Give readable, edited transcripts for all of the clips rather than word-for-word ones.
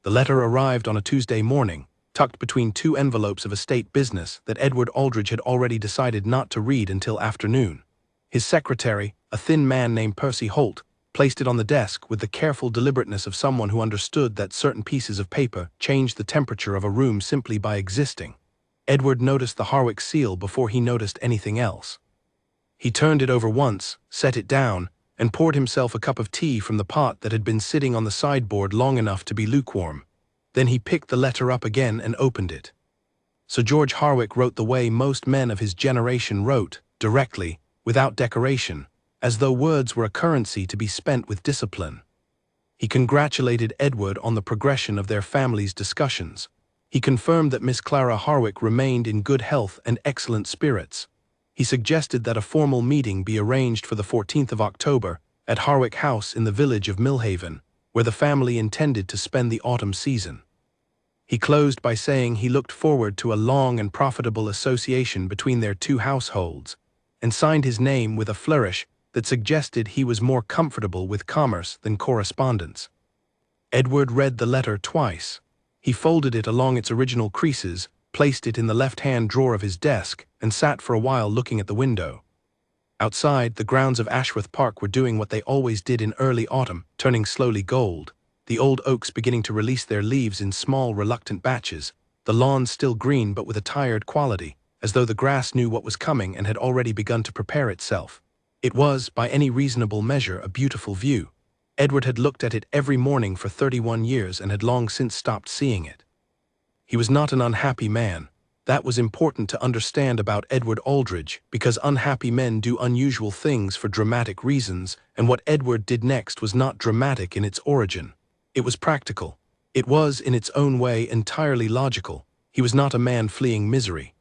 The letter arrived on a Tuesday morning, tucked between two envelopes of estate business that Edward Aldridge had already decided not to read until afternoon. His secretary, a thin man named Percy Holt, placed it on the desk with the careful deliberateness of someone who understood that certain pieces of paper changed the temperature of a room simply by existing. Edward noticed the Harwick seal before he noticed anything else. He turned it over once, set it down, and poured himself a cup of tea from the pot that had been sitting on the sideboard long enough to be lukewarm. Then he picked the letter up again and opened it. Sir George Harwick wrote the way most men of his generation wrote, directly, without decoration, as though words were a currency to be spent with discipline. He congratulated Edward on the progression of their family's discussions. He confirmed that Miss Clara Harwick remained in good health and excellent spirits. He suggested that a formal meeting be arranged for the 14th of October at Harwick House in the village of Millhaven, where the family intended to spend the autumn season. He closed by saying he looked forward to a long and profitable association between their two households, and signed his name with a flourish that suggested he was more comfortable with commerce than correspondence. Edward read the letter twice. He folded it along its original creases, placed it in the left-hand drawer of his desk, and sat for a while looking at the window. Outside, the grounds of Ashworth Park were doing what they always did in early autumn, turning slowly gold, the old oaks beginning to release their leaves in small, reluctant batches, the lawns still green but with a tired quality, as though the grass knew what was coming and had already begun to prepare itself. It was, by any reasonable measure, a beautiful view. Edward had looked at it every morning for 31 years and had long since stopped seeing it. He was not an unhappy man. That was important to understand about Edward Aldridge, because unhappy men do unusual things for dramatic reasons, and what Edward did next was not dramatic in its origin. It was practical. It was, in its own way, entirely logical. He was not a man fleeing misery.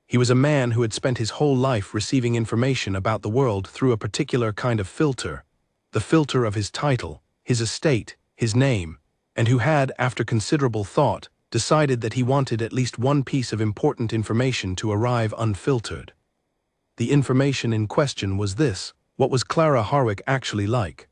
He was a man who had spent his whole life receiving information about the world through a particular kind of filter, the filter of his title, his estate, his name, and who had, after considerable thought, decided that he wanted at least one piece of important information to arrive unfiltered. The information in question was this: what was Clara Harwick actually like?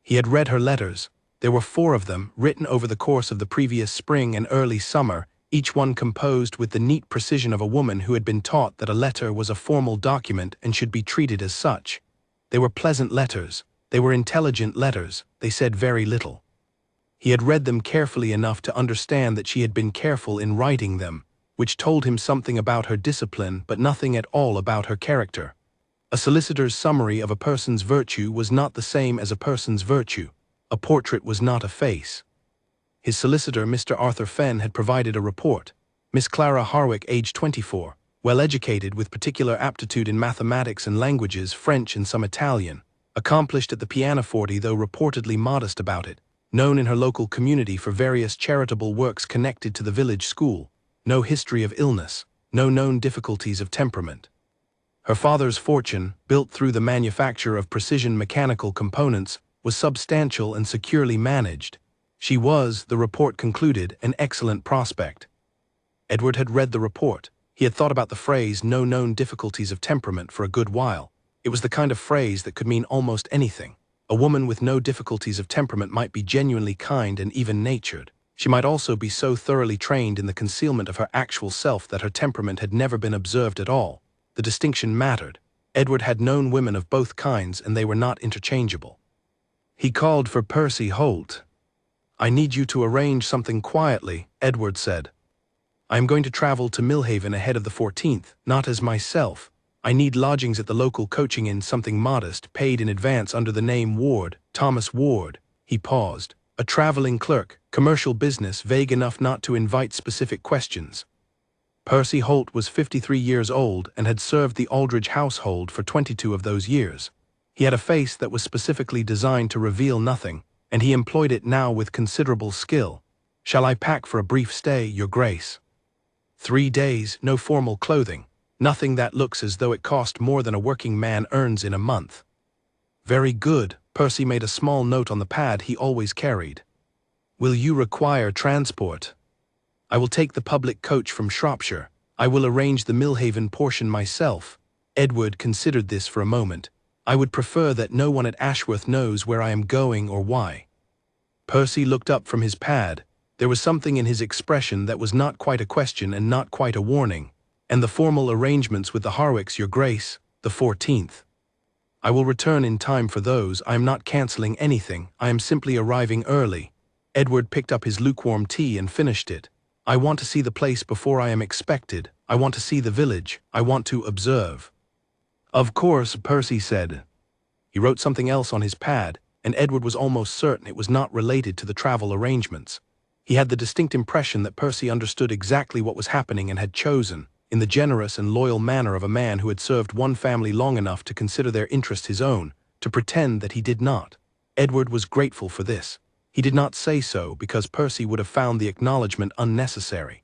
He had read her letters. There were 4 of them, written over the course of the previous spring and early summer, each one composed with the neat precision of a woman who had been taught that a letter was a formal document and should be treated as such. They were pleasant letters. They were intelligent letters. They said very little. He had read them carefully enough to understand that she had been careful in writing them, which told him something about her discipline but nothing at all about her character. A solicitor's summary of a person's virtue was not the same as a person's virtue. A portrait was not a face. His solicitor, Mr. Arthur Fenn, had provided a report. Miss Clara Harwick, age 24, well-educated with particular aptitude in mathematics and languages, French and some Italian, accomplished at the pianoforte though reportedly modest about it, known in her local community for various charitable works connected to the village school, no history of illness, no known difficulties of temperament. Her father's fortune, built through the manufacture of precision mechanical components, was substantial and securely managed. She was, the report concluded, an excellent prospect. Edward had read the report. He had thought about the phrase "no known difficulties of temperament" for a good while. It was the kind of phrase that could mean almost anything. A woman with no difficulties of temperament might be genuinely kind and even-natured. She might also be so thoroughly trained in the concealment of her actual self that her temperament had never been observed at all. The distinction mattered. Edward had known women of both kinds, and they were not interchangeable. He called for Percy Holt. "I need you to arrange something quietly," Edward said. "I am going to travel to Millhaven ahead of the 14th, not as myself. I need lodgings at the local coaching inn, something modest, paid in advance under the name Ward, Thomas Ward." He paused. "A traveling clerk, commercial business, vague enough not to invite specific questions." Percy Holt was 53 years old and had served the Aldridge household for 22 of those years. He had a face that was specifically designed to reveal nothing, and he employed it now with considerable skill. "Shall I pack for a brief stay, Your Grace?" 3 days, no formal clothing, nothing that looks as though it cost more than a working man earns in a month. "Very good," Percy made a small note on the pad he always carried. "Will you require transport?" "I will take the public coach from Shropshire. I will arrange the Millhaven portion myself." Edward considered this for a moment. "I would prefer that no one at Ashworth knows where I am going or why." Percy looked up from his pad. There was something in his expression that was not quite a question and not quite a warning. "And the formal arrangements with the Harwicks, Your Grace, the 14th. I will return in time for those. I am not cancelling anything, I am simply arriving early." Edward picked up his lukewarm tea and finished it. "I want to see the place before I am expected. I want to see the village. I want to observe." "Of course," Percy said. He wrote something else on his pad, and Edward was almost certain it was not related to the travel arrangements. He had the distinct impression that Percy understood exactly what was happening and had chosen, in the generous and loyal manner of a man who had served one family long enough to consider their interest his own, to pretend that he did not. Edward was grateful for this. He did not say so because Percy would have found the acknowledgement unnecessary.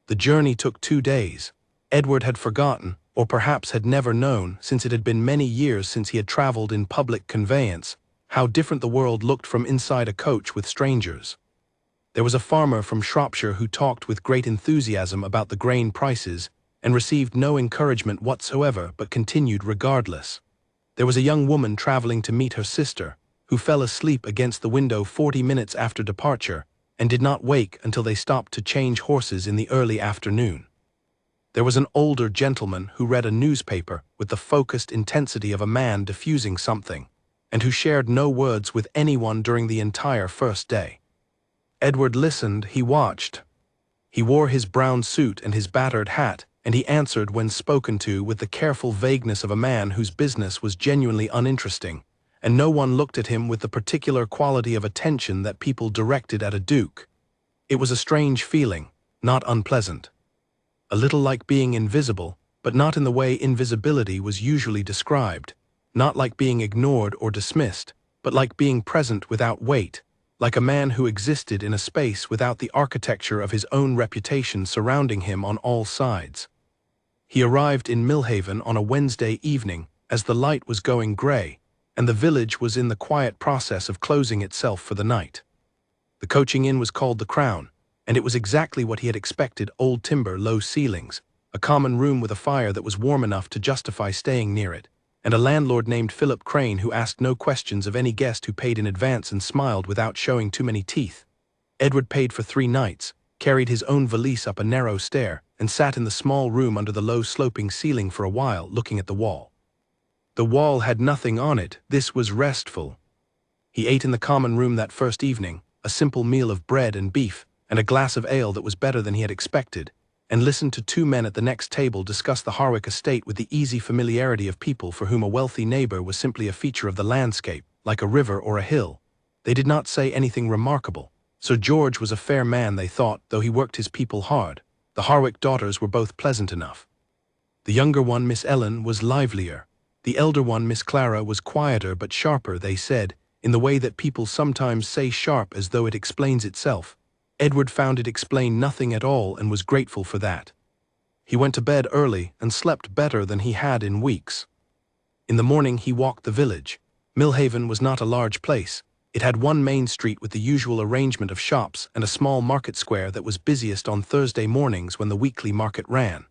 The journey took 2 days. Edward had forgotten, or perhaps had never known, since it had been many years since he had travelled in public conveyance, how different the world looked from inside a coach with strangers. There was a farmer from Shropshire who talked with great enthusiasm about the grain prices and received no encouragement whatsoever but continued regardless. There was a young woman travelling to meet her sister, who fell asleep against the window 40 minutes after departure and did not wake until they stopped to change horses in the early afternoon. There was an older gentleman who read a newspaper with the focused intensity of a man diffusing something, and who shared no words with anyone during the entire first day. Edward listened, he watched. He wore his brown suit and his battered hat, and he answered when spoken to with the careful vagueness of a man whose business was genuinely uninteresting, and no one looked at him with the particular quality of attention that people directed at a duke. It was a strange feeling, not unpleasant. A little like being invisible, but not in the way invisibility was usually described, not like being ignored or dismissed, but like being present without weight, like a man who existed in a space without the architecture of his own reputation surrounding him on all sides. He arrived in Millhaven on a Wednesday evening as the light was going grey, and the village was in the quiet process of closing itself for the night. The coaching inn was called the Crown, and it was exactly what he had expected: old timber, low ceilings, a common room with a fire that was warm enough to justify staying near it, and a landlord named Philip Crane who asked no questions of any guest who paid in advance and smiled without showing too many teeth. Edward paid for 3 nights, carried his own valise up a narrow stair, and sat in the small room under the low sloping ceiling for a while, looking at the wall. The wall had nothing on it. This was restful. He ate in the common room that first evening, a simple meal of bread and beef, and a glass of ale that was better than he had expected, and listened to 2 men at the next table discuss the Harwick estate with the easy familiarity of people for whom a wealthy neighbour was simply a feature of the landscape, like a river or a hill. They did not say anything remarkable. Sir George was a fair man, they thought, though he worked his people hard. The Harwick daughters were both pleasant enough. The younger one, Miss Ellen, was livelier. The elder one, Miss Clara, was quieter but sharper, they said, in the way that people sometimes say sharp as though it explains itself. Edward found it explained nothing at all and was grateful for that. He went to bed early and slept better than he had in weeks. In the morning he walked the village. Millhaven was not a large place. It had one main street with the usual arrangement of shops and a small market square that was busiest on Thursday mornings when the weekly market ran.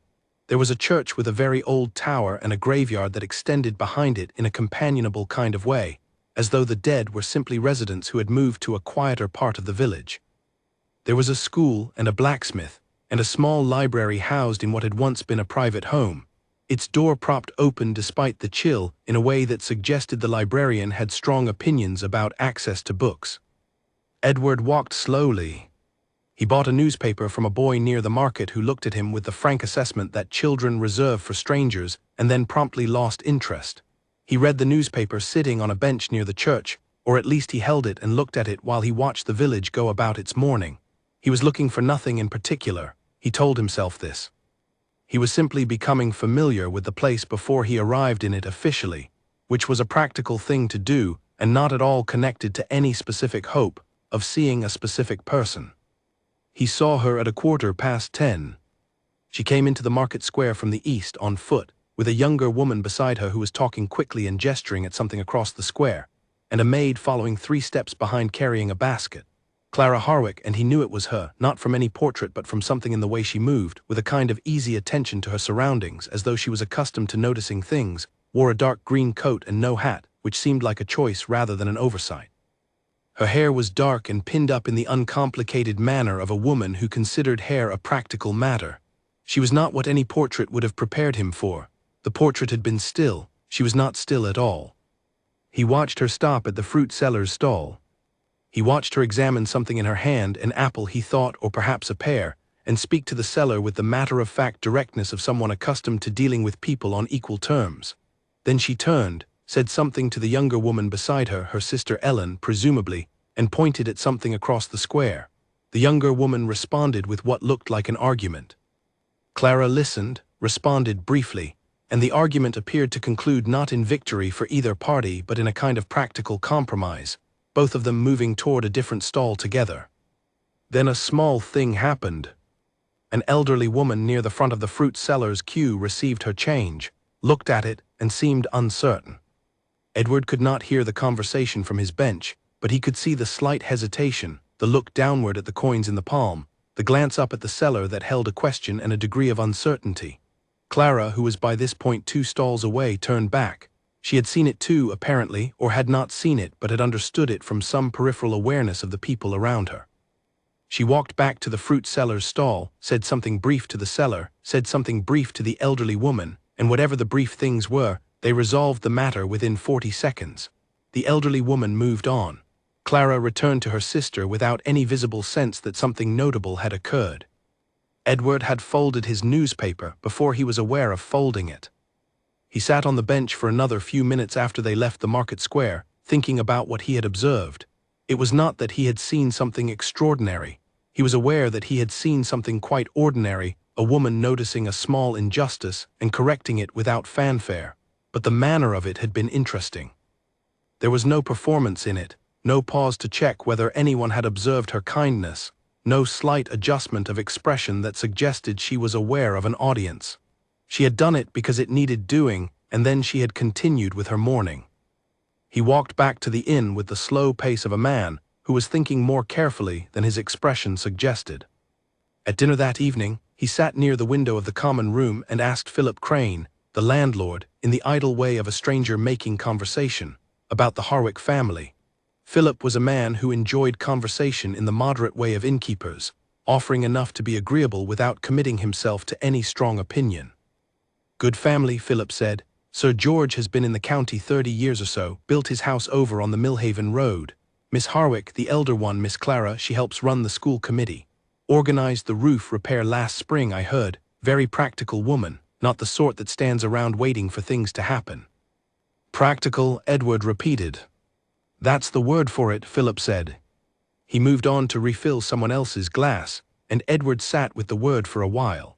There was a church with a very old tower and a graveyard that extended behind it in a companionable kind of way, as though the dead were simply residents who had moved to a quieter part of the village. There was a school and a blacksmith, and a small library housed in what had once been a private home, its door propped open despite the chill in a way that suggested the librarian had strong opinions about access to books. Edward walked slowly. He bought a newspaper from a boy near the market who looked at him with the frank assessment that children reserve for strangers and then promptly lost interest. He read the newspaper sitting on a bench near the church, or at least he held it and looked at it while he watched the village go about its mourning. He was looking for nothing in particular. He told himself this. He was simply becoming familiar with the place before he arrived in it officially, which was a practical thing to do and not at all connected to any specific hope of seeing a specific person. He saw her at 10:15. She came into the market square from the east on foot, with a younger woman beside her who was talking quickly and gesturing at something across the square, and a maid following 3 steps behind carrying a basket. Clara Harwick, and he knew it was her, not from any portrait but from something in the way she moved, with a kind of easy attention to her surroundings as though she was accustomed to noticing things, wore a dark green coat and no hat, which seemed like a choice rather than an oversight. Her hair was dark and pinned up in the uncomplicated manner of a woman who considered hair a practical matter. She was not what any portrait would have prepared him for. The portrait had been still. She was not still at all. He watched her stop at the fruit seller's stall. He watched her examine something in her hand, an apple he thought, or perhaps a pear, and speak to the seller with the matter-of-fact directness of someone accustomed to dealing with people on equal terms. Then she turned, said something to the younger woman beside her, her sister Ellen, presumably, and pointed at something across the square. The younger woman responded with what looked like an argument. Clara listened, responded briefly, and the argument appeared to conclude not in victory for either party but in a kind of practical compromise, both of them moving toward a different stall together. Then a small thing happened. An elderly woman near the front of the fruit seller's queue received her change, looked at it, and seemed uncertain. Edward could not hear the conversation from his bench, but he could see the slight hesitation, the look downward at the coins in the palm, the glance up at the seller that held a question and a degree of uncertainty. Clara, who was by this point 2 stalls away, turned back. She had seen it too, apparently, or had not seen it but had understood it from some peripheral awareness of the people around her. She walked back to the fruit seller's stall, said something brief to the seller, said something brief to the elderly woman, and whatever the brief things were, they resolved the matter within 40 seconds. The elderly woman moved on. Clara returned to her sister without any visible sense that something notable had occurred. Edward had folded his newspaper before he was aware of folding it. He sat on the bench for another few minutes after they left the market square, thinking about what he had observed. It was not that he had seen something extraordinary. He was aware that he had seen something quite ordinary, a woman noticing a small injustice and correcting it without fanfare, but the manner of it had been interesting. There was no performance in it, no pause to check whether anyone had observed her kindness, no slight adjustment of expression that suggested she was aware of an audience. She had done it because it needed doing, and then she had continued with her mourning. He walked back to the inn with the slow pace of a man who was thinking more carefully than his expression suggested. At dinner that evening, he sat near the window of the common room and asked Philip Crane, the landlord, in the idle way of a stranger making conversation, about the Harwick family. Philip was a man who enjoyed conversation in the moderate way of innkeepers, offering enough to be agreeable without committing himself to any strong opinion. "Good family," Philip said. "Sir George has been in the county 30 years or so, built his house over on the Millhaven Road. Miss Harwick, the elder one, Miss Clara, she helps run the school committee. Organized the roof repair last spring, I heard. Very practical woman, not the sort that stands around waiting for things to happen." "Practical," Edward repeated. "That's the word for it," Philip said. He moved on to refill someone else's glass, and Edward sat with the word for a while.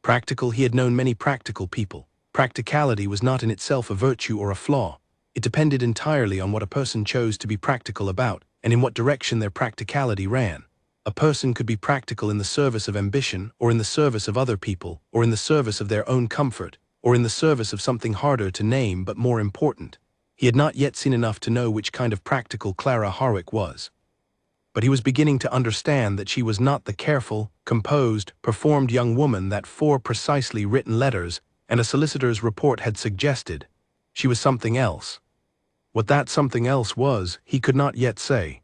Practical, he had known many practical people. Practicality was not in itself a virtue or a flaw. It depended entirely on what a person chose to be practical about, and in what direction their practicality ran. A person could be practical in the service of ambition, or in the service of other people, or in the service of their own comfort, or in the service of something harder to name but more important. He had not yet seen enough to know which kind of practical Clara Harwick was. But he was beginning to understand that she was not the careful, composed, performed young woman that 4 precisely written letters and a solicitor's report had suggested. She was something else. What that something else was, he could not yet say.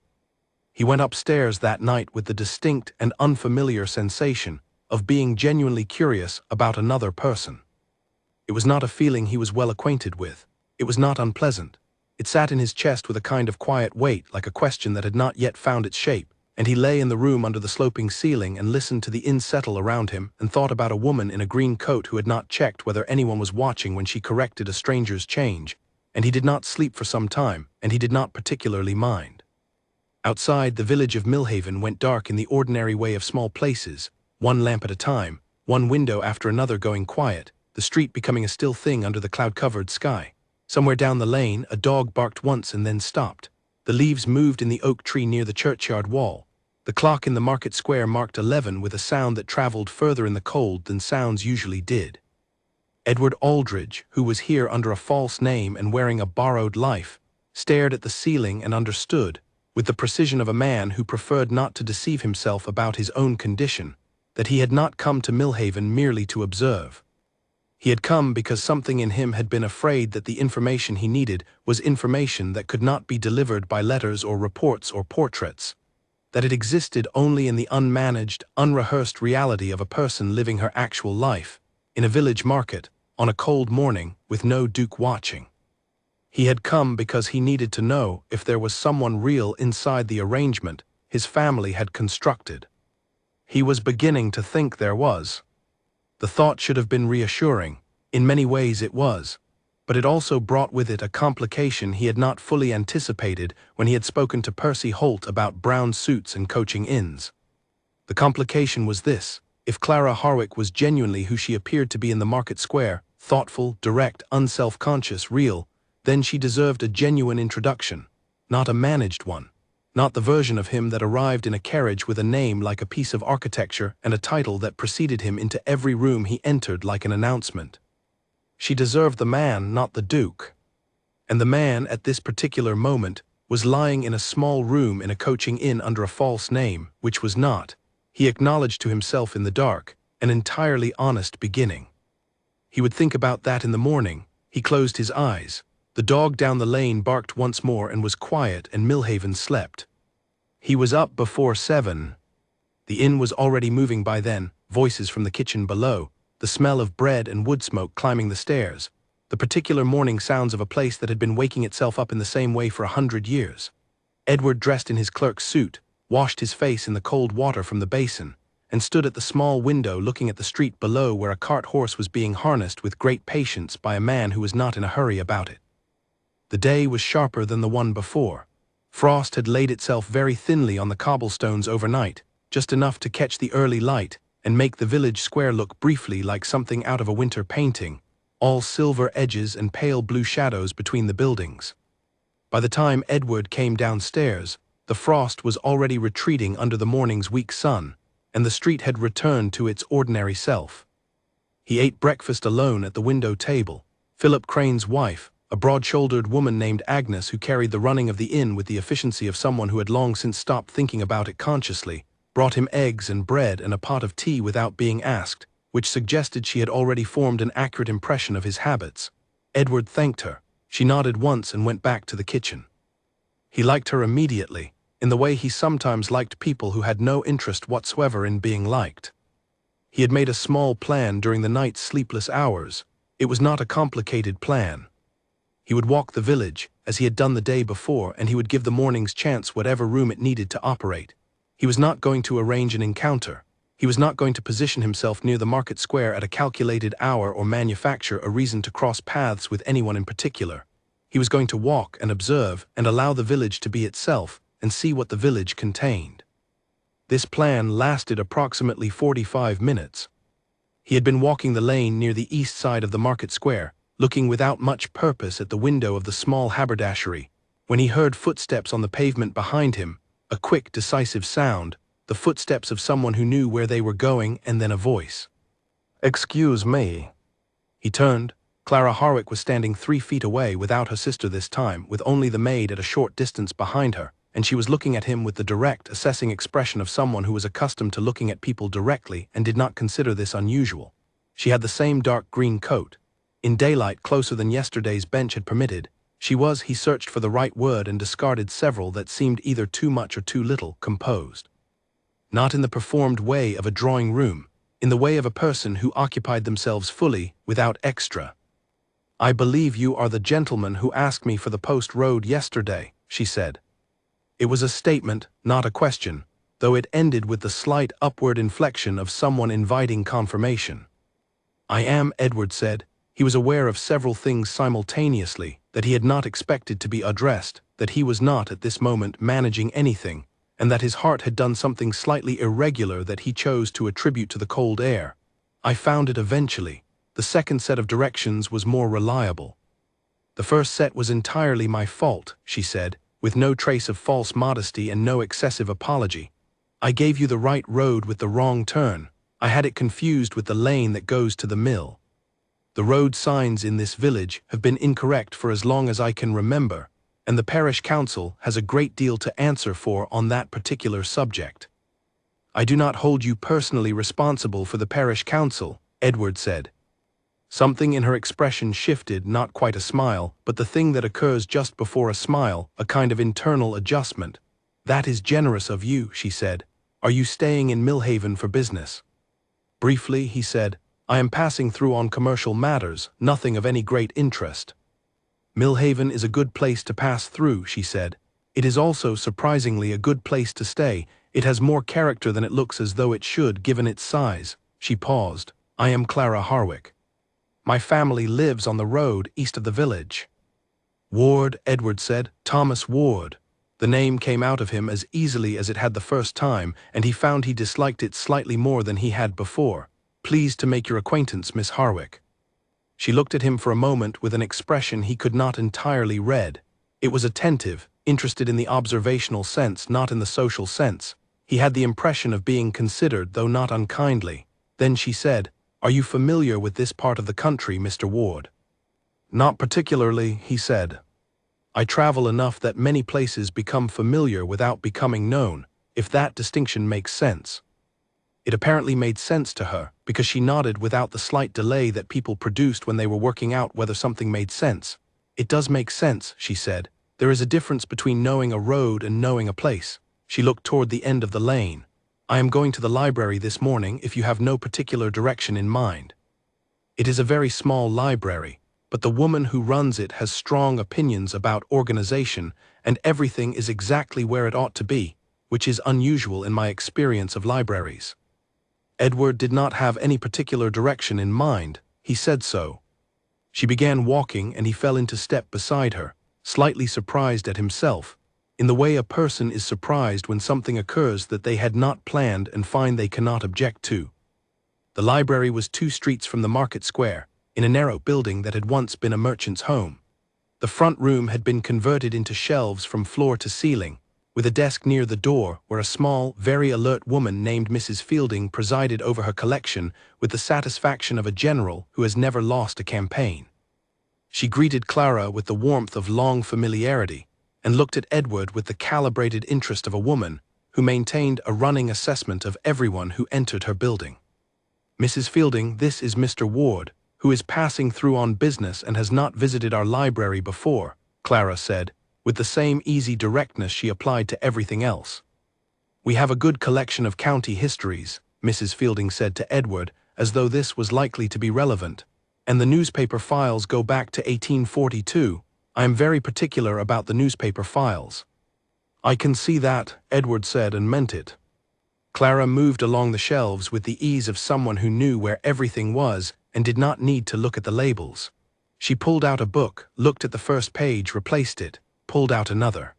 He went upstairs that night with the distinct and unfamiliar sensation of being genuinely curious about another person. It was not a feeling he was well acquainted with. It was not unpleasant. It sat in his chest with a kind of quiet weight, like a question that had not yet found its shape, and he lay in the room under the sloping ceiling and listened to the inn settle around him and thought about a woman in a green coat who had not checked whether anyone was watching when she corrected a stranger's change, and he did not sleep for some time, and he did not particularly mind. Outside, the village of Millhaven went dark in the ordinary way of small places, one lamp at a time, one window after another going quiet, the street becoming a still thing under the cloud-covered sky. Somewhere down the lane, a dog barked once and then stopped. The leaves moved in the oak tree near the churchyard wall. The clock in the market square marked 11 with a sound that traveled further in the cold than sounds usually did. Edward Aldridge, who was here under a false name and wearing a borrowed life, stared at the ceiling and understood, with the precision of a man who preferred not to deceive himself about his own condition, that he had not come to Millhaven merely to observe. He had come because something in him had been afraid that the information he needed was information that could not be delivered by letters or reports or portraits, that it existed only in the unmanaged, unrehearsed reality of a person living her actual life, in a village market, on a cold morning, with no Duke watching. He had come because he needed to know if there was someone real inside the arrangement his family had constructed. He was beginning to think there was. The thought should have been reassuring. In many ways it was. But it also brought with it a complication he had not fully anticipated when he had spoken to Percy Holt about brown suits and coaching inns. The complication was this: if Clara Harwick was genuinely who she appeared to be in the market square, thoughtful, direct, unself-conscious, real, then she deserved a genuine introduction, not a managed one, not the version of him that arrived in a carriage with a name like a piece of architecture and a title that preceded him into every room he entered like an announcement. She deserved the man, not the Duke. And the man, at this particular moment, was lying in a small room in a coaching inn under a false name, which was not, he acknowledged to himself in the dark, an entirely honest beginning. He would think about that in the morning. He closed his eyes. The dog down the lane barked once more and was quiet, and Millhaven slept. He was up before 7. The inn was already moving by then, voices from the kitchen below, the smell of bread and wood smoke climbing the stairs, the particular morning sounds of a place that had been waking itself up in the same way for 100 years. Edward, dressed in his clerk's suit, washed his face in the cold water from the basin, and stood at the small window looking at the street below, where a cart horse was being harnessed with great patience by a man who was not in a hurry about it. The day was sharper than the one before. Frost had laid itself very thinly on the cobblestones overnight, just enough to catch the early light and make the village square look briefly like something out of a winter painting, all silver edges and pale blue shadows between the buildings. By the time Edward came downstairs, the frost was already retreating under the morning's weak sun, and the street had returned to its ordinary self. He ate breakfast alone at the window table. Philip Crane's wife, a broad-shouldered woman named Agnes, who carried the running of the inn with the efficiency of someone who had long since stopped thinking about it consciously, brought him eggs and bread and a pot of tea without being asked, which suggested she had already formed an accurate impression of his habits. Edward thanked her. She nodded once and went back to the kitchen. He liked her immediately, in the way he sometimes liked people who had no interest whatsoever in being liked. He had made a small plan during the night's sleepless hours. It was not a complicated plan. He would walk the village, as he had done the day before, and he would give the morning's chance whatever room it needed to operate. He was not going to arrange an encounter. He was not going to position himself near the market square at a calculated hour or manufacture a reason to cross paths with anyone in particular. He was going to walk and observe and allow the village to be itself and see what the village contained. This plan lasted approximately 45 minutes. He had been walking the lane near the east side of the market square, looking without much purpose at the window of the small haberdashery, when he heard footsteps on the pavement behind him, a quick, decisive sound, the footsteps of someone who knew where they were going, and then a voice. "Excuse me." He turned. Clara Harwick was standing 3 feet away, without her sister this time, with only the maid at a short distance behind her, and she was looking at him with the direct, assessing expression of someone who was accustomed to looking at people directly and did not consider this unusual. She had the same dark green coat. In daylight, closer than yesterday's bench had permitted, she was, he searched for the right word and discarded several that seemed either too much or too little, composed. Not in the performed way of a drawing room, in the way of a person who occupied themselves fully, without extra. "I believe you are the gentleman who asked me for the post road yesterday," she said. It was a statement, not a question, though it ended with the slight upward inflection of someone inviting confirmation. "I am," Edward said. He was aware of several things simultaneously, that he had not expected to be addressed, that he was not at this moment managing anything, and that his heart had done something slightly irregular that he chose to attribute to the cold air. "I found it eventually. The second set of directions was more reliable. The first set was entirely my fault," she said, with no trace of false modesty and no excessive apology. "I gave you the right road with the wrong turn. I had it confused with the lane that goes to the mill. The road signs in this village have been incorrect for as long as I can remember, and the parish council has a great deal to answer for on that particular subject." "I do not hold you personally responsible for the parish council," Edward said. Something in her expression shifted, not quite a smile, but the thing that occurs just before a smile, a kind of internal adjustment. "That is generous of you," she said. "Are you staying in Millhaven for business?" Briefly, he said, "I am passing through on commercial matters, nothing of any great interest." "Millhaven is a good place to pass through," she said. "It is also surprisingly a good place to stay. It has more character than it looks as though it should, given its size." She paused. "I am Clara Harwick. My family lives on the road east of the village." "Ward," Edward said. "Thomas Ward." The name came out of him as easily as it had the first time, and he found he disliked it slightly more than he had before. "Pleased to make your acquaintance, Miss Harwick." She looked at him for a moment with an expression he could not entirely read. It was attentive, interested in the observational sense, not in the social sense. He had the impression of being considered, though not unkindly. Then she said, "Are you familiar with this part of the country, Mr. Ward?" "Not particularly," he said. "I travel enough that many places become familiar without becoming known, if that distinction makes sense." It apparently made sense to her, because she nodded without the slight delay that people produced when they were working out whether something made sense. "It does make sense," she said. "There is a difference between knowing a road and knowing a place." She looked toward the end of the lane. "I am going to the library this morning if you have no particular direction in mind." It is a very small library, but the woman who runs it has strong opinions about organization, and everything is exactly where it ought to be, which is unusual in my experience of libraries. Edward did not have any particular direction in mind. He said so. She began walking, and he fell into step beside her, slightly surprised at himself, in the way a person is surprised when something occurs that they had not planned and find they cannot object to. The library was 2 streets from the market square, in a narrow building that had once been a merchant's home. The front room had been converted into shelves from floor to ceiling, with a desk near the door where a small, very alert woman named Mrs. Fielding presided over her collection with the satisfaction of a general who has never lost a campaign. She greeted Clara with the warmth of long familiarity, and looked at Edward with the calibrated interest of a woman who maintained a running assessment of everyone who entered her building. "Mrs. Fielding, this is Mr. Ward, who is passing through on business and has not visited our library before," Clara said, with the same easy directness she applied to everything else. "We have a good collection of county histories," Mrs. Fielding said to Edward, as though this was likely to be relevant, "and the newspaper files go back to 1842. I am very particular about the newspaper files." "I can see that," Edward said, and meant it. Clara moved along the shelves with the ease of someone who knew where everything was and did not need to look at the labels. She pulled out a book, looked at the first page, replaced it, pulled out another.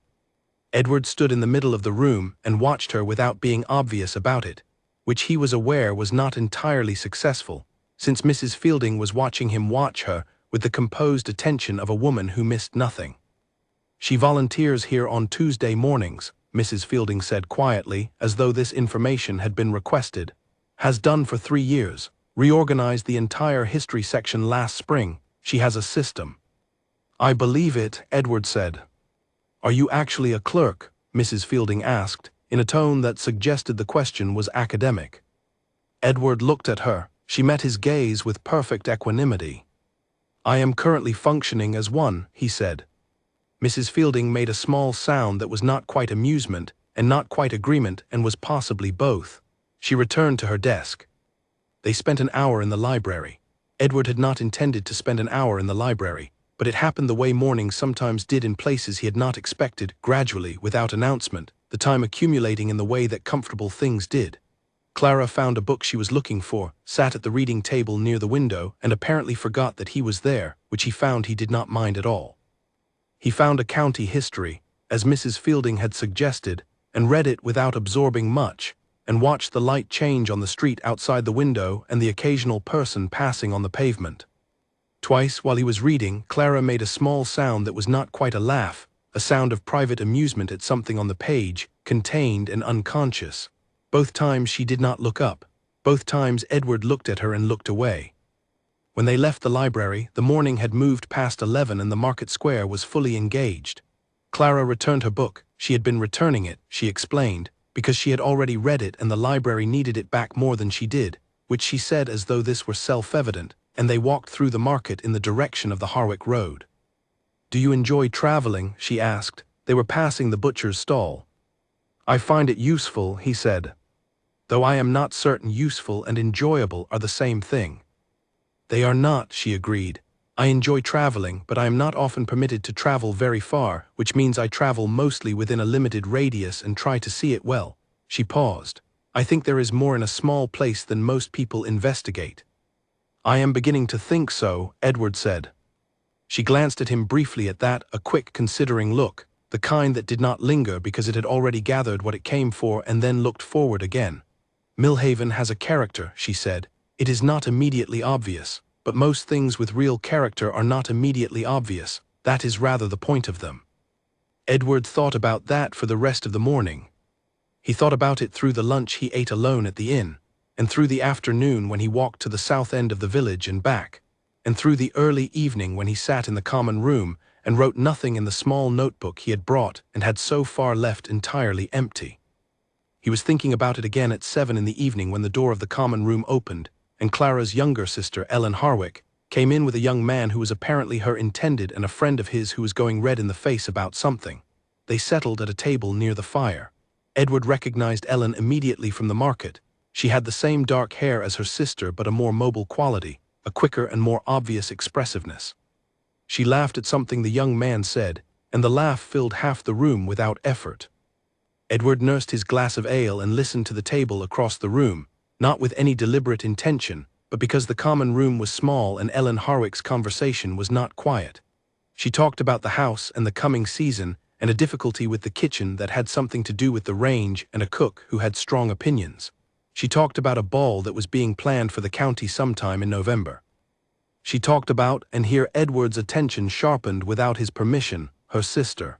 Edward stood in the middle of the room and watched her without being obvious about it, which he was aware was not entirely successful, since Mrs. Fielding was watching him watch her with the composed attention of a woman who missed nothing. "She volunteers here on Tuesday mornings," Mrs. Fielding said quietly, as though this information had been requested. "Has done for 3 years. Reorganized the entire history section last spring. She has a system." "I believe it," Edward said. "Are you actually a clerk?" Mrs. Fielding asked, in a tone that suggested the question was academic. Edward looked at her. She met his gaze with perfect equanimity. "I am currently functioning as one," he said. Mrs. Fielding made a small sound that was not quite amusement and not quite agreement and was possibly both. She returned to her desk. They spent an hour in the library. Edward had not intended to spend an hour in the library, but it happened the way mornings sometimes did in places he had not expected, gradually, without announcement, the time accumulating in the way that comfortable things did. Clara found a book she was looking for, sat at the reading table near the window, and apparently forgot that he was there, which he found he did not mind at all. He found a county history, as Mrs. Fielding had suggested, and read it without absorbing much, and watched the light change on the street outside the window and the occasional person passing on the pavement. Twice, while he was reading, Clara made a small sound that was not quite a laugh, a sound of private amusement at something on the page, contained and unconscious. Both times she did not look up. Both times Edward looked at her and looked away. When they left the library, the morning had moved past 11 and the market square was fully engaged. Clara returned her book. She had been returning it, she explained, because she had already read it and the library needed it back more than she did, which she said as though this were self-evident, and they walked through the market in the direction of the Harwick Road. "Do you enjoy traveling?" she asked. They were passing the butcher's stall. "I find it useful," he said. "Though I am not certain useful and enjoyable are the same thing." "They are not," she agreed. "I enjoy traveling, but I am not often permitted to travel very far, which means I travel mostly within a limited radius and try to see it well." She paused. "I think there is more in a small place than most people investigate." "I am beginning to think so," Edward said. She glanced at him briefly at that, a quick, considering look, the kind that did not linger because it had already gathered what it came for and then looked forward again. "Millhaven has a character," she said. "It is not immediately obvious, but most things with real character are not immediately obvious. That is rather the point of them." Edward thought about that for the rest of the morning. He thought about it through the lunch he ate alone at the inn, and through the afternoon when he walked to the south end of the village and back, and through the early evening when he sat in the common room and wrote nothing in the small notebook he had brought and had so far left entirely empty. He was thinking about it again at 7 in the evening when the door of the common room opened, and Clara's younger sister, Ellen Harwick, came in with a young man who was apparently her intended and a friend of his who was going red in the face about something. They settled at a table near the fire. Edward recognized Ellen immediately from the market. She had the same dark hair as her sister but a more mobile quality, a quicker and more obvious expressiveness. She laughed at something the young man said, and the laugh filled half the room without effort. Edward nursed his glass of ale and listened to the table across the room, not with any deliberate intention, but because the common room was small and Ellen Harwick's conversation was not quiet. She talked about the house and the coming season and a difficulty with the kitchen that had something to do with the range and a cook who had strong opinions. She talked about a ball that was being planned for the county sometime in November. She talked about, and here Edward's attention sharpened without his permission, her sister.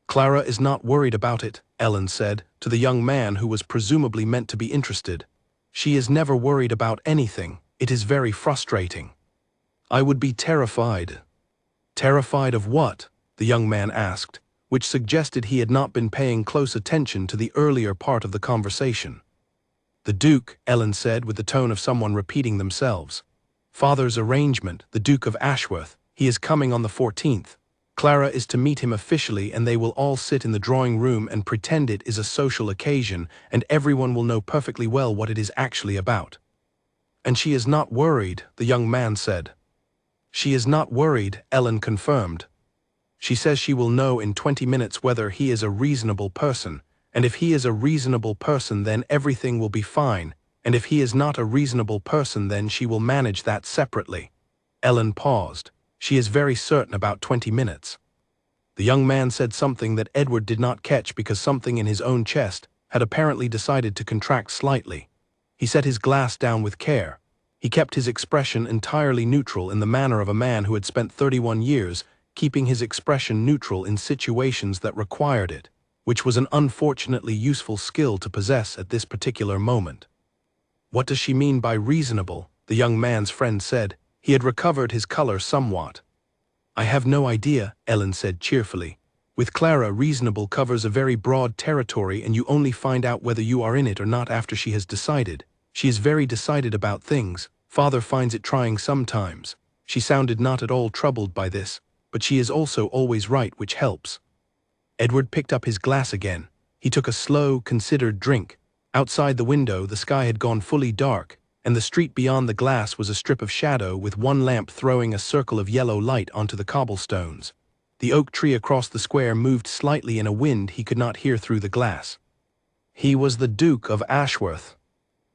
"Clara is not worried about it," Ellen said, to the young man who was presumably meant to be interested. "She is never worried about anything. It is very frustrating." "I would be terrified." "Terrified of what?" the young man asked, which suggested he had not been paying close attention to the earlier part of the conversation. "The Duke," Ellen said with the tone of someone repeating themselves. "Father's arrangement, the Duke of Ashworth. He is coming on the 14th. Clara is to meet him officially and they will all sit in the drawing room and pretend it is a social occasion and everyone will know perfectly well what it is actually about." "And she is not worried," the young man said. "She is not worried," Ellen confirmed. "She says she will know in 20 minutes whether he is a reasonable person, and if he is a reasonable person then everything will be fine, and if he is not a reasonable person then she will manage that separately." Ellen paused. "She is very certain about 20 minutes. The young man said something that Edward did not catch because something in his own chest had apparently decided to contract slightly. He set his glass down with care. He kept his expression entirely neutral in the manner of a man who had spent 31 years keeping his expression neutral in situations that required it, which was an unfortunately useful skill to possess at this particular moment. "What does she mean by reasonable?" the young man's friend said. He had recovered his color somewhat. "I have no idea," Ellen said cheerfully. "With Clara, reasonable covers a very broad territory and you only find out whether you are in it or not after she has decided. She is very decided about things. Father finds it trying sometimes." She sounded not at all troubled by this, but she is also always right, which helps. Edward picked up his glass again. He took a slow, considered drink. Outside the window, the sky had gone fully dark, and the street beyond the glass was a strip of shadow with one lamp throwing a circle of yellow light onto the cobblestones. The oak tree across the square moved slightly in a wind he could not hear through the glass. He was the Duke of Ashworth.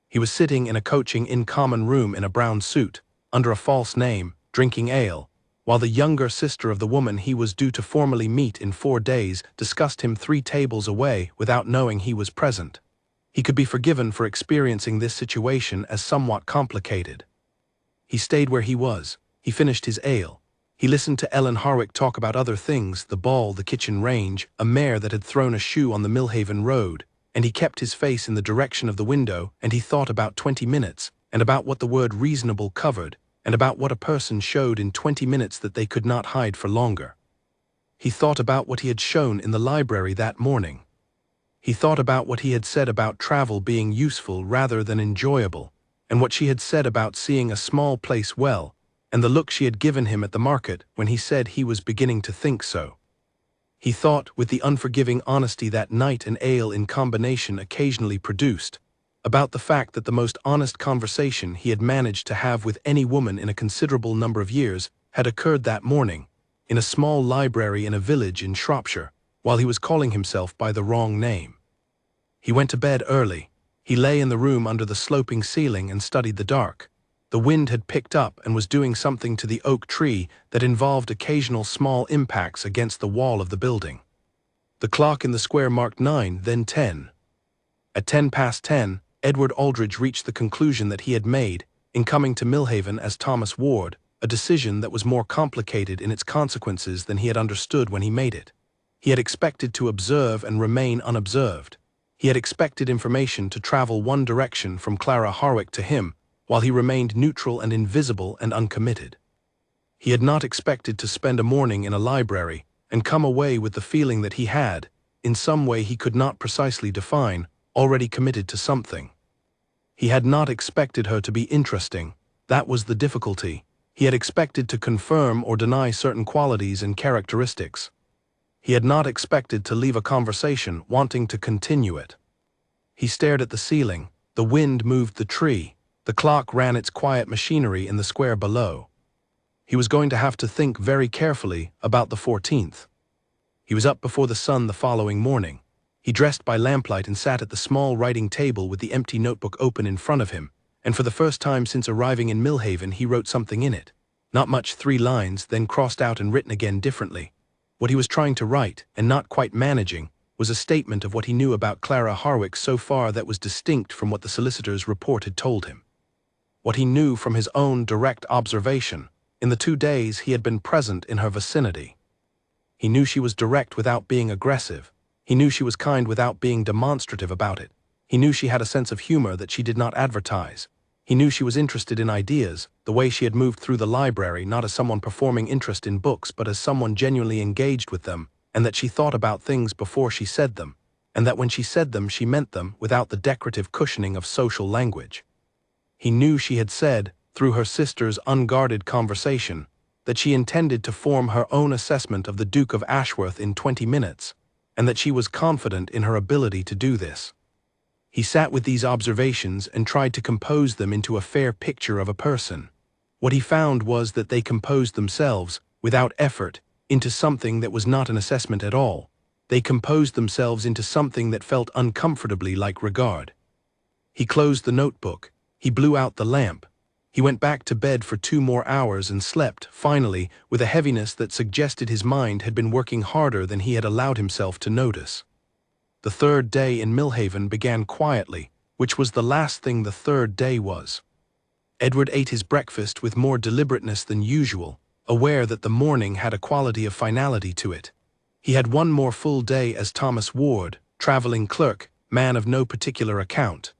He was sitting in a coaching inn common room in a brown suit, under a false name, drinking ale, while the younger sister of the woman he was due to formally meet in 4 days discussed him 3 tables away without knowing he was present. He could be forgiven for experiencing this situation as somewhat complicated. He stayed where he was. He finished his ale. He listened to Ellen Harwick talk about other things, the ball, the kitchen range, a mare that had thrown a shoe on the Millhaven Road, and he kept his face in the direction of the window, and he thought about 20 minutes, and about what the word reasonable covered, and about what a person showed in 20 minutes that they could not hide for longer. He thought about what he had shown in the library that morning. He thought about what he had said about travel being useful rather than enjoyable, and what she had said about seeing a small place well, and the look she had given him at the market when he said he was beginning to think so. He thought, with the unforgiving honesty that night and ale in combination occasionally produced, about the fact that the most honest conversation he had managed to have with any woman in a considerable number of years had occurred that morning, in a small library in a village in Shropshire, while he was calling himself by the wrong name. He went to bed early. He lay in the room under the sloping ceiling and studied the dark. The wind had picked up and was doing something to the oak tree that involved occasional small impacts against the wall of the building. The clock in the square marked 9, then 10. At 10 past 10, Edward Aldridge reached the conclusion that he had made, in coming to Millhaven as Thomas Ward, a decision that was more complicated in its consequences than he had understood when he made it. He had expected to observe and remain unobserved. He had expected information to travel one direction from Clara Harwick to him, while he remained neutral and invisible and uncommitted. He had not expected to spend a morning in a library and come away with the feeling that he had, in some way he could not precisely define, already committed to something. He had not expected her to be interesting. That was the difficulty. He had expected to confirm or deny certain qualities and characteristics. He had not expected to leave a conversation wanting to continue it. He stared at the ceiling. The wind moved the tree. The clock ran its quiet machinery in the square below. He was going to have to think very carefully about the 14th. He was up before the sun the following morning. He dressed by lamplight and sat at the small writing table with the empty notebook open in front of him, and for the first time since arriving in Millhaven he wrote something in it. Not much, 3 lines, then crossed out and written again differently. What he was trying to write, and not quite managing, was a statement of what he knew about Clara Harwick so far that was distinct from what the solicitor's report had told him. What he knew from his own direct observation, in the 2 days he had been present in her vicinity. He knew she was direct without being aggressive. He knew she was kind without being demonstrative about it. He knew she had a sense of humor that she did not advertise. He knew she was interested in ideas, the way she had moved through the library not as someone performing interest in books but as someone genuinely engaged with them, and that she thought about things before she said them, and that when she said them she meant them without the decorative cushioning of social language. He knew she had said, through her sister's unguarded conversation, that she intended to form her own assessment of the Duke of Ashworth in 20 minutes, and that she was confident in her ability to do this. He sat with these observations and tried to compose them into a fair picture of a person. What he found was that they composed themselves, without effort, into something that was not an assessment at all. They composed themselves into something that felt uncomfortably like regard. He closed the notebook. He blew out the lamp. He went back to bed for 2 more hours and slept, finally, with a heaviness that suggested his mind had been working harder than he had allowed himself to notice. The 3rd day in Millhaven began quietly, which was the last thing the 3rd day was. Edward ate his breakfast with more deliberateness than usual, aware that the morning had a quality of finality to it. He had 1 more full day as Thomas Ward, travelling clerk, man of no particular account.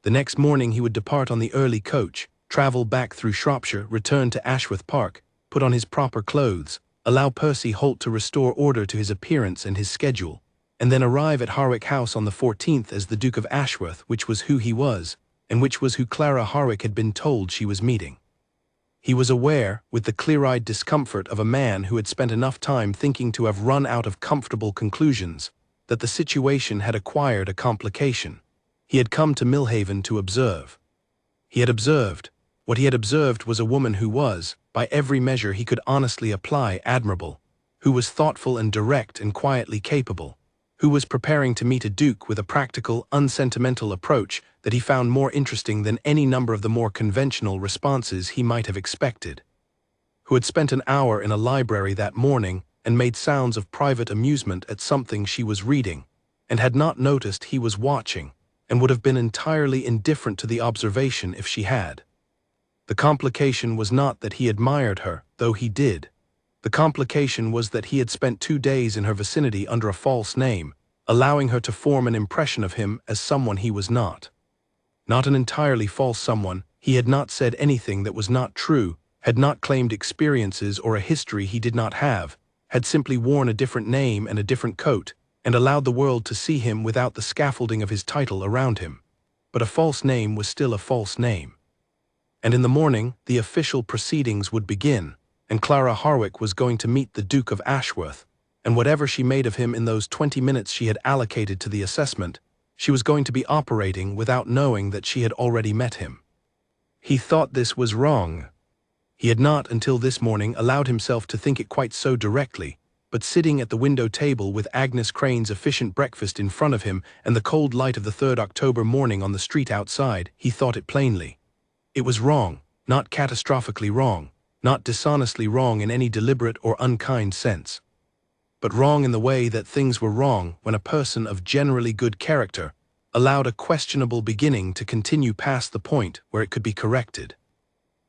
The next morning he would depart on the early coach, travel back through Shropshire, return to Ashworth Park, put on his proper clothes, allow Percy Holt to restore order to his appearance and his schedule, and then arrive at Harwick House on the 14th as the Duke of Ashworth, which was who he was, and which was who Clara Harwick had been told she was meeting. He was aware, with the clear-eyed discomfort of a man who had spent enough time thinking to have run out of comfortable conclusions, that the situation had acquired a complication. He had come to Millhaven to observe. He had observed. What he had observed was a woman who was, by every measure he could honestly apply, admirable, who was thoughtful and direct and quietly capable, who was preparing to meet a duke with a practical, unsentimental approach that he found more interesting than any number of the more conventional responses he might have expected, who had spent an hour in a library that morning and made sounds of private amusement at something she was reading, and had not noticed he was watching, and would have been entirely indifferent to the observation if she had. The complication was not that he admired her, though he did. The complication was that he had spent 2 days in her vicinity under a false name, allowing her to form an impression of him as someone he was not. Not an entirely false someone. He had not said anything that was not true, had not claimed experiences or a history he did not have, had simply worn a different name and a different coat, and allowed the world to see him without the scaffolding of his title around him. but a false name was still a false name. And in the morning, the official proceedings would begin, and Clara Harwick was going to meet the Duke of Ashworth, and whatever she made of him in those 20 minutes she had allocated to the assessment, she was going to be operating without knowing that she had already met him. He thought this was wrong. He had not, until this morning, allowed himself to think it quite so directly, but sitting at the window table with Agnes Crane's efficient breakfast in front of him and the cold light of the 3rd October morning on the street outside, he thought it plainly. It was wrong, not catastrophically wrong, not dishonestly wrong in any deliberate or unkind sense, but wrong in the way that things were wrong when a person of generally good character allowed a questionable beginning to continue past the point where it could be corrected.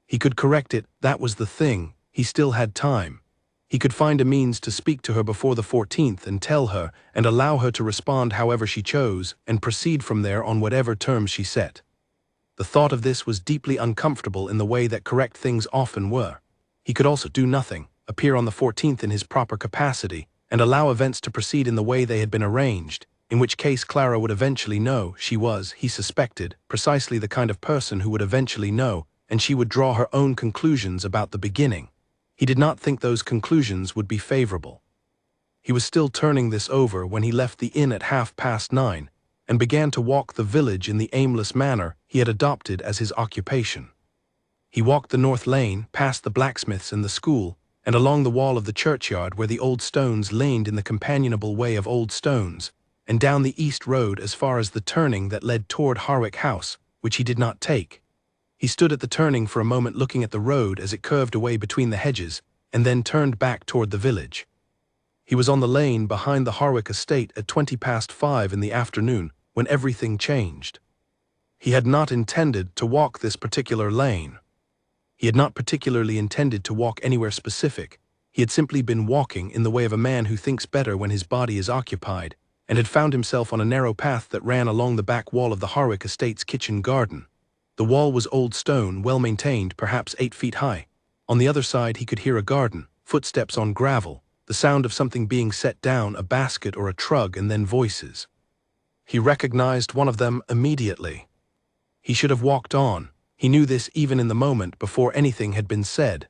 He could correct it, that was the thing, he still had time. He could find a means to speak to her before the 14th and tell her and allow her to respond however she chose and proceed from there on whatever terms she set. The thought of this was deeply uncomfortable in the way that correct things often were. He could also do nothing, appear on the 14th in his proper capacity, and allow events to proceed in the way they had been arranged, in which case Clara would eventually know she was, he suspected, precisely the kind of person who would eventually know, and she would draw her own conclusions about the beginning. He did not think those conclusions would be favorable. He was still turning this over when he left the inn at 9:30 and began to walk the village in the aimless manner he had adopted as his occupation. He walked the North Lane, past the blacksmith's and the school, and along the wall of the churchyard where the old stones leaned in the companionable way of old stones, and down the east road as far as the turning that led toward Harwick House, which he did not take. He stood at the turning for a moment looking at the road as it curved away between the hedges, and then turned back toward the village. He was on the lane behind the Harwick estate at 5:20 in the afternoon, when everything changed. He had not intended to walk this particular lane. He had not particularly intended to walk anywhere specific. He had simply been walking in the way of a man who thinks better when his body is occupied, and had found himself on a narrow path that ran along the back wall of the Harwick estate's kitchen garden. The wall was old stone, well maintained, perhaps 8 feet high. On the other side he could hear a garden, footsteps on gravel, the sound of something being set down, a basket or a trug, and then voices. He recognized one of them immediately. He should have walked on. He knew this even in the moment before anything had been said.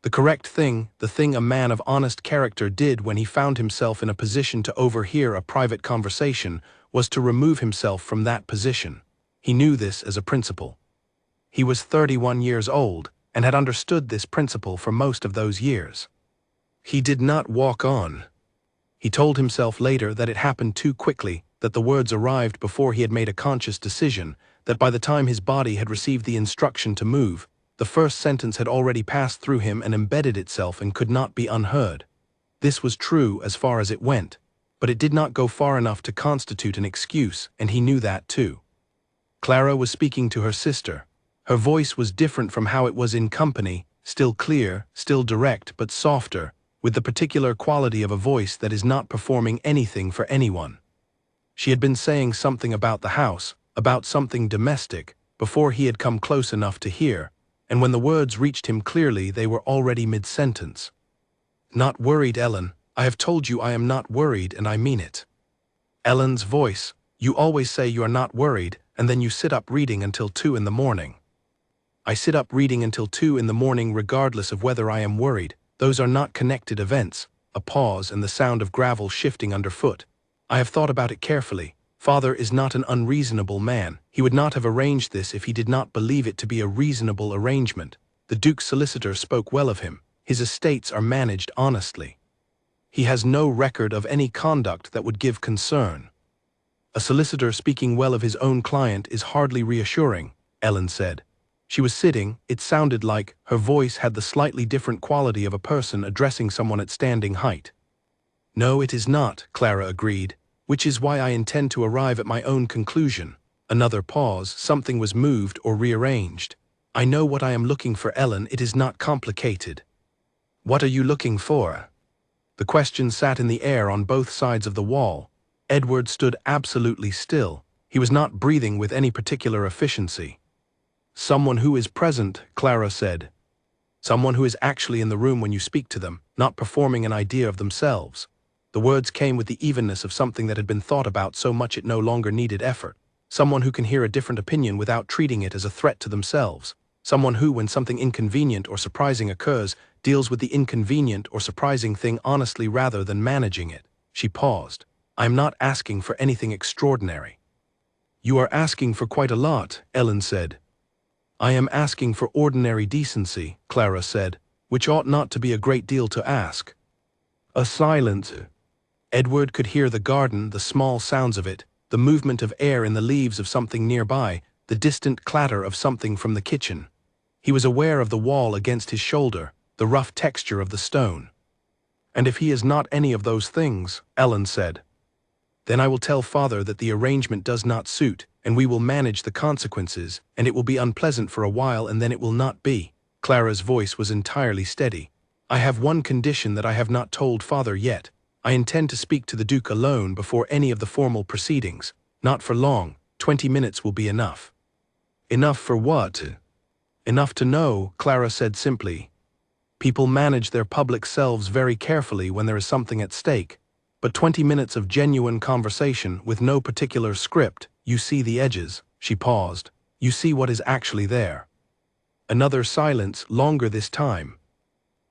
The correct thing, the thing a man of honest character did when he found himself in a position to overhear a private conversation, was to remove himself from that position. He knew this as a principle. He was 31 years old and had understood this principle for most of those years. He did not walk on. He told himself later that it happened too quickly, that the words arrived before he had made a conscious decision, that by the time his body had received the instruction to move, the first sentence had already passed through him and embedded itself and could not be unheard. This was true as far as it went, but it did not go far enough to constitute an excuse, and he knew that too. Clara was speaking to her sister. Her voice was different from how it was in company, still clear, still direct, but softer, with the particular quality of a voice that is not performing anything for anyone. She had been saying something about the house, about something domestic, before he had come close enough to hear, and when the words reached him clearly they were already mid-sentence. "Not worried, Ellen. I have told you I am not worried, and I mean it." Ellen's voice. "You always say you are not worried, and then you sit up reading until 2 in the morning." "I sit up reading until 2 in the morning regardless of whether I am worried. Those are not connected events." A pause and the sound of gravel shifting underfoot. "I have thought about it carefully. Father is not an unreasonable man. He would not have arranged this if he did not believe it to be a reasonable arrangement. The Duke's solicitor spoke well of him. His estates are managed honestly. He has no record of any conduct that would give concern." "A solicitor speaking well of his own client is hardly reassuring," Ellen said. She was sitting, it sounded like, her voice had the slightly different quality of a person addressing someone at standing height. "No, it is not," Clara agreed, "which is why I intend to arrive at my own conclusion." Another pause, something was moved or rearranged. "I know what I am looking for, Ellen, it is not complicated." "What are you looking for?" The question sat in the air on both sides of the wall. Edward stood absolutely still. He was not breathing with any particular efficiency. "Someone who is present," Clara said. "Someone who is actually in the room when you speak to them, not performing an idea of themselves." The words came with the evenness of something that had been thought about so much it no longer needed effort. someone who can hear a different opinion without treating it as a threat to themselves, someone who, when something inconvenient or surprising occurs, deals with the inconvenient or surprising thing honestly rather than managing it. She paused. I am not asking for anything extraordinary. You are asking for quite a lot, Ellen said. I am asking for ordinary decency, Clara said, which ought not to be a great deal to ask. A silence. Edward could hear the garden, the small sounds of it, the movement of air in the leaves of something nearby, the distant clatter of something from the kitchen. He was aware of the wall against his shoulder, the rough texture of the stone. And if he is not any of those things, Ellen said, then I will tell father that the arrangement does not suit, and we will manage the consequences, and it will be unpleasant for a while and then it will not be. Clara's voice was entirely steady. I have one condition that I have not told father yet. I intend to speak to the Duke alone before any of the formal proceedings. Not for long, 20 minutes will be enough. Enough for what? Enough to know, Clara said simply. People manage their public selves very carefully when there is something at stake. But 20 minutes of genuine conversation with no particular script, you see the edges. She paused. You see what is actually there. Another silence, longer this time.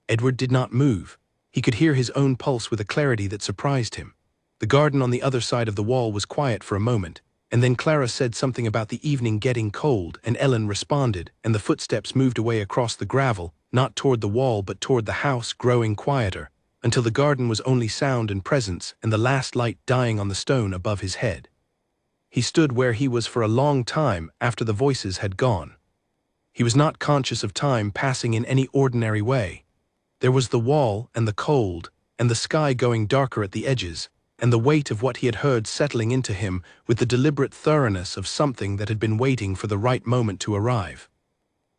Edward did not move. He could hear his own pulse with a clarity that surprised him. The garden on the other side of the wall was quiet for a moment, and then Clara said something about the evening getting cold, and Ellen responded, and the footsteps moved away across the gravel, not toward the wall but toward the house, growing quieter, until the garden was only sound and presence and the last light dying on the stone above his head. He stood where he was for a long time after the voices had gone. He was not conscious of time passing in any ordinary way. There was the wall and the cold, and the sky going darker at the edges, and the weight of what he had heard settling into him with the deliberate thoroughness of something that had been waiting for the right moment to arrive.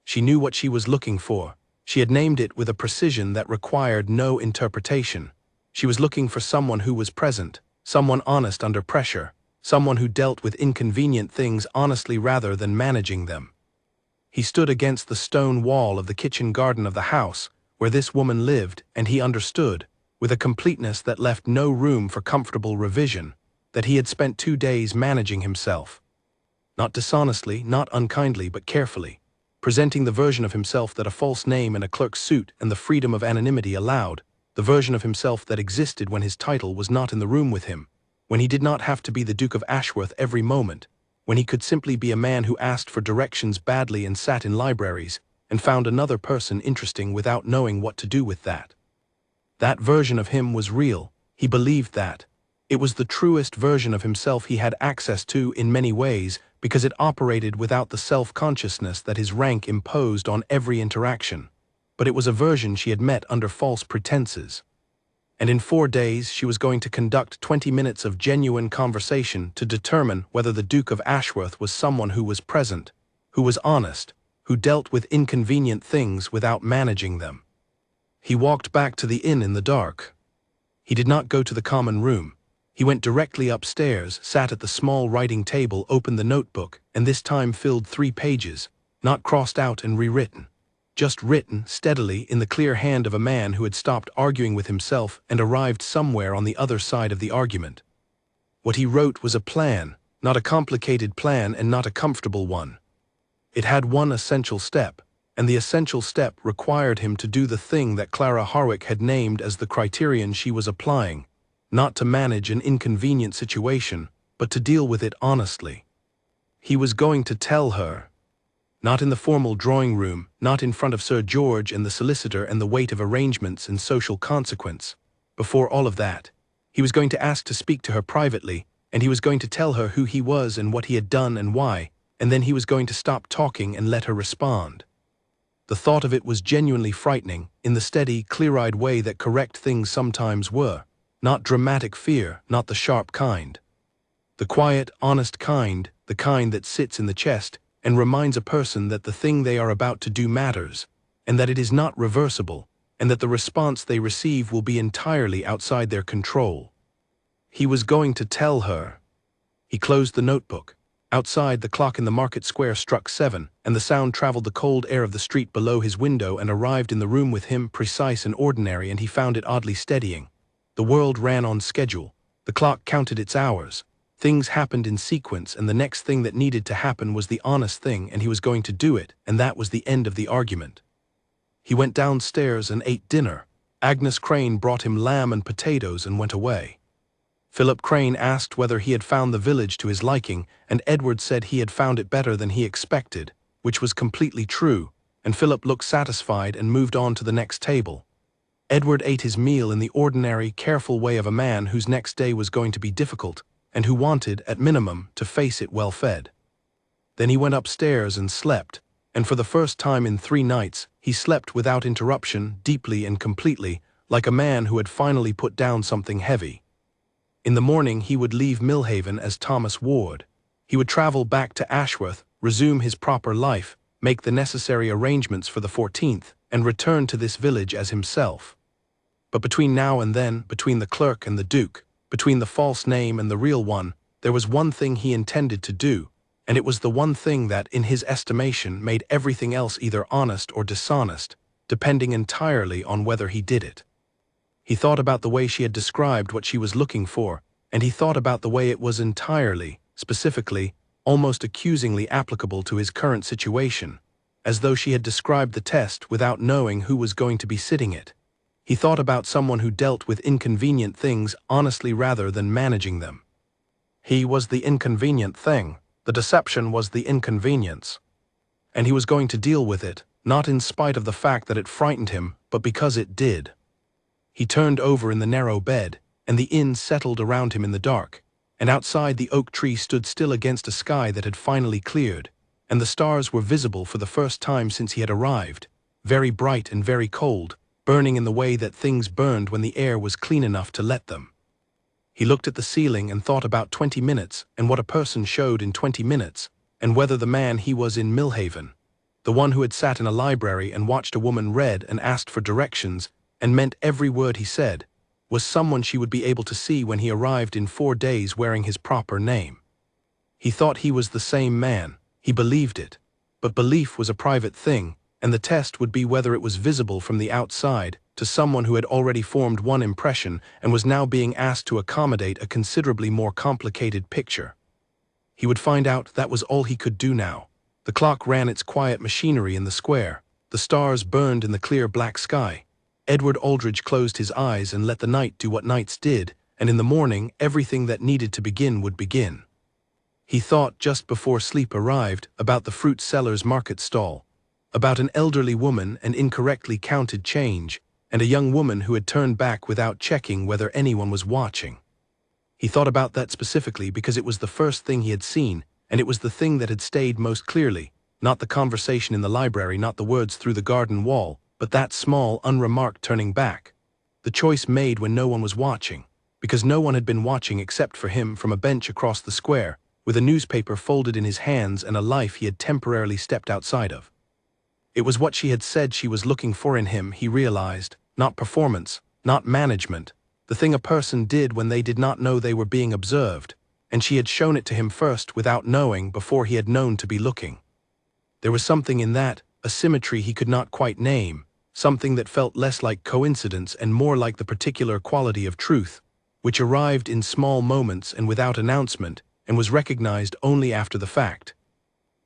She knew what she was looking for. She had named it with a precision that required no interpretation. She was looking for someone who was present, someone honest under pressure, someone who dealt with inconvenient things honestly rather than managing them. He stood against the stone wall of the kitchen garden of the house where this woman lived, and he understood, with a completeness that left no room for comfortable revision, that he had spent 2 days managing himself. Not dishonestly, not unkindly, but carefully, presenting the version of himself that a false name and a clerk's suit and the freedom of anonymity allowed, the version of himself that existed when his title was not in the room with him, when he did not have to be the Duke of Ashworth every moment, when he could simply be a man who asked for directions badly and sat in libraries, and found another person interesting without knowing what to do with that. That version of him was real. He believed that. It was the truest version of himself he had access to in many ways because it operated without the self-consciousness that his rank imposed on every interaction. But it was a version she had met under false pretenses. And in 4 days she was going to conduct 20 minutes of genuine conversation to determine whether the Duke of Ashworth was someone who was present, who was honest, who dealt with inconvenient things without managing them. He walked back to the inn in the dark. He did not go to the common room. He went directly upstairs, sat at the small writing table, opened the notebook, and this time filled 3 pages, not crossed out and rewritten, just written steadily in the clear hand of a man who had stopped arguing with himself and arrived somewhere on the other side of the argument. What he wrote was a plan, not a complicated plan and not a comfortable one. It had one essential step, and the essential step required him to do the thing that Clara Harwick had named as the criterion she was applying, not to manage an inconvenient situation, but to deal with it honestly. He was going to tell her. Not in the formal drawing room, not in front of Sir George and the solicitor and the weight of arrangements and social consequence. Before all of that, he was going to ask to speak to her privately, and he was going to tell her who he was and what he had done and why, and then he was going to stop talking and let her respond. The thought of it was genuinely frightening, in the steady, clear-eyed way that correct things sometimes were. Not dramatic fear, not the sharp kind. The quiet, honest kind, the kind that sits in the chest and reminds a person that the thing they are about to do matters, and that it is not reversible, and that the response they receive will be entirely outside their control. He was going to tell her. He closed the notebook. Outside, the clock in the market square struck 7, and the sound traveled the cold air of the street below his window and arrived in the room with him, precise and ordinary, and he found it oddly steadying. The world ran on schedule. The clock counted its hours. Things happened in sequence, and the next thing that needed to happen was the honest thing, and he was going to do it, and that was the end of the argument. He went downstairs and ate dinner. Agnes Crane brought him lamb and potatoes and went away. Philip Crane asked whether he had found the village to his liking, and Edward said he had found it better than he expected, which was completely true, and Philip looked satisfied and moved on to the next table. Edward ate his meal in the ordinary, careful way of a man whose next day was going to be difficult, and who wanted, at minimum, to face it well-fed. Then he went upstairs and slept, and for the first time in 3 nights, he slept without interruption, deeply and completely, like a man who had finally put down something heavy. In the morning he would leave Millhaven as Thomas Ward. He would travel back to Ashworth, resume his proper life, make the necessary arrangements for the 14th, and return to this village as himself. But between now and then, between the clerk and the Duke, between the false name and the real one, there was one thing he intended to do, and it was the one thing that, in his estimation, made everything else either honest or dishonest, depending entirely on whether he did it. He thought about the way she had described what she was looking for, and he thought about the way it was entirely, specifically, almost accusingly applicable to his current situation, as though she had described the test without knowing who was going to be sitting it. He thought about someone who dealt with inconvenient things honestly rather than managing them. He was the inconvenient thing. The deception was the inconvenience. And he was going to deal with it, not in spite of the fact that it frightened him, but because it did. He turned over in the narrow bed, and the inn settled around him in the dark, and outside the oak tree stood still against a sky that had finally cleared, and the stars were visible for the first time since he had arrived, very bright and very cold, burning in the way that things burned when the air was clean enough to let them. He looked at the ceiling and thought about 20 minutes and what a person showed in 20 minutes, and whether the man he was in Millhaven, the one who had sat in a library and watched a woman read and asked for directions and meant every word he said, was someone she would be able to see when he arrived in 4 days wearing his proper name. He thought he was the same man. He believed it. But belief was a private thing, and the test would be whether it was visible from the outside to someone who had already formed one impression and was now being asked to accommodate a considerably more complicated picture. He would find out that was all he could do now. The clock ran its quiet machinery in the square. The stars burned in the clear black sky. Edward Aldridge closed his eyes and let the night do what nights did, and in the morning everything that needed to begin would begin. He thought, just before sleep arrived, about the fruit seller's market stall, about an elderly woman and incorrectly counted change, and a young woman who had turned back without checking whether anyone was watching. He thought about that specifically because it was the first thing he had seen, and it was the thing that had stayed most clearly, not the conversation in the library, not the words through the garden wall, but that small, unremarked turning back. The choice made when no one was watching, because no one had been watching except for him from a bench across the square, with a newspaper folded in his hands and a life he had temporarily stepped outside of. It was what she had said she was looking for in him, he realized, not performance, not management, the thing a person did when they did not know they were being observed, and she had shown it to him first without knowing before he had known to be looking. There was something in that, a symmetry he could not quite name, something that felt less like coincidence and more like the particular quality of truth, which arrived in small moments and without announcement and was recognized only after the fact.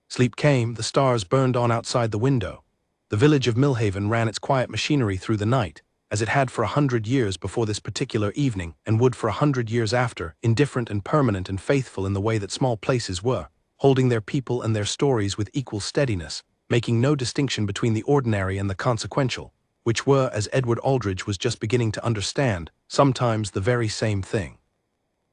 Sleep came, the stars burned on outside the window. The village of Millhaven ran its quiet machinery through the night, as it had for 100 years before this particular evening, and would for 100 years after, indifferent and permanent and faithful in the way that small places were, holding their people and their stories with equal steadiness, making no distinction between the ordinary and the consequential, which were, as Edward Aldridge was just beginning to understand, sometimes the very same thing.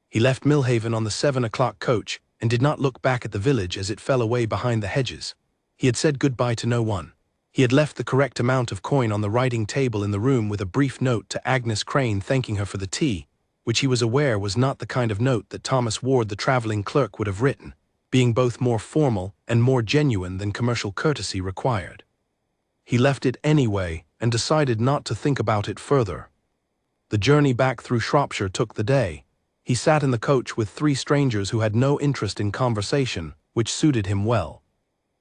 He left Millhaven on the 7 o'clock coach, and did not look back at the village as it fell away behind the hedges. He had said goodbye to no one. He had left the correct amount of coin on the writing table in the room with a brief note to Agnes Crane thanking her for the tea, which he was aware was not the kind of note that Thomas Ward the traveling clerk would have written, being both more formal and more genuine than commercial courtesy required. He left it anyway and decided not to think about it further. The journey back through Shropshire took the day. He sat in the coach with 3 strangers who had no interest in conversation, which suited him well.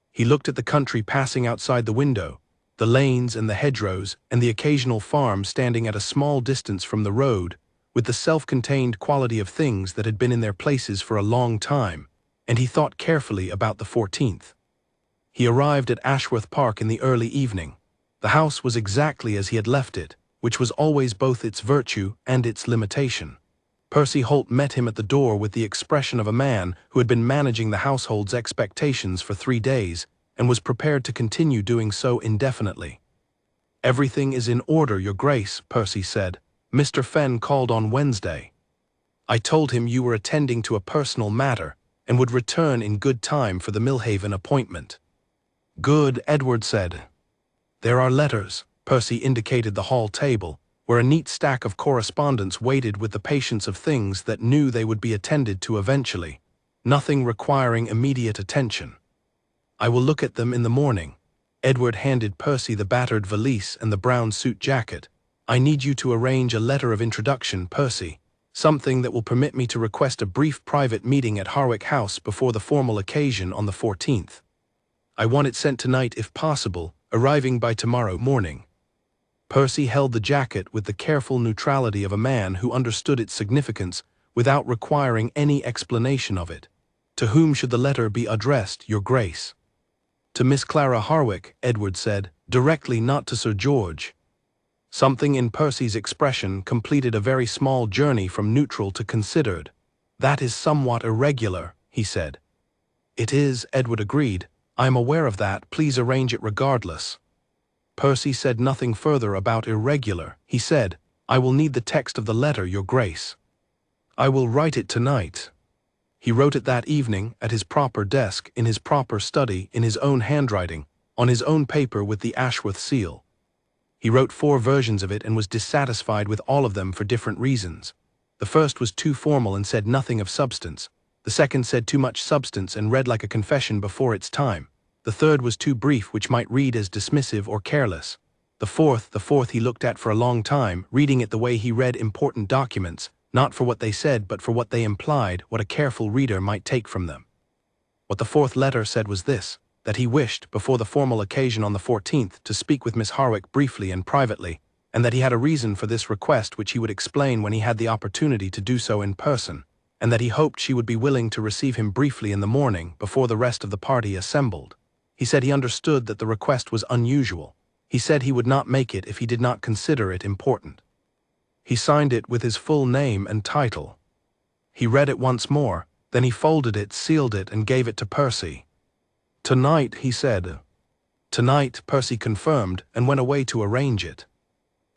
He looked at the country passing outside the window, the lanes and the hedgerows and the occasional farm standing at a small distance from the road, with the self-contained quality of things that had been in their places for a long time, and he thought carefully about the 14th. He arrived at Ashworth Park in the early evening. The house was exactly as he had left it, which was always both its virtue and its limitation. Percy Holt met him at the door with the expression of a man who had been managing the household's expectations for 3 days and was prepared to continue doing so indefinitely. "Everything is in order, Your Grace," Percy said. "Mr. Fenn called on Wednesday. I told him you were attending to a personal matter and would return in good time for the Millhaven appointment." "Good," Edward said. "There are letters." Percy indicated the hall table, where a neat stack of correspondence waited with the patience of things that knew they would be attended to eventually, nothing requiring immediate attention. "I will look at them in the morning." Edward handed Percy the battered valise and the brown suit jacket. "I need you to arrange a letter of introduction, Percy, something that will permit me to request a brief private meeting at Harwick House before the formal occasion on the 14th. I want it sent tonight if possible, arriving by tomorrow morning." Percy held the jacket with the careful neutrality of a man who understood its significance without requiring any explanation of it. "To whom should the letter be addressed, Your Grace?" "To Miss Clara Harwick," Edward said, "directly, not to Sir George." Something in Percy's expression completed a very small journey from neutral to considered. "That is somewhat irregular," he said. "It is," Edward agreed. "I am aware of that. Please arrange it regardless." Percy said nothing further about irregular. He said, "I will need the text of the letter, Your Grace." "I will write it tonight." He wrote it that evening, at his proper desk, in his proper study, in his own handwriting, on his own paper with the Ashworth seal. He wrote 4 versions of it and was dissatisfied with all of them for different reasons. The first was too formal and said nothing of substance. The second said too much substance and read like a confession before its time. The third was too brief, which might read as dismissive or careless. The fourth he looked at for a long time, reading it the way he read important documents, not for what they said but for what they implied, what a careful reader might take from them. What the 4th letter said was this: that he wished, before the formal occasion on the 14th, to speak with Miss Harwick briefly and privately, and that he had a reason for this request which he would explain when he had the opportunity to do so in person, and that he hoped she would be willing to receive him briefly in the morning before the rest of the party assembled. He said he understood that the request was unusual. He said he would not make it if he did not consider it important. He signed it with his full name and title. He read it once more, then he folded it, sealed it, and gave it to Percy. "Tonight," he said. "Tonight," Percy confirmed, and went away to arrange it.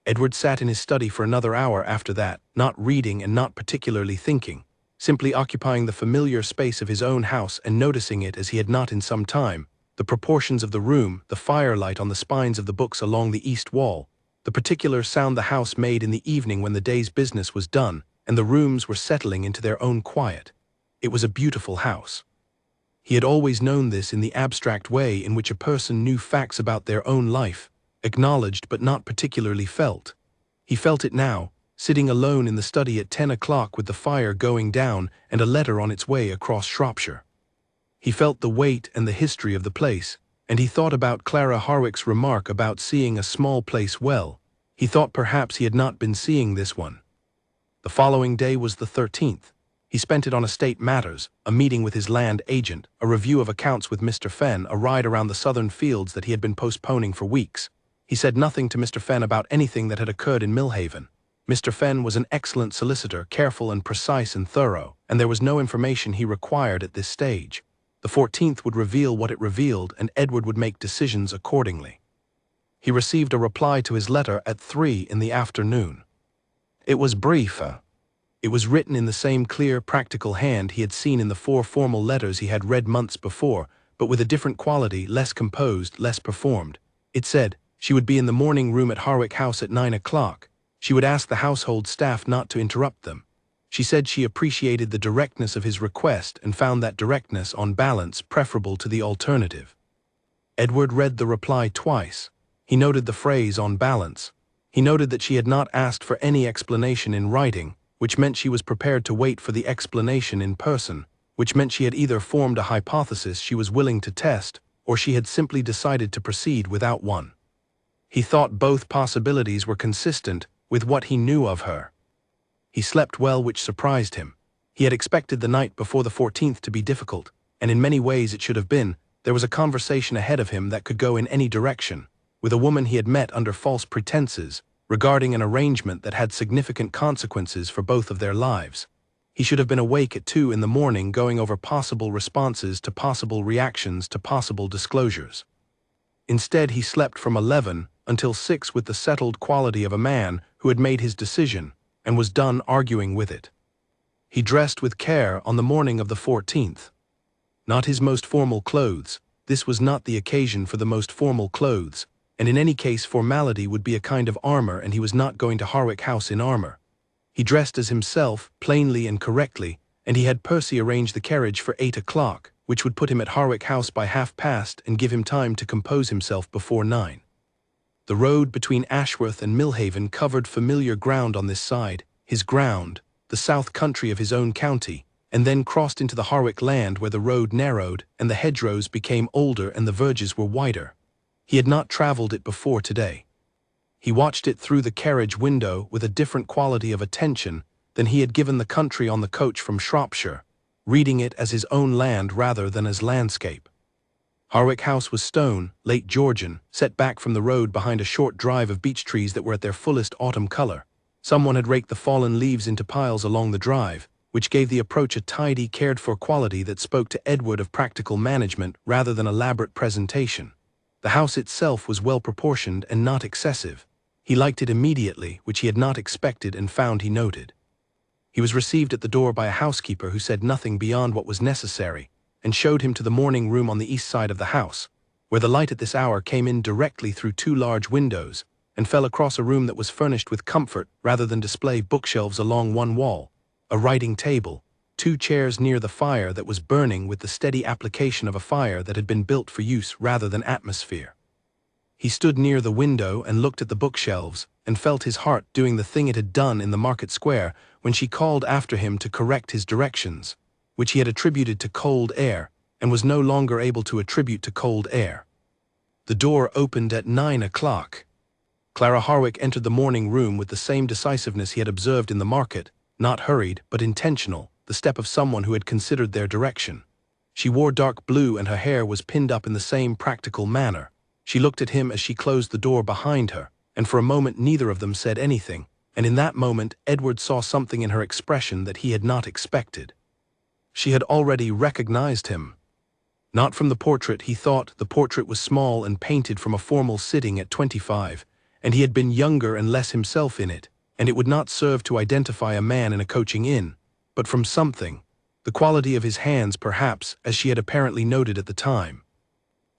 Edward sat in his study for another hour after that, not reading and not particularly thinking, simply occupying the familiar space of his own house and noticing it as he had not in some time, the proportions of the room, the firelight on the spines of the books along the east wall, the particular sound the house made in the evening when the day's business was done, and the rooms were settling into their own quiet. It was a beautiful house. He had always known this in the abstract way in which a person knew facts about their own life, acknowledged but not particularly felt. He felt it now, sitting alone in the study at 10 o'clock with the fire going down and a letter on its way across Shropshire. He felt the weight and the history of the place, and he thought about Clara Harwick's remark about seeing a small place well. He thought perhaps he had not been seeing this one. The following day was the 13th. He spent it on estate matters, a meeting with his land agent, a review of accounts with Mr. Fenn, a ride around the southern fields that he had been postponing for weeks. He said nothing to Mr. Fenn about anything that had occurred in Millhaven. Mr. Fenn was an excellent solicitor, careful and precise and thorough, and there was no information he required at this stage. The 14th would reveal what it revealed, and Edward would make decisions accordingly. He received a reply to his letter at 3 in the afternoon. It was brief. It was written in the same clear, practical hand he had seen in the 4 formal letters he had read months before, but with a different quality, less composed, less performed. It said, she would be in the morning room at Harwick House at 9 o'clock. She would ask the household staff not to interrupt them. She said she appreciated the directness of his request and found that directness, on balance, preferable to the alternative. Edward read the reply twice. He noted the phrase "on balance." He noted that she had not asked for any explanation in writing, which meant she was prepared to wait for the explanation in person, which meant she had either formed a hypothesis she was willing to test, or she had simply decided to proceed without one. He thought both possibilities were consistent with what he knew of her. He slept well, which surprised him. He had expected the night before the 14th to be difficult, and in many ways it should have been. There was a conversation ahead of him that could go in any direction, with a woman he had met under false pretenses, regarding an arrangement that had significant consequences for both of their lives. He should have been awake at 2 in the morning going over possible responses to possible reactions to possible disclosures. Instead, he slept from 11 until 6 with the settled quality of a man who had made his decision and was done arguing with it. He dressed with care on the morning of the 14th. Not his most formal clothes. This was not the occasion for the most formal clothes, and in any case formality would be a kind of armor, and he was not going to Harwick House in armor. He dressed as himself, plainly and correctly, and he had Percy arrange the carriage for 8 o'clock, which would put him at Harwick House by past and give him time to compose himself before 9. The road between Ashworth and Millhaven covered familiar ground on this side, his ground, the south country of his own county, and then crossed into the Harwick land where the road narrowed and the hedgerows became older and the verges were wider. He had not travelled it before today. He watched it through the carriage window with a different quality of attention than he had given the country on the coach from Shropshire, reading it as his own land rather than as landscape. Harwick House was stone, late Georgian, set back from the road behind a short drive of beech trees that were at their fullest autumn color. Someone had raked the fallen leaves into piles along the drive, which gave the approach a tidy, cared-for quality that spoke to Edward of practical management rather than elaborate presentation. The house itself was well-proportioned and not excessive. He liked it immediately, which he had not expected and found he noted. He was received at the door by a housekeeper who said nothing beyond what was necessary, and showed him to the morning room on the east side of the house, where the light at this hour came in directly through 2 large windows, and fell across a room that was furnished with comfort rather than display bookshelves along one wall, a writing table, 2 chairs near the fire that was burning with the steady application of a fire that had been built for use rather than atmosphere. He stood near the window and looked at the bookshelves, and felt his heart doing the thing it had done in the market square when she called after him to correct his directions, which he had attributed to cold air, and was no longer able to attribute to cold air. The door opened at 9 o'clock. Clara Harwick entered the morning room with the same decisiveness he had observed in the market, not hurried, but intentional, the step of someone who had considered their direction. She wore dark blue and her hair was pinned up in the same practical manner. She looked at him as she closed the door behind her, and for a moment neither of them said anything, and in that moment Edward saw something in her expression that he had not expected. She had already recognized him. Not from the portrait, he thought. The portrait was small and painted from a formal sitting at 25, and he had been younger and less himself in it, and it would not serve to identify a man in a coaching inn, but from something, the quality of his hands perhaps, as she had apparently noted at the time.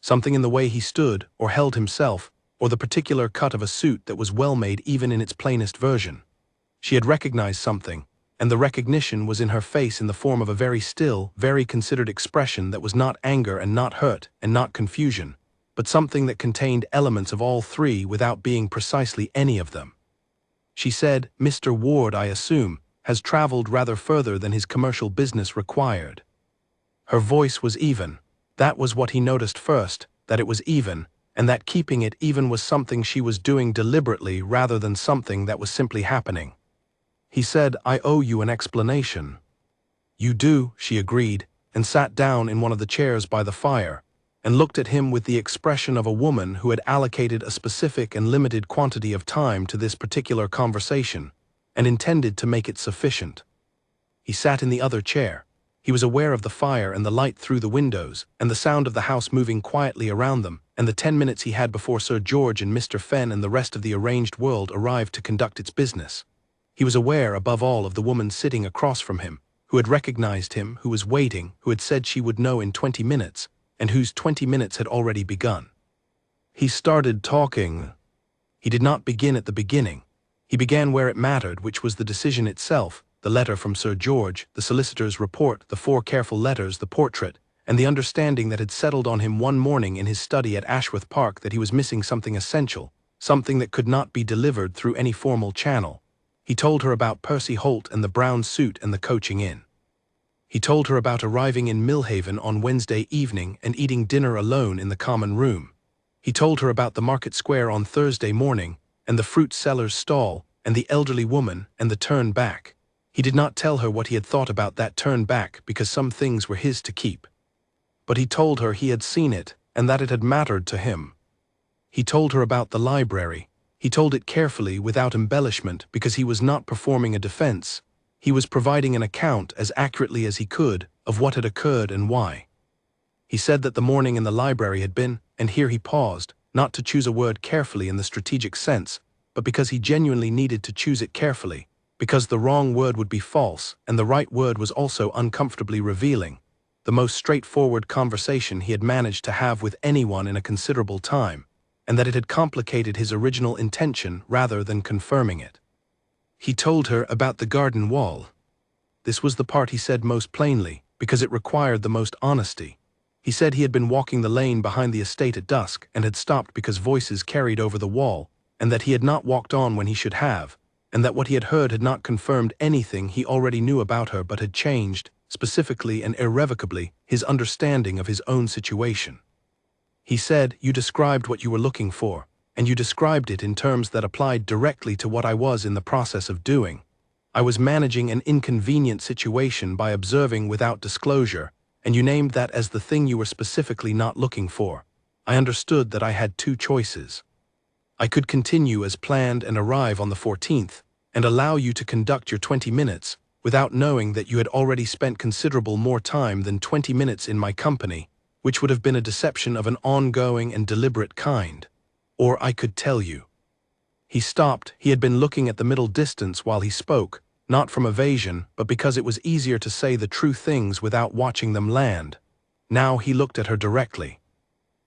Something in the way he stood or held himself, or the particular cut of a suit that was well made even in its plainest version. She had recognized something, and the recognition was in her face in the form of a very still, very considered expression that was not anger and not hurt and not confusion, but something that contained elements of all three without being precisely any of them. She said, "Mr. Ward, I assume, has traveled rather further than his commercial business required." Her voice was even. That was what he noticed first, that it was even, and that keeping it even was something she was doing deliberately rather than something that was simply happening. He said, "I owe you an explanation." "You do," she agreed, and sat down in one of the chairs by the fire, and looked at him with the expression of a woman who had allocated a specific and limited quantity of time to this particular conversation, and intended to make it sufficient. He sat in the other chair. He was aware of the fire and the light through the windows, and the sound of the house moving quietly around them, and the 10 minutes he had before Sir George and Mr. Fenn and the rest of the arranged world arrived to conduct its business. He was aware, above all, of the woman sitting across from him, who had recognized him, who was waiting, who had said she would know in 20 minutes, and whose 20 minutes had already begun. He started talking. He did not begin at the beginning. He began where it mattered, which was the decision itself, the letter from Sir George, the solicitor's report, the 4 careful letters, the portrait, and the understanding that had settled on him one morning in his study at Ashworth Park that he was missing something essential, something that could not be delivered through any formal channel. He told her about Percy Holt and the brown suit and the coaching inn. He told her about arriving in Millhaven on Wednesday evening and eating dinner alone in the common room. He told her about the market square on Thursday morning, and the fruit seller's stall, and the elderly woman, and the turn back. He did not tell her what he had thought about that turn back because some things were his to keep. But he told her he had seen it and that it had mattered to him. He told her about the library. He told it carefully without embellishment because he was not performing a defense. He was providing an account as accurately as he could of what had occurred and why. He said that the morning in the library had been, and here he paused, not to choose a word carefully in the strategic sense, but because he genuinely needed to choose it carefully, because the wrong word would be false and the right word was also uncomfortably revealing, the most straightforward conversation he had managed to have with anyone in a considerable time, and that it had complicated his original intention rather than confirming it. He told her about the garden wall. This was the part he said most plainly, because it required the most honesty. He said he had been walking the lane behind the estate at dusk and had stopped because voices carried over the wall, and that he had not walked on when he should have, and that what he had heard had not confirmed anything he already knew about her but had changed, specifically and irrevocably, his understanding of his own situation. He said, "You described what you were looking for, and you described it in terms that applied directly to what I was in the process of doing. I was managing an inconvenient situation by observing without disclosure, and you named that as the thing you were specifically not looking for. I understood that I had two choices. I could continue as planned and arrive on the 14th, and allow you to conduct your 20 minutes, without knowing that you had already spent considerable more time than 20 minutes in my company, which would have been a deception of an ongoing and deliberate kind. Or I could tell you." He stopped. He had been looking at the middle distance while he spoke, not from evasion, but because it was easier to say the true things without watching them land. Now he looked at her directly.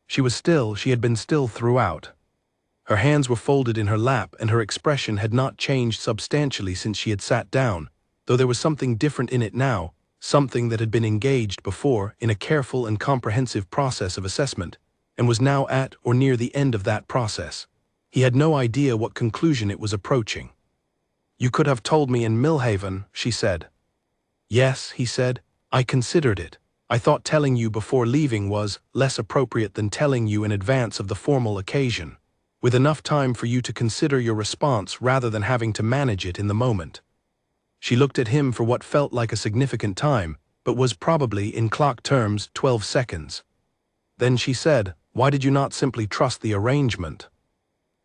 She was still, she had been still throughout. Her hands were folded in her lap and her expression had not changed substantially since she had sat down, though there was something different in it now, something that had been engaged before in a careful and comprehensive process of assessment, and was now at or near the end of that process. He had no idea what conclusion it was approaching. "You could have told me in Millhaven," she said. "Yes," he said, "I considered it. I thought telling you before leaving was less appropriate than telling you in advance of the formal occasion, with enough time for you to consider your response rather than having to manage it in the moment." She looked at him for what felt like a significant time, but was probably, in clock terms, 12 seconds. Then she said, "Why did you not simply trust the arrangement?"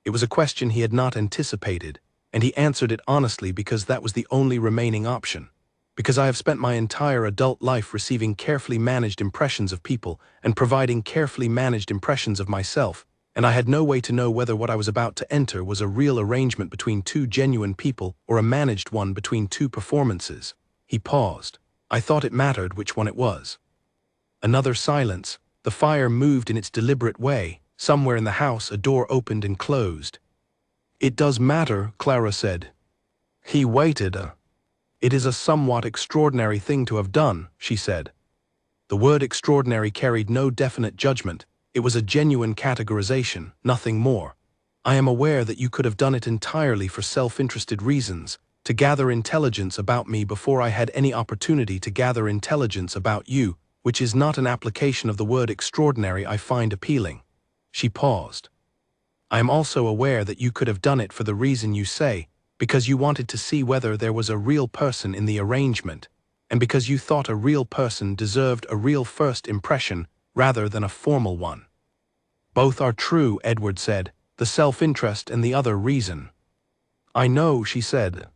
It was a question he had not anticipated, and he answered it honestly because that was the only remaining option. "Because I have spent my entire adult life receiving carefully managed impressions of people and providing carefully managed impressions of myself, and I had no way to know whether what I was about to enter was a real arrangement between two genuine people or a managed one between two performances." He paused. "I thought it mattered which one it was." Another silence. The fire moved in its deliberate way. Somewhere in the house a door opened and closed. "It does matter," Clara said. He waited. "It is a somewhat extraordinary thing to have done," she said. The word extraordinary carried no definite judgment. It was a genuine categorization, nothing more. "I am aware that you could have done it entirely for self-interested reasons, to gather intelligence about me before I had any opportunity to gather intelligence about you, which is not an application of the word extraordinary I find appealing." She paused. "I am also aware that you could have done it for the reason you say, because you wanted to see whether there was a real person in the arrangement, and because you thought a real person deserved a real first impression rather than a formal one." "Both are true," Edward said, "the self-interest and the other reason." "I know," she said.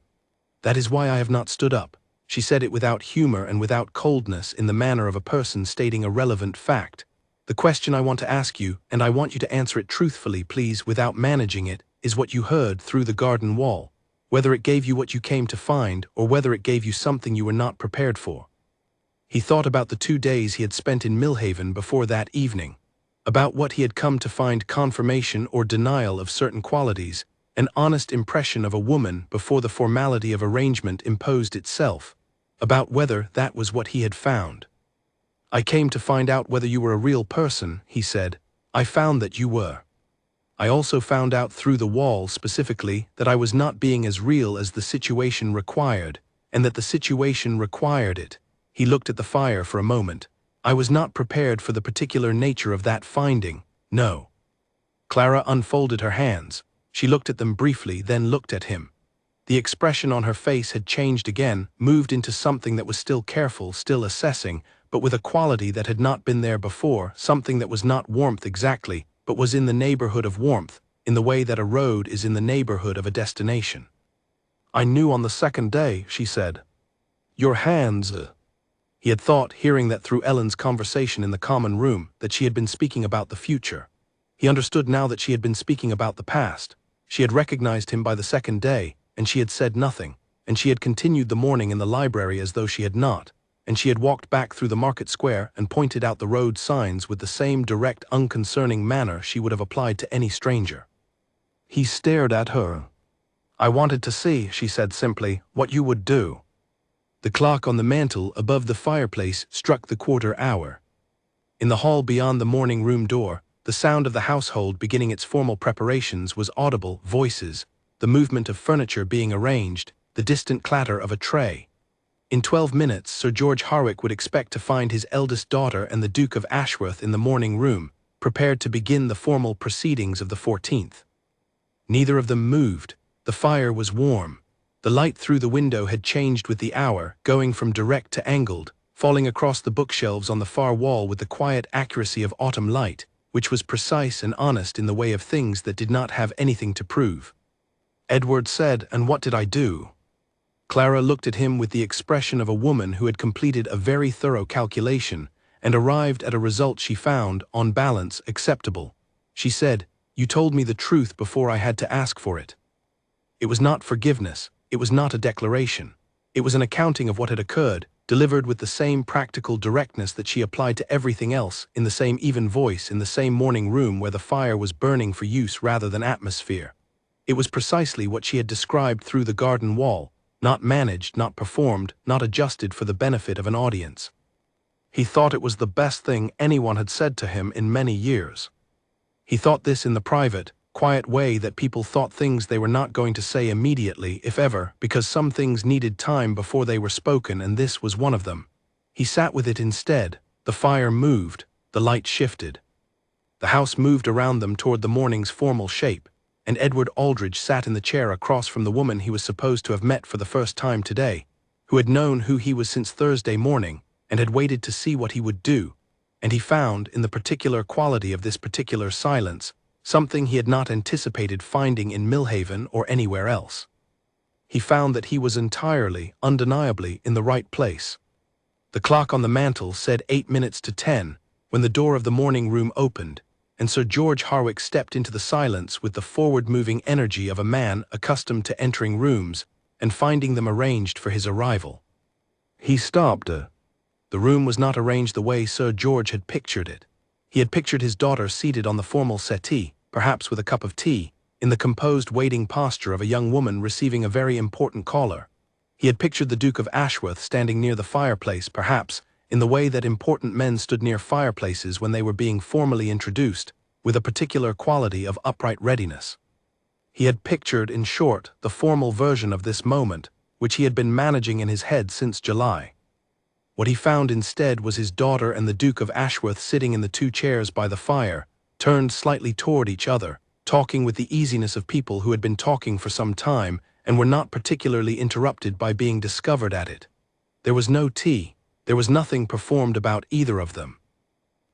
"That is why I have not stood up." She said it without humor and without coldness, in the manner of a person stating a relevant fact. "The question I want to ask you, and I want you to answer it truthfully, please, without managing it, is what you heard through the garden wall, whether it gave you what you came to find or whether it gave you something you were not prepared for." He thought about the 2 days he had spent in Millhaven before that evening, about what he had come to find confirmation or denial of certain qualities, an honest impression of a woman before the formality of arrangement imposed itself, about whether that was what he had found. "I came to find out whether you were a real person," he said. "I found that you were. I also found out through the wall specifically that I was not being as real as the situation required, and that the situation required it." He looked at the fire for a moment. "I was not prepared for the particular nature of that finding, no." Clara unfolded her hands. She looked at them briefly, then looked at him. The expression on her face had changed again, moved into something that was still careful, still assessing, but with a quality that had not been there before, something that was not warmth exactly, but was in the neighborhood of warmth, in the way that a road is in the neighborhood of a destination. "I knew on the second day," she said. "Your hands." He had thought, hearing that through Ellen's conversation in the common room, that she had been speaking about the future. He understood now that she had been speaking about the past. She had recognized him by the second day, and she had said nothing, and she had continued the morning in the library as though she had not, and she had walked back through the market square and pointed out the road signs with the same direct, unconcerning manner she would have applied to any stranger. He stared at her. "I wanted to see," she said simply, "what you would do." The clock on the mantel above the fireplace struck the quarter hour. In the hall beyond the morning room door, the sound of the household beginning its formal preparations was audible, voices, the movement of furniture being arranged, the distant clatter of a tray. In 12 minutes Sir George Harwick would expect to find his eldest daughter and the Duke of Ashworth in the morning room, prepared to begin the formal proceedings of the 14th. Neither of them moved. The fire was warm. The light through the window had changed with the hour, going from direct to angled, falling across the bookshelves on the far wall with the quiet accuracy of autumn light, which was precise and honest in the way of things that did not have anything to prove. Edward said, "And what did I do?" Clara looked at him with the expression of a woman who had completed a very thorough calculation and arrived at a result she found, on balance, acceptable. She said, "You told me the truth before I had to ask for it." It was not forgiveness, it was not a declaration. It was an accounting of what had occurred, delivered with the same practical directness that she applied to everything else, in the same even voice, in the same morning room where the fire was burning for use rather than atmosphere. It was precisely what she had described through the garden wall, not managed, not performed, not adjusted for the benefit of an audience. He thought it was the best thing anyone had said to him in many years. He thought this in the private, quiet way that people thought things they were not going to say immediately, if ever, because some things needed time before they were spoken, and this was one of them. He sat with it instead. The fire moved, the light shifted. The house moved around them toward the morning's formal shape, and Edward Aldridge sat in the chair across from the woman he was supposed to have met for the first time today, who had known who he was since Thursday morning, and had waited to see what he would do, and he found, in the particular quality of this particular silence, something he had not anticipated finding in Millhaven or anywhere else. He found that he was entirely, undeniably, in the right place. The clock on the mantel said 8 minutes to 10 when the door of the morning room opened, and Sir George Harwick stepped into the silence with the forward-moving energy of a man accustomed to entering rooms and finding them arranged for his arrival. He stopped. The room was not arranged the way Sir George had pictured it. He had pictured his daughter seated on the formal settee, perhaps with a cup of tea, in the composed waiting posture of a young woman receiving a very important caller. He had pictured the Duke of Ashworth standing near the fireplace, perhaps, in the way that important men stood near fireplaces when they were being formally introduced, with a particular quality of upright readiness. He had pictured, in short, the formal version of this moment, which he had been managing in his head since July. What he found instead was his daughter and the Duke of Ashworth sitting in the 2 chairs by the fire, turned slightly toward each other, talking with the easiness of people who had been talking for some time and were not particularly interrupted by being discovered at it. There was no tea. There was nothing performed about either of them.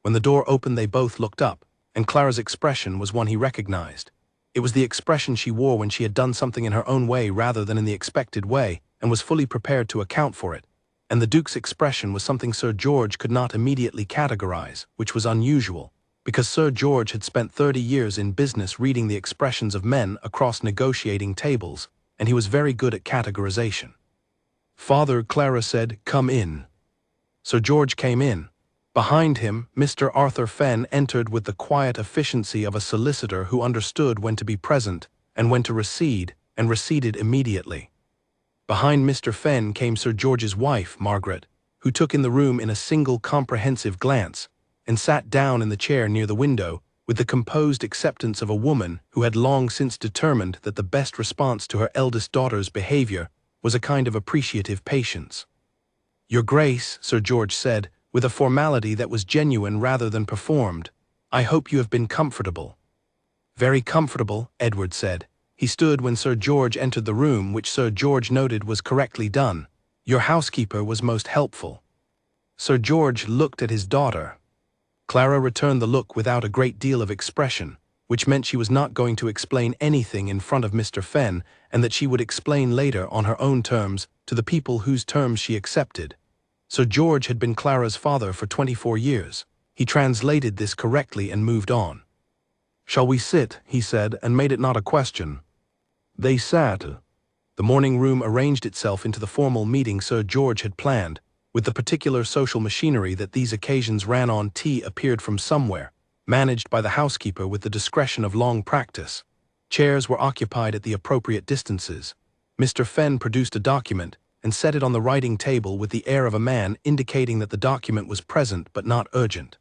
When the door opened they both looked up, and Clara's expression was one he recognized. It was the expression she wore when she had done something in her own way rather than in the expected way, and was fully prepared to account for it. And the Duke's expression was something Sir George could not immediately categorize, which was unusual, because Sir George had spent 30 years in business reading the expressions of men across negotiating tables, and he was very good at categorization. "Father," Clara said, "come in." Sir George came in. Behind him, Mr. Arthur Fenn entered with the quiet efficiency of a solicitor who understood when to be present and when to recede, and receded immediately. Behind Mr. Fenn came Sir George's wife, Margaret, who took in the room in a single comprehensive glance, and sat down in the chair near the window with the composed acceptance of a woman who had long since determined that the best response to her eldest daughter's behavior was a kind of appreciative patience. "Your Grace," Sir George said, with a formality that was genuine rather than performed, "I hope you have been comfortable." "Very comfortable," Edward said. He stood when Sir George entered the room, which Sir George noted was correctly done. "Your housekeeper was most helpful." Sir George looked at his daughter. Clara returned the look without a great deal of expression, which meant she was not going to explain anything in front of Mr. Fenn, and that she would explain later on her own terms to the people whose terms she accepted. Sir George had been Clara's father for 24 years. He translated this correctly and moved on. "Shall we sit?" he said, and made it not a question. They sat. The morning room arranged itself into the formal meeting Sir George had planned, with the particular social machinery that these occasions ran on. Tea appeared from somewhere, managed by the housekeeper with the discretion of long practice. Chairs were occupied at the appropriate distances. Mr. Fenn produced a document and set it on the writing table with the air of a man indicating that the document was present but not urgent.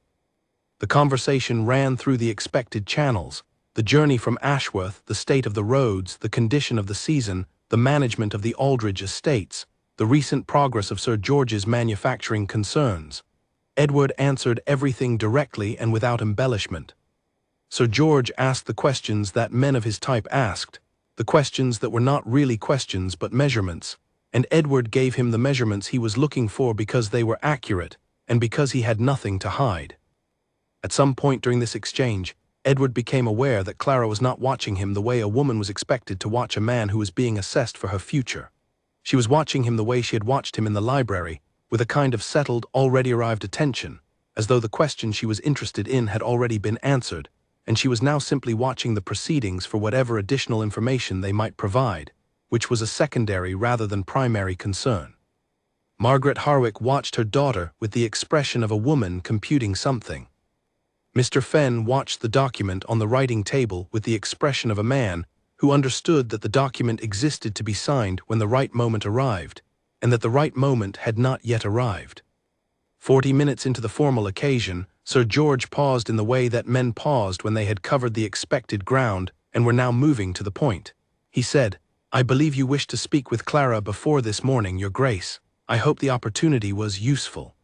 The conversation ran through the expected channels: the journey from Ashworth, the state of the roads, the condition of the season, the management of the Aldridge estates, the recent progress of Sir George's manufacturing concerns. Edward answered everything directly and without embellishment. Sir George asked the questions that men of his type asked, the questions that were not really questions but measurements, and Edward gave him the measurements he was looking for because they were accurate and because he had nothing to hide. At some point during this exchange, Edward became aware that Clara was not watching him the way a woman was expected to watch a man who was being assessed for her future. She was watching him the way she had watched him in the library, with a kind of settled, already arrived attention, as though the question she was interested in had already been answered, and she was now simply watching the proceedings for whatever additional information they might provide, which was a secondary rather than primary concern. Margaret Harwick watched her daughter with the expression of a woman computing something. Mr. Fenn watched the document on the writing table with the expression of a man who understood that the document existed to be signed when the right moment arrived, and that the right moment had not yet arrived. 40 minutes into the formal occasion, Sir George paused in the way that men paused when they had covered the expected ground and were now moving to the point. He said, "I believe you wished to speak with Clara before this morning, Your Grace. I hope the opportunity was useful."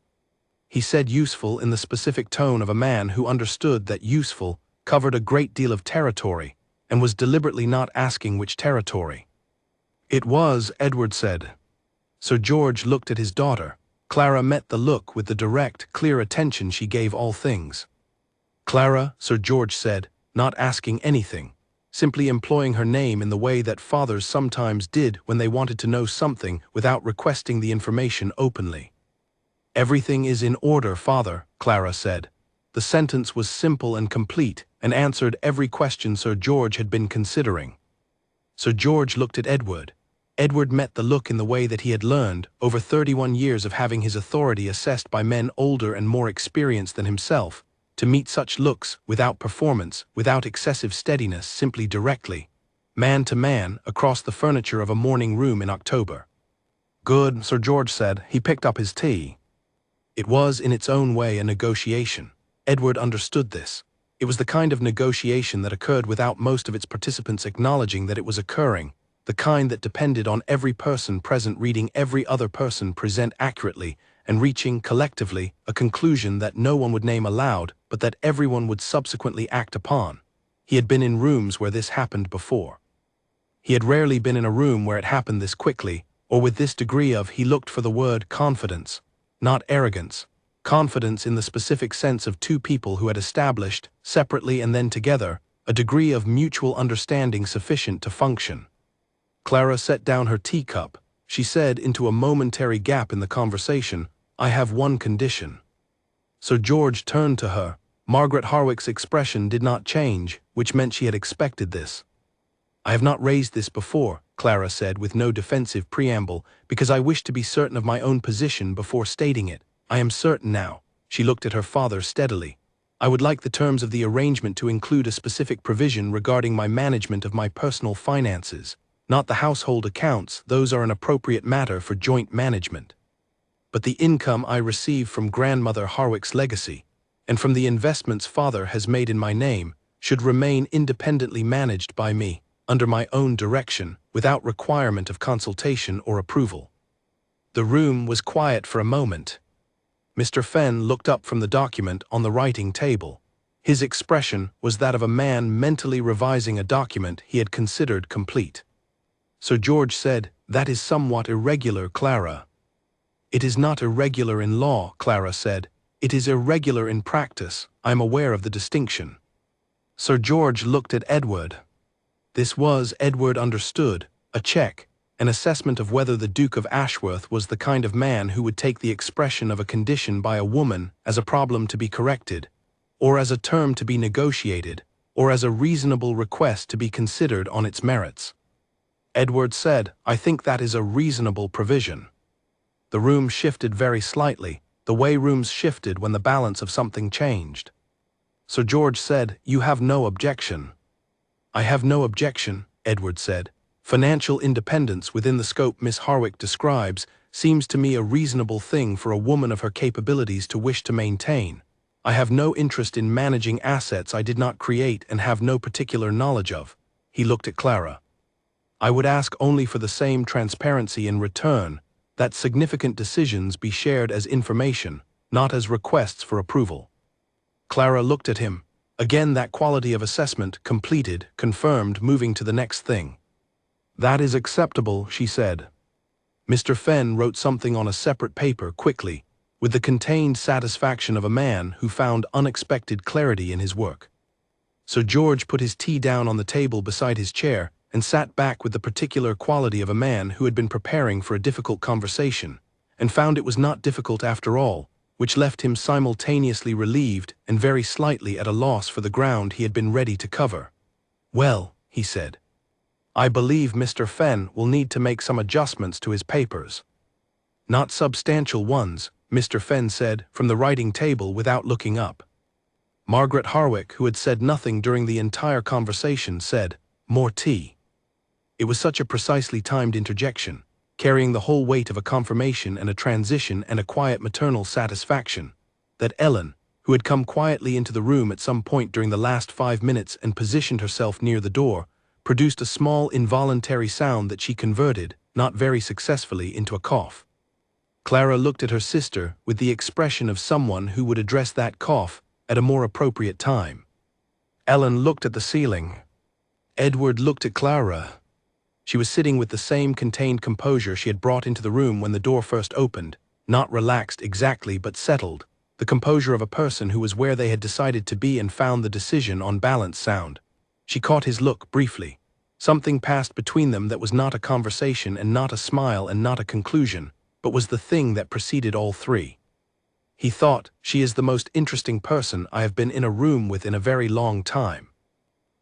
He said useful in the specific tone of a man who understood that useful covered a great deal of territory, and was deliberately not asking which territory. "It was," Edward said. Sir George looked at his daughter. Clara met the look with the direct, clear attention she gave all things. "Clara," Sir George said, not asking anything, simply employing her name in the way that fathers sometimes did when they wanted to know something without requesting the information openly. "Everything is in order, father," Clara said. The sentence was simple and complete, and answered every question Sir George had been considering. Sir George looked at Edward. Edward met the look in the way that he had learned, over 31 years of having his authority assessed by men older and more experienced than himself, to meet such looks without performance, without excessive steadiness, simply directly, man to man, across the furniture of a morning room in October. "Good," Sir George said. He picked up his tea. It was, in its own way, a negotiation. Edward understood this. It was the kind of negotiation that occurred without most of its participants acknowledging that it was occurring, the kind that depended on every person present reading every other person present accurately and reaching, collectively, a conclusion that no one would name aloud, but that everyone would subsequently act upon. He had been in rooms where this happened before. He had rarely been in a room where it happened this quickly, or with this degree of, he looked for the word, confidence. Not arrogance. Confidence in the specific sense of two people who had established, separately and then together, a degree of mutual understanding sufficient to function. Clara set down her teacup. She said, into a momentary gap in the conversation, "I have one condition." Sir George turned to her. Margaret Harwick's expression did not change, which meant she had expected this. "I have not raised this before," Clara said with no defensive preamble, "because I wish to be certain of my own position before stating it. I am certain now." She looked at her father steadily. "I would like the terms of the arrangement to include a specific provision regarding my management of my personal finances. Not the household accounts, those are an appropriate matter for joint management. But the income I receive from Grandmother Harwick's legacy, and from the investments father has made in my name, should remain independently managed by me, under my own direction, without requirement of consultation or approval." The room was quiet for a moment. Mr. Fenn looked up from the document on the writing table. His expression was that of a man mentally revising a document he had considered complete. Sir George said, "That is somewhat irregular, Clara." "It is not irregular in law," Clara said. "It is irregular in practice. I am aware of the distinction." Sir George looked at Edward. This was, Edward understood, a check, an assessment of whether the Duke of Ashworth was the kind of man who would take the expression of a condition by a woman as a problem to be corrected, or as a term to be negotiated, or as a reasonable request to be considered on its merits. Edward said, "I think that is a reasonable provision." The room shifted very slightly, the way rooms shifted when the balance of something changed. Sir George said, "You have no objection." "I have no objection," Edward said. "Financial independence within the scope Miss Harwick describes seems to me a reasonable thing for a woman of her capabilities to wish to maintain. I have no interest in managing assets I did not create and have no particular knowledge of." He looked at Clara. "I would ask only for the same transparency in return, that significant decisions be shared as information, not as requests for approval." Clara looked at him. Again that quality of assessment, completed, confirmed, moving to the next thing. "That is acceptable," she said. Mr. Fenn wrote something on a separate paper quickly, with the contained satisfaction of a man who found unexpected clarity in his work. Sir George put his tea down on the table beside his chair and sat back with the particular quality of a man who had been preparing for a difficult conversation, and found it was not difficult after all, which left him simultaneously relieved and very slightly at a loss for the ground he had been ready to cover. "Well," he said, "I believe Mr. Fenn will need to make some adjustments to his papers." "Not substantial ones," Mr. Fenn said from the writing table without looking up. Margaret Harwick, who had said nothing during the entire conversation, said, "More tea." It was such a precisely timed interjection, carrying the whole weight of a confirmation and a transition and a quiet maternal satisfaction, that Ellen, who had come quietly into the room at some point during the last 5 minutes and positioned herself near the door, produced a small involuntary sound that she converted, not very successfully, into a cough. Clara looked at her sister with the expression of someone who would address that cough at a more appropriate time. Ellen looked at the ceiling. Edward looked at Clara. She was sitting with the same contained composure she had brought into the room when the door first opened, not relaxed exactly but settled, the composure of a person who was where they had decided to be and found the decision on balance sound. She caught his look briefly. Something passed between them that was not a conversation and not a smile and not a conclusion, but was the thing that preceded all three. He thought, "She is the most interesting person I have been in a room with in a very long time."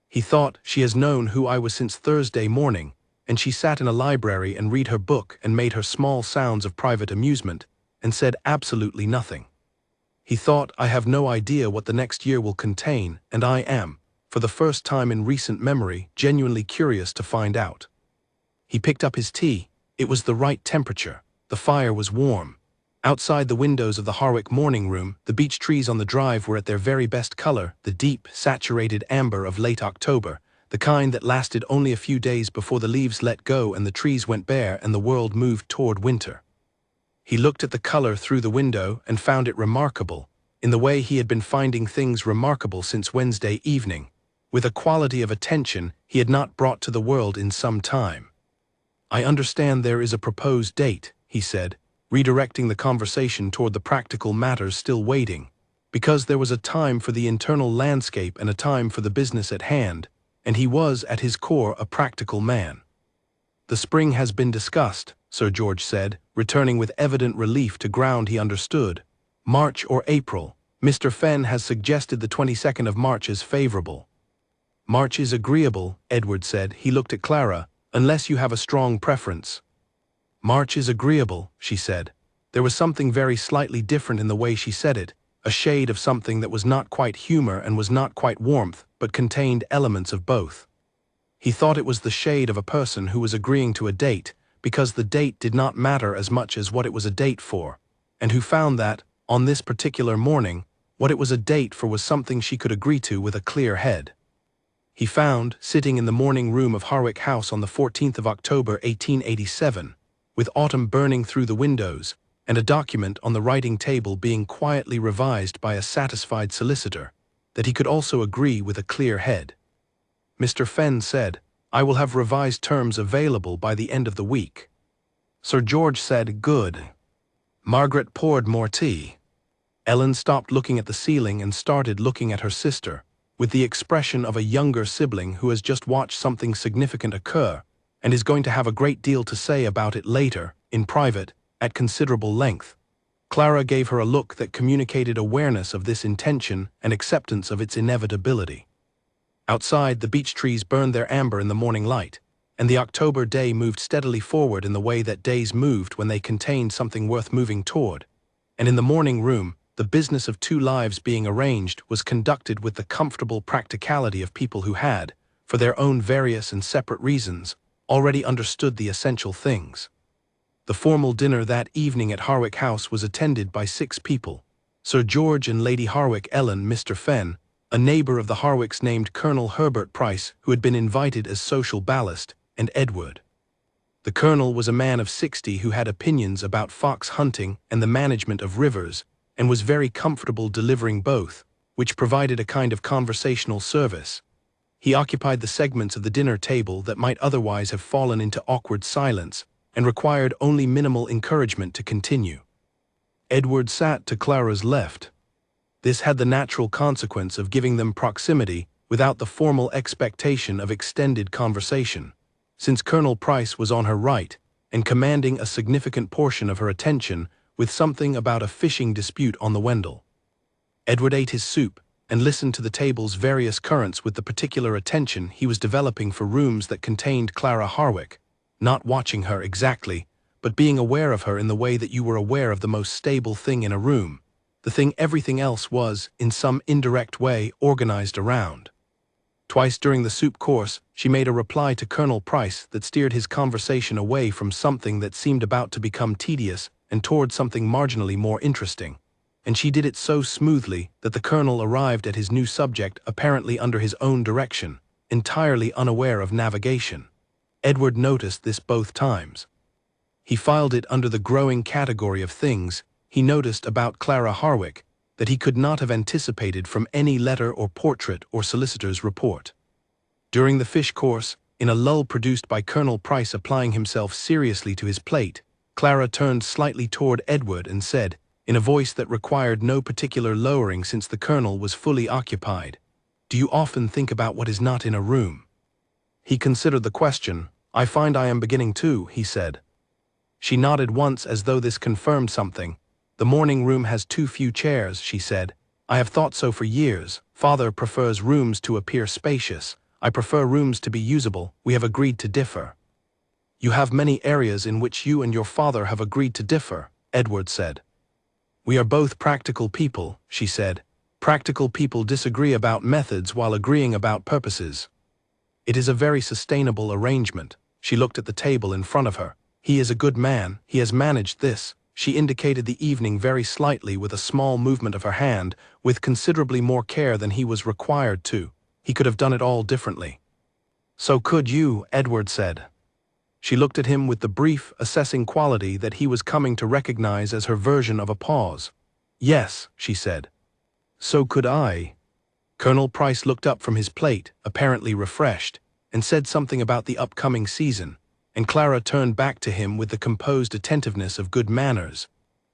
He thought, "She has known who I was since Thursday morning, and she sat in a library and read her book and made her small sounds of private amusement, and said absolutely nothing." He thought, "I have no idea what the next year will contain, and I am, for the first time in recent memory, genuinely curious to find out." He picked up his tea. It was the right temperature. The fire was warm. Outside the windows of the Harwick morning room, the beech trees on the drive were at their very best color, the deep, saturated amber of late October, the kind that lasted only a few days before the leaves let go and the trees went bare and the world moved toward winter. He looked at the color through the window and found it remarkable, in the way he had been finding things remarkable since Wednesday evening, with a quality of attention he had not brought to the world in some time. "I understand there is a proposed date," he said, redirecting the conversation toward the practical matters still waiting, because there was a time for the internal landscape and a time for the business at hand, and he was, at his core, a practical man. "The spring has been discussed," Sir George said, returning with evident relief to ground he understood. "March or April. Mr. Fenn has suggested the 22nd of March as favorable." "March is agreeable," Edward said. He looked at Clara. "Unless you have a strong preference." "March is agreeable," she said. There was something very slightly different in the way she said it, a shade of something that was not quite humor and was not quite warmth, but contained elements of both. He thought it was the shade of a person who was agreeing to a date, because the date did not matter as much as what it was a date for, and who found that, on this particular morning, what it was a date for was something she could agree to with a clear head. He found, sitting in the morning room of Harwick House on the 14th of October 1887, with autumn burning through the windows, and a document on the writing table being quietly revised by a satisfied solicitor, that he could also agree with a clear head. Mr. Fenn said, "I will have revised terms available by the end of the week." Sir George said, "Good." Margaret poured more tea. Ellen stopped looking at the ceiling and started looking at her sister, with the expression of a younger sibling who has just watched something significant occur and is going to have a great deal to say about it later, in private, at considerable length. Clara gave her a look that communicated awareness of this intention and acceptance of its inevitability. Outside, the beech trees burned their amber in the morning light, and the October day moved steadily forward in the way that days moved when they contained something worth moving toward. And in the morning room, the business of two lives being arranged was conducted with the comfortable practicality of people who had, for their own various and separate reasons, already understood the essential things. The formal dinner that evening at Harwick House was attended by 6 people: Sir George and Lady Harwick, Ellen, Mr. Fenn, a neighbour of the Harwicks named Colonel Herbert Price, who had been invited as social ballast, and Edward. The colonel was a man of 60 who had opinions about fox hunting and the management of rivers, and was very comfortable delivering both, which provided a kind of conversational service. He occupied the segments of the dinner table that might otherwise have fallen into awkward silence, and required only minimal encouragement to continue. Edward sat to Clara's left. This had the natural consequence of giving them proximity without the formal expectation of extended conversation, since Colonel Price was on her right and commanding a significant portion of her attention with something about a fishing dispute on the Wendell. Edward ate his soup and listened to the table's various currents with the particular attention he was developing for rooms that contained Clara Harwick, not watching her exactly, but being aware of her in the way that you were aware of the most stable thing in a room, the thing everything else was, in some indirect way, organized around. Twice during the soup course, she made a reply to Colonel Price that steered his conversation away from something that seemed about to become tedious and toward something marginally more interesting, and she did it so smoothly that the colonel arrived at his new subject apparently under his own direction, entirely unaware of navigation. Edward noticed this both times. He filed it under the growing category of things he noticed about Clara Harwick that he could not have anticipated from any letter or portrait or solicitor's report. During the fish course, in a lull produced by Colonel Price applying himself seriously to his plate, Clara turned slightly toward Edward and said, in a voice that required no particular lowering since the colonel was fully occupied, "Do you often think about what is not in a room?" He considered the question. "I find I am beginning to," he said. She nodded once as though this confirmed something. "The morning room has too few chairs," she said. "I have thought so for years. Father prefers rooms to appear spacious. I prefer rooms to be usable. We have agreed to differ." "You have many areas in which you and your father have agreed to differ," Edward said. "We are both practical people," she said. "Practical people disagree about methods while agreeing about purposes. It is a very sustainable arrangement." She looked at the table in front of her. "He is a good man. He has managed this." She indicated the evening very slightly with a small movement of her hand, with considerably more care than he was required to. He could have done it all differently. "So could you," Edward said. She looked at him with the brief, assessing quality that he was coming to recognize as her version of a pause. "Yes," she said. "So could I." Colonel Price looked up from his plate, apparently refreshed, and said something about the upcoming season, and Clara turned back to him with the composed attentiveness of good manners,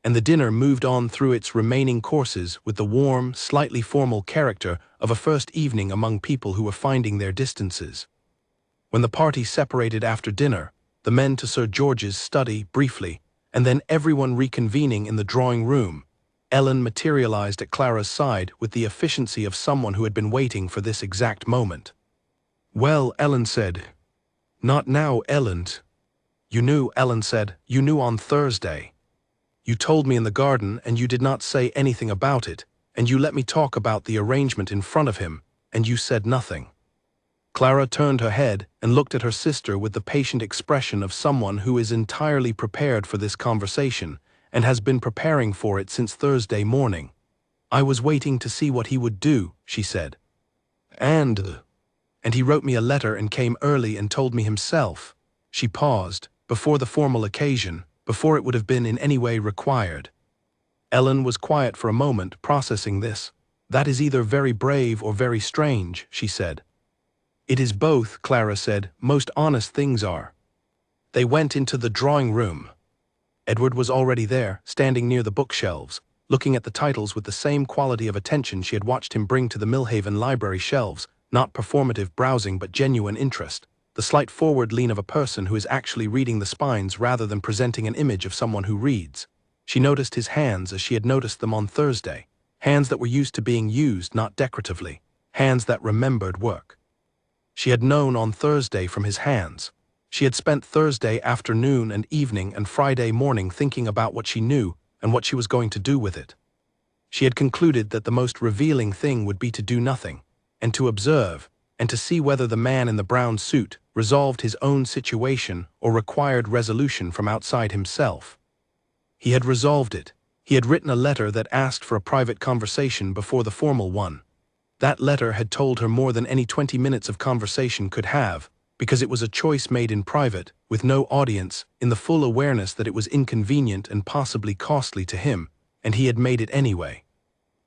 and the dinner moved on through its remaining courses with the warm, slightly formal character of a first evening among people who were finding their distances. When the party separated after dinner, the men to Sir George's study briefly, and then everyone reconvening in the drawing-room, Ellen materialized at Clara's side with the efficiency of someone who had been waiting for this exact moment. "Well," Ellen said. "Not now, Ellen." "You knew," Ellen said. "You knew on Thursday. You told me in the garden, and you did not say anything about it, and you let me talk about the arrangement in front of him, and you said nothing." Clara turned her head and looked at her sister with the patient expression of someone who is entirely prepared for this conversation and has been preparing for it since Thursday morning. "I was waiting to see what he would do," she said. And he wrote me a letter and came early and told me himself." She paused, before the formal occasion, before it would have been in any way required. Ellen was quiet for a moment, processing this. "That is either very brave or very strange," she said. "It is both," Clara said. "Most honest things are." They went into the drawing room. Edward was already there, standing near the bookshelves, looking at the titles with the same quality of attention she had watched him bring to the Millhaven library shelves, not performative browsing but genuine interest, the slight forward lean of a person who is actually reading the spines rather than presenting an image of someone who reads. She noticed his hands as she had noticed them on Thursday, hands that were used to being used not decoratively, hands that remembered work. She had known on Thursday from his hands. She had spent Thursday afternoon and evening and Friday morning thinking about what she knew and what she was going to do with it. She had concluded that the most revealing thing would be to do nothing, and to observe, and to see whether the man in the brown suit resolved his own situation or required resolution from outside himself. He had resolved it. He had written a letter that asked for a private conversation before the formal one. That letter had told her more than any 20 minutes of conversation could have, because it was a choice made in private, with no audience, in the full awareness that it was inconvenient and possibly costly to him, and he had made it anyway.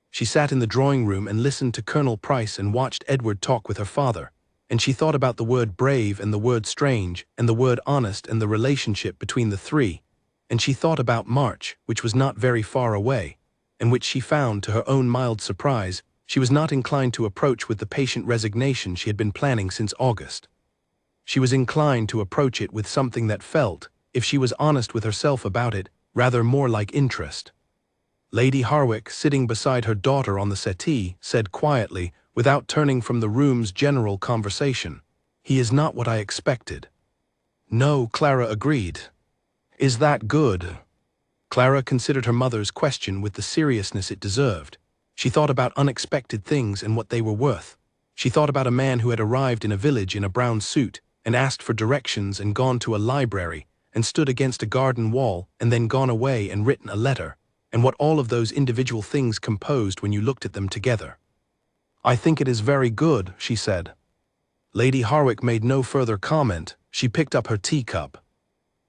She sat in the drawing room and listened to Colonel Price and watched Edward talk with her father, and she thought about the word brave and the word strange and the word honest and the relationship between the three, and she thought about March, which was not very far away, and which she found, to her own mild surprise, she was not inclined to approach with the patient resignation she had been planning since August. She was inclined to approach it with something that felt, if she was honest with herself about it, rather more like interest. Lady Harwick, sitting beside her daughter on the settee, said quietly, without turning from the room's general conversation, "He is not what I expected." "No," Clara agreed. "Is that good?" Clara considered her mother's question with the seriousness it deserved. She thought about unexpected things and what they were worth. She thought about a man who had arrived in a village in a brown suit and asked for directions and gone to a library and stood against a garden wall and then gone away and written a letter, and what all of those individual things composed when you looked at them together. "I think it is very good," she said. Lady Harwick made no further comment. She picked up her teacup.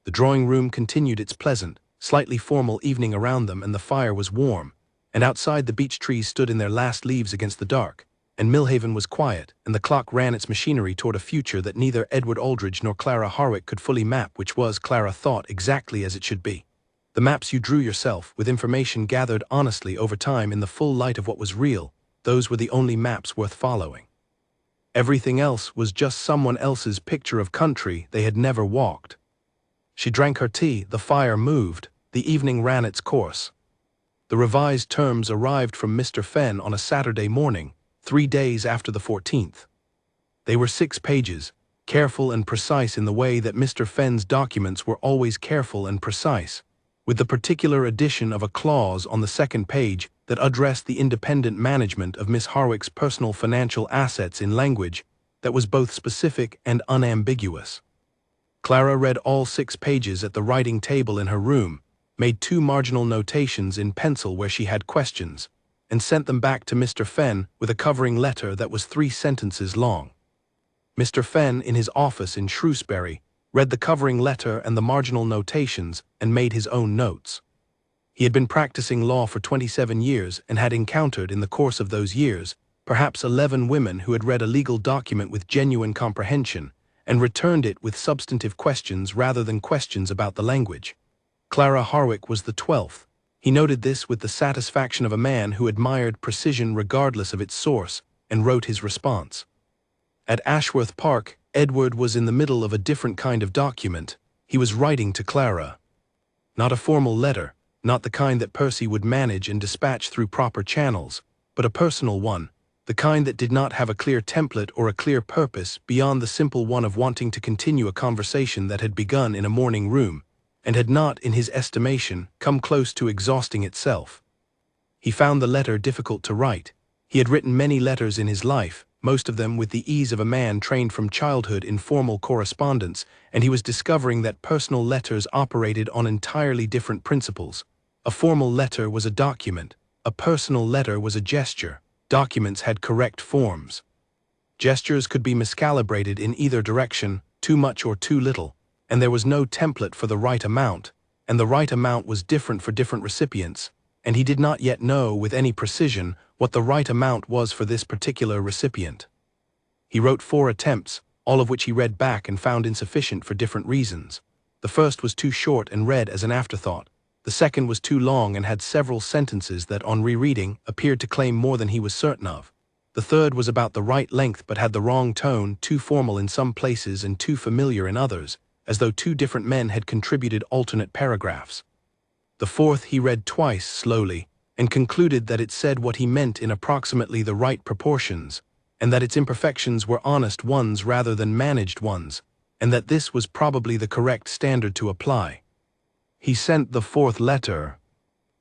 The drawing room continued its pleasant, slightly formal evening around them, and the fire was warm, and outside the beech trees stood in their last leaves against the dark, and Millhaven was quiet, and the clock ran its machinery toward a future that neither Edward Aldridge nor Clara Harwick could fully map, which was, Clara thought, exactly as it should be. The maps you drew yourself, with information gathered honestly over time in the full light of what was real, those were the only maps worth following. Everything else was just someone else's picture of country they had never walked. She drank her tea, the fire moved, the evening ran its course. The revised terms arrived from Mr. Fenn on a Saturday morning, 3 days after the 14th. They were 6 pages, careful and precise in the way that Mr. Fenn's documents were always careful and precise, with the particular addition of a clause on the second page that addressed the independent management of Miss Harwick's personal financial assets in language that was both specific and unambiguous. Clara read all 6 pages at the writing table in her room, made 2 marginal notations in pencil where she had questions, and sent them back to Mr. Fenn with a covering letter that was 3 sentences long. Mr. Fenn, in his office in Shrewsbury, read the covering letter and the marginal notations and made his own notes. He had been practicing law for 27 years and had encountered in the course of those years perhaps 11 women who had read a legal document with genuine comprehension and returned it with substantive questions rather than questions about the language. Clara Harwick was the 12th. He noted this with the satisfaction of a man who admired precision regardless of its source and wrote his response. At Ashworth Park, Edward was in the middle of a different kind of document. He was writing to Clara. Not a formal letter, not the kind that Percy would manage and dispatch through proper channels, but a personal one, the kind that did not have a clear template or a clear purpose beyond the simple one of wanting to continue a conversation that had begun in a morning room, and had not, in his estimation, come close to exhausting itself. He found the letter difficult to write. He had written many letters in his life, most of them with the ease of a man trained from childhood in formal correspondence, and he was discovering that personal letters operated on entirely different principles. A formal letter was a document. A personal letter was a gesture. Documents had correct forms. Gestures could be miscalibrated in either direction, too much or too little, and there was no template for the right amount, and the right amount was different for different recipients, and he did not yet know with any precision what the right amount was for this particular recipient. He wrote 4 attempts, all of which he read back and found insufficient for different reasons. The first was too short and read as an afterthought. The second was too long and had several sentences that, on rereading, appeared to claim more than he was certain of. The third was about the right length but had the wrong tone, too formal in some places and too familiar in others, as though 2 different men had contributed alternate paragraphs. The fourth he read twice slowly, and concluded that it said what he meant in approximately the right proportions, and that its imperfections were honest ones rather than managed ones, and that this was probably the correct standard to apply. He sent the 4th letter.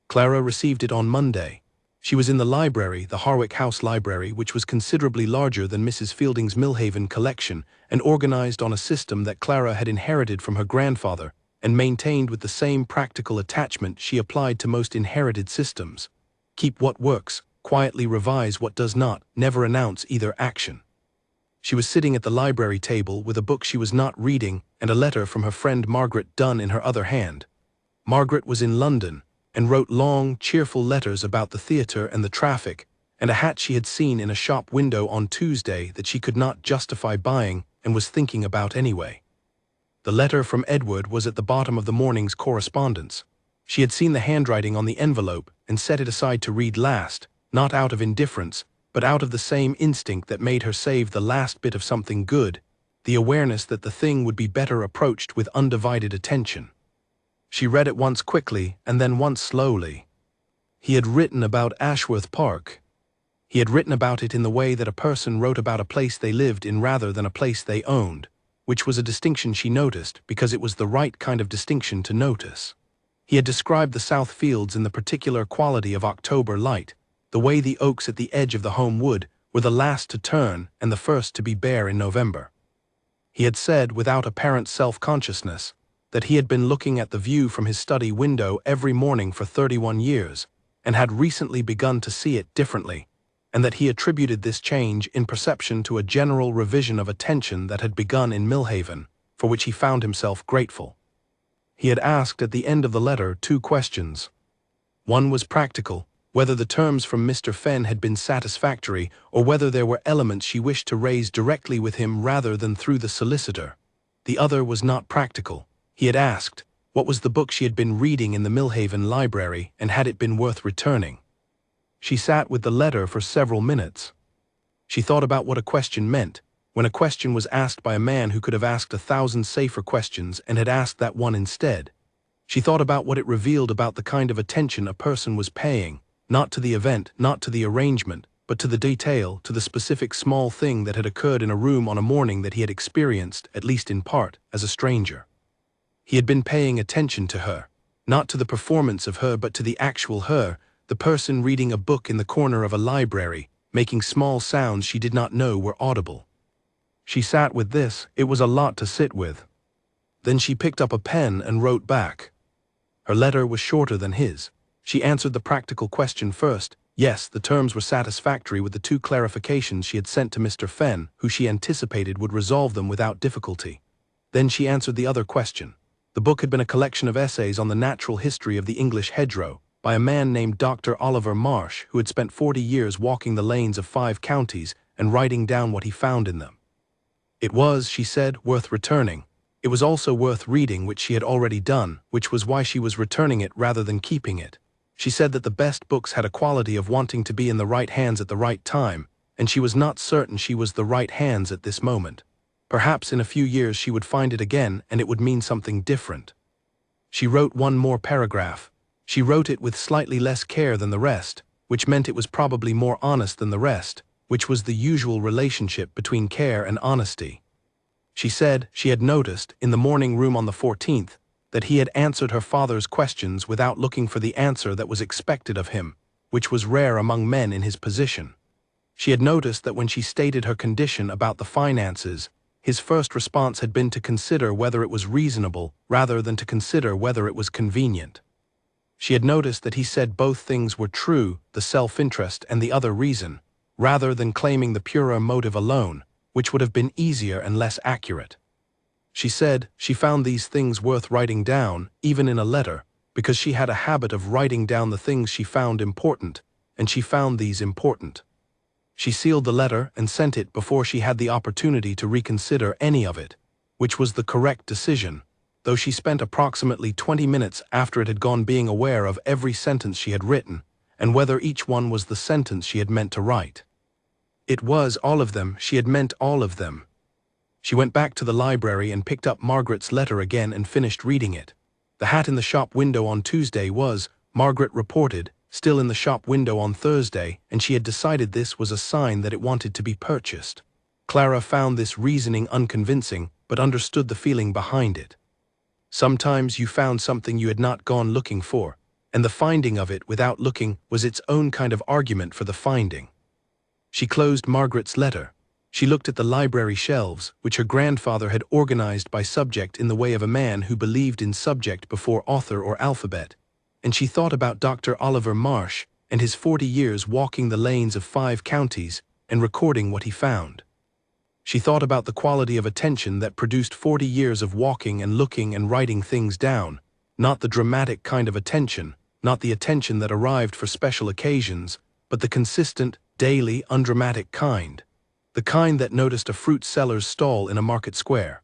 Clara received it on Monday. She was in the library, the Harwick House Library, which was considerably larger than Mrs. Fielding's Millhaven collection, and organized on a system that Clara had inherited from her grandfather, and maintained with the same practical attachment she applied to most inherited systems. Keep what works, quietly revise what does not, never announce either action. She was sitting at the library table with a book she was not reading and a letter from her friend Margaret Dunn in her other hand. Margaret was in London, and wrote long, cheerful letters about the theatre and the traffic, and a hat she had seen in a shop window on Tuesday that she could not justify buying and was thinking about anyway. The letter from Edward was at the bottom of the morning's correspondence. She had seen the handwriting on the envelope and set it aside to read last, not out of indifference, but out of the same instinct that made her save the last bit of something good, the awareness that the thing would be better approached with undivided attention. She read it once quickly and then once slowly. He had written about Ashworth Park. He had written about it in the way that a person wrote about a place they lived in rather than a place they owned, which was a distinction she noticed because it was the right kind of distinction to notice. He had described the South Fields in the particular quality of October light, the way the oaks at the edge of the home wood were the last to turn and the first to be bare in November. He had said, without apparent self-consciousness, that he had been looking at the view from his study window every morning for 31 years, and had recently begun to see it differently, and that he attributed this change in perception to a general revision of attention that had begun in Millhaven, for which he found himself grateful. He had asked at the end of the letter 2 questions. One was practical, whether the terms from Mr. Fenn had been satisfactory, or whether there were elements she wished to raise directly with him rather than through the solicitor. The other was not practical. He had asked, what was the book she had been reading in the Millhaven library, and had it been worth returning? She sat with the letter for several minutes. She thought about what a question meant, when a question was asked by a man who could have asked 1,000 safer questions and had asked that one instead. She thought about what it revealed about the kind of attention a person was paying, not to the event, not to the arrangement, but to the detail, to the specific small thing that had occurred in a room on a morning that he had experienced, at least in part, as a stranger. He had been paying attention to her, not to the performance of her but to the actual her, the person reading a book in the corner of a library, making small sounds she did not know were audible. She sat with this. It was a lot to sit with. Then she picked up a pen and wrote back. Her letter was shorter than his. She answered the practical question first. Yes, the terms were satisfactory with the 2 clarifications she had sent to Mr. Fenn, who she anticipated would resolve them without difficulty. Then she answered the other question. The book had been a collection of essays on the natural history of the English hedgerow, by a man named Dr. Oliver Marsh, who had spent 40 years walking the lanes of 5 counties and writing down what he found in them. It was, she said, worth returning. It was also worth reading, which she had already done, which was why she was returning it rather than keeping it. She said that the best books had a quality of wanting to be in the right hands at the right time, and she was not certain she was the right hands at this moment. Perhaps in a few years she would find it again and it would mean something different. She wrote 1 more paragraph. She wrote it with slightly less care than the rest, which meant it was probably more honest than the rest, which was the usual relationship between care and honesty. She said she had noticed, in the morning room on the 14th, that he had answered her father's questions without looking for the answer that was expected of him, which was rare among men in his position. She had noticed that when she stated her condition about the finances, his first response had been to consider whether it was reasonable rather than to consider whether it was convenient. She had noticed that he said both things were true, the self-interest and the other reason, rather than claiming the purer motive alone, which would have been easier and less accurate. She said she found these things worth writing down, even in a letter, because she had a habit of writing down the things she found important, and she found these important. She sealed the letter and sent it before she had the opportunity to reconsider any of it, which was the correct decision, though she spent approximately 20 minutes after it had gone being aware of every sentence she had written, and whether each one was the sentence she had meant to write. It was all of them, she had meant all of them. She went back to the library and picked up Margaret's letter again and finished reading it. The hat in the shop window on Tuesday was, Margaret reported, still in the shop window on Thursday, and she had decided this was a sign that it wanted to be purchased. Clara found this reasoning unconvincing, but understood the feeling behind it. Sometimes you found something you had not gone looking for, and the finding of it without looking was its own kind of argument for the finding. She closed Margaret's letter. She looked at the library shelves, which her grandfather had organized by subject in the way of a man who believed in subject before author or alphabet, and she thought about Dr. Oliver Marsh and his 40 years walking the lanes of 5 counties and recording what he found. She thought about the quality of attention that produced 40 years of walking and looking and writing things down, not the dramatic kind of attention, not the attention that arrived for special occasions, but the consistent, daily, undramatic kind. The kind that noticed a fruit seller's stall in a market square.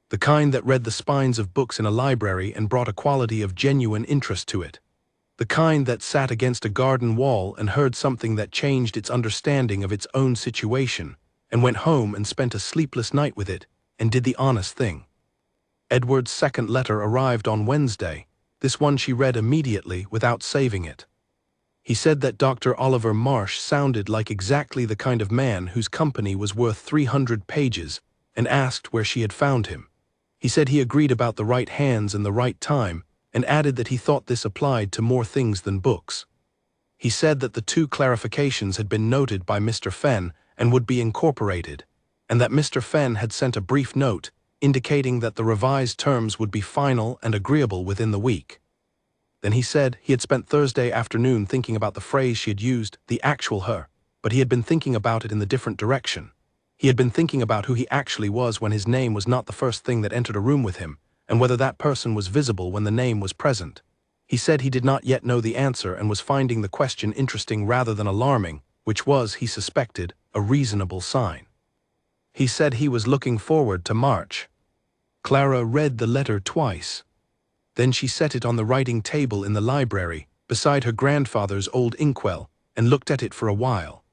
The kind that read the spines of books in a library and brought a quality of genuine interest to it. The kind that sat against a garden wall and heard something that changed its understanding of its own situation, and went home and spent a sleepless night with it, and did the honest thing. Edward's second letter arrived on Wednesday. This one she read immediately without saving it. He said that Dr. Oliver Marsh sounded like exactly the kind of man whose company was worth 300 pages, and asked where she had found him. He said he agreed about the right hands and the right time, and added that he thought this applied to more things than books. He said that the 2 clarifications had been noted by Mr. Fenn and would be incorporated, and that Mr. Fenn had sent a brief note indicating that the revised terms would be final and agreeable within the week. Then he said he had spent Thursday afternoon thinking about the phrase she had used, the actual her, but he had been thinking about it in the different direction. He had been thinking about who he actually was when his name was not the first thing that entered a room with him, and whether that person was visible when the name was present. He said he did not yet know the answer and was finding the question interesting rather than alarming, which was, he suspected, a reasonable sign. He said he was looking forward to March. Clara read the letter twice. Then she set it on the writing table in the library, beside her grandfather's old inkwell, and looked at it for a while.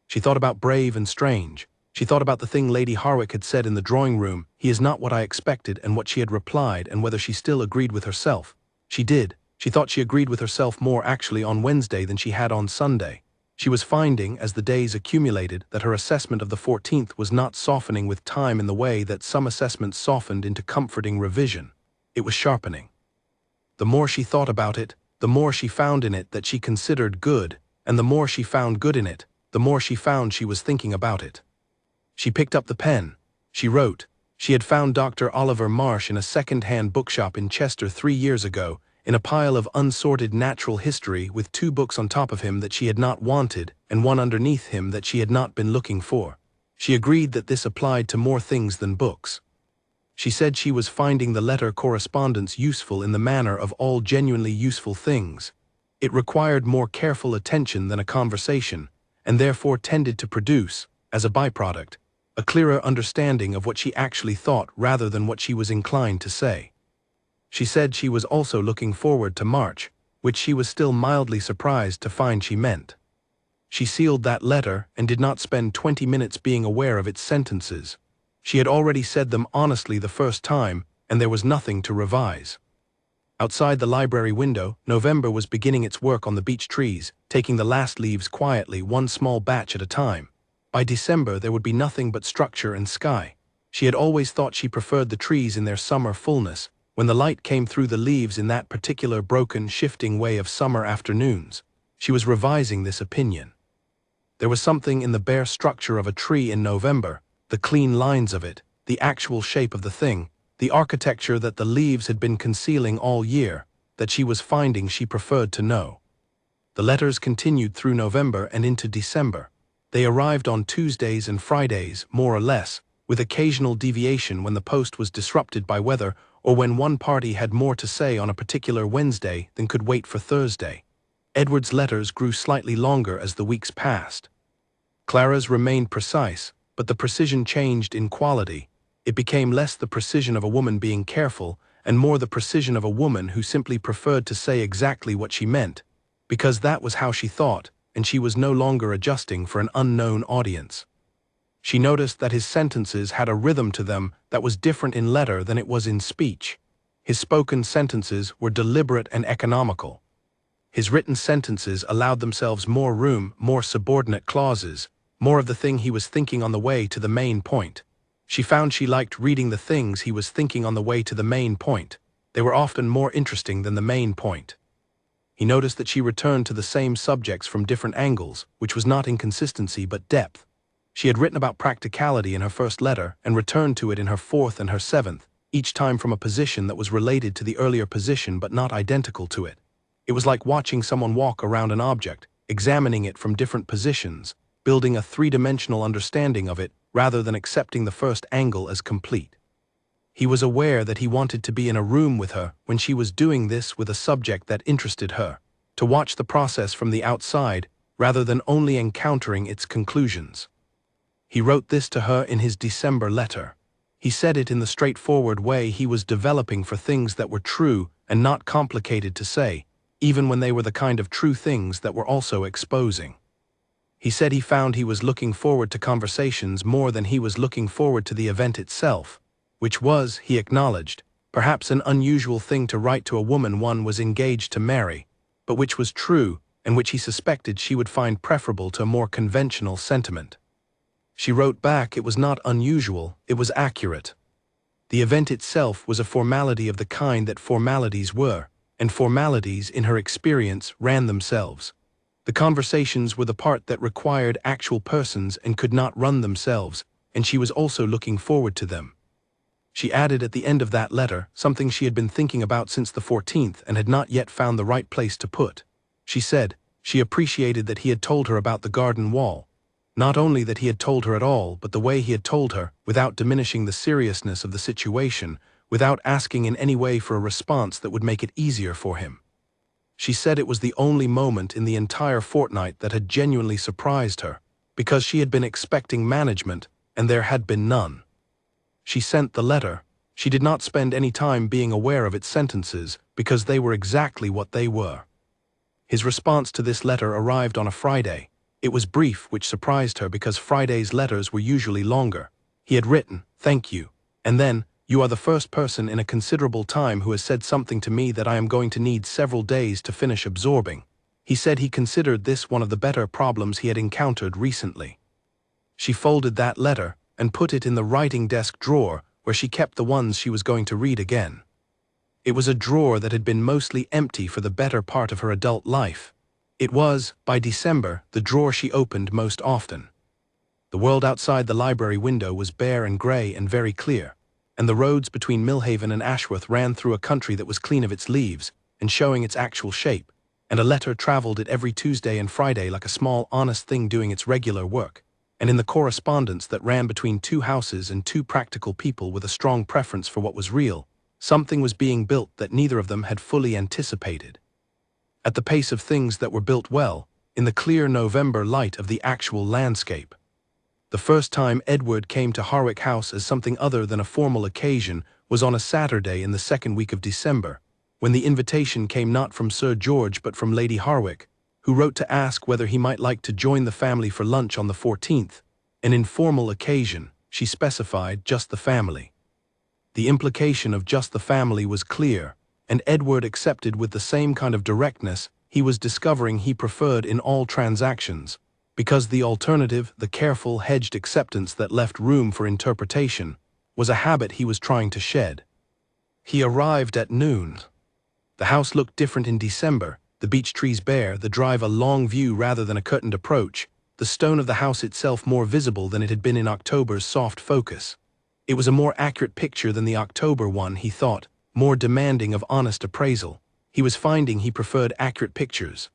She thought about brave and strange. She thought about the thing Lady Harwick had said in the drawing room, he is not what I expected, and what she had replied, and whether she still agreed with herself. She did. She thought she agreed with herself more actually on Wednesday than she had on Sunday. She was finding, as the days accumulated, that her assessment of the 14th was not softening with time in the way that some assessments softened into comforting revision. It was sharpening. The more she thought about it, the more she found in it that she considered good, and the more she found good in it, the more she found she was thinking about it. She picked up the pen. She wrote. She had found Dr. Oliver Marsh in a second-hand bookshop in Chester 3 years ago, in a pile of unsorted natural history with 2 books on top of him that she had not wanted and one underneath him that she had not been looking for. She agreed that this applied to more things than books. She said she was finding the letter correspondence useful in the manner of all genuinely useful things. It required more careful attention than a conversation, and therefore tended to produce, as a byproduct, a clearer understanding of what she actually thought rather than what she was inclined to say. She said she was also looking forward to March, which she was still mildly surprised to find she meant. She sealed that letter and did not spend 20 minutes being aware of its sentences. She had already said them honestly the first time, and there was nothing to revise. Outside the library window, November was beginning its work on the beech trees, taking the last leaves quietly, one small batch at a time. By December there would be nothing but structure and sky. She had always thought she preferred the trees in their summer fullness, when the light came through the leaves in that particular broken, shifting way of summer afternoons. She was revising this opinion. There was something in the bare structure of a tree in November, the clean lines of it, the actual shape of the thing, the architecture that the leaves had been concealing all year, that she was finding she preferred to know. The letters continued through November and into December. They arrived on Tuesdays and Fridays, more or less, with occasional deviation when the post was disrupted by weather or when one party had more to say on a particular Wednesday than could wait for Thursday. Edward's letters grew slightly longer as the weeks passed. Clara's remained precise, but the precision changed in quality. It became less the precision of a woman being careful and more the precision of a woman who simply preferred to say exactly what she meant, because that was how she thought, and she was no longer adjusting for an unknown audience. She noticed that his sentences had a rhythm to them that was different in letter than it was in speech. His spoken sentences were deliberate and economical. His written sentences allowed themselves more room, more subordinate clauses, more of the thing he was thinking on the way to the main point. She found she liked reading the things he was thinking on the way to the main point. They were often more interesting than the main point. He noticed that she returned to the same subjects from different angles, which was not inconsistency but depth. She had written about practicality in her first letter and returned to it in her fourth and her seventh, each time from a position that was related to the earlier position but not identical to it. It was like watching someone walk around an object, examining it from different positions, building a three-dimensional understanding of it rather than accepting the first angle as complete. He was aware that he wanted to be in a room with her when she was doing this with a subject that interested her, to watch the process from the outside rather than only encountering its conclusions. He wrote this to her in his December letter. He said it in the straightforward way he was developing for things that were true and not complicated to say, even when they were the kind of true things that were also exposing. He said he found he was looking forward to conversations more than he was looking forward to the event itself, which was, he acknowledged, perhaps an unusual thing to write to a woman one was engaged to marry, but which was true and which he suspected she would find preferable to a more conventional sentiment. She wrote back it was not unusual, it was accurate. The event itself was a formality of the kind that formalities were, and formalities, in her experience, ran themselves. The conversations were the part that required actual persons and could not run themselves, and she was also looking forward to them. She added at the end of that letter something she had been thinking about since the 14th and had not yet found the right place to put. She said she appreciated that he had told her about the garden wall. Not only that he had told her at all, but the way he had told her, without diminishing the seriousness of the situation, without asking in any way for a response that would make it easier for him. She said it was the only moment in the entire fortnight that had genuinely surprised her, because she had been expecting management, and there had been none. She sent the letter. She did not spend any time being aware of its sentences, because they were exactly what they were. His response to this letter arrived on a Friday. It was brief, which surprised her because Friday's letters were usually longer. He had written, "Thank you," and then, "You are the first person in a considerable time who has said something to me that I am going to need several days to finish absorbing." He said he considered this one of the better problems he had encountered recently. She folded that letter and put it in the writing desk drawer where she kept the ones she was going to read again. It was a drawer that had been mostly empty for the better part of her adult life. It was, by December, the drawer she opened most often. The world outside the library window was bare and grey and very clear, and the roads between Millhaven and Ashworth ran through a country that was clean of its leaves and showing its actual shape, and a letter travelled it every Tuesday and Friday like a small, honest thing doing its regular work, and in the correspondence that ran between two houses and two practical people with a strong preference for what was real, something was being built that neither of them had fully anticipated. At the pace of things that were built well, in the clear November light of the actual landscape. The first time Edward came to Harwick House as something other than a formal occasion was on a Saturday in the second week of December, when the invitation came not from Sir George but from Lady Harwick, who wrote to ask whether he might like to join the family for lunch on the 14th, an informal occasion, she specified, just the family. The implication of just the family was clear, and Edward accepted with the same kind of directness he was discovering he preferred in all transactions, because the alternative, the careful, hedged acceptance that left room for interpretation, was a habit he was trying to shed. He arrived at noon. The house looked different in December, the beech trees bare, the drive a long view rather than a curtained approach, the stone of the house itself more visible than it had been in October's soft focus. It was a more accurate picture than the October one, he thought, more demanding of honest appraisal. He was finding he preferred accurate pictures.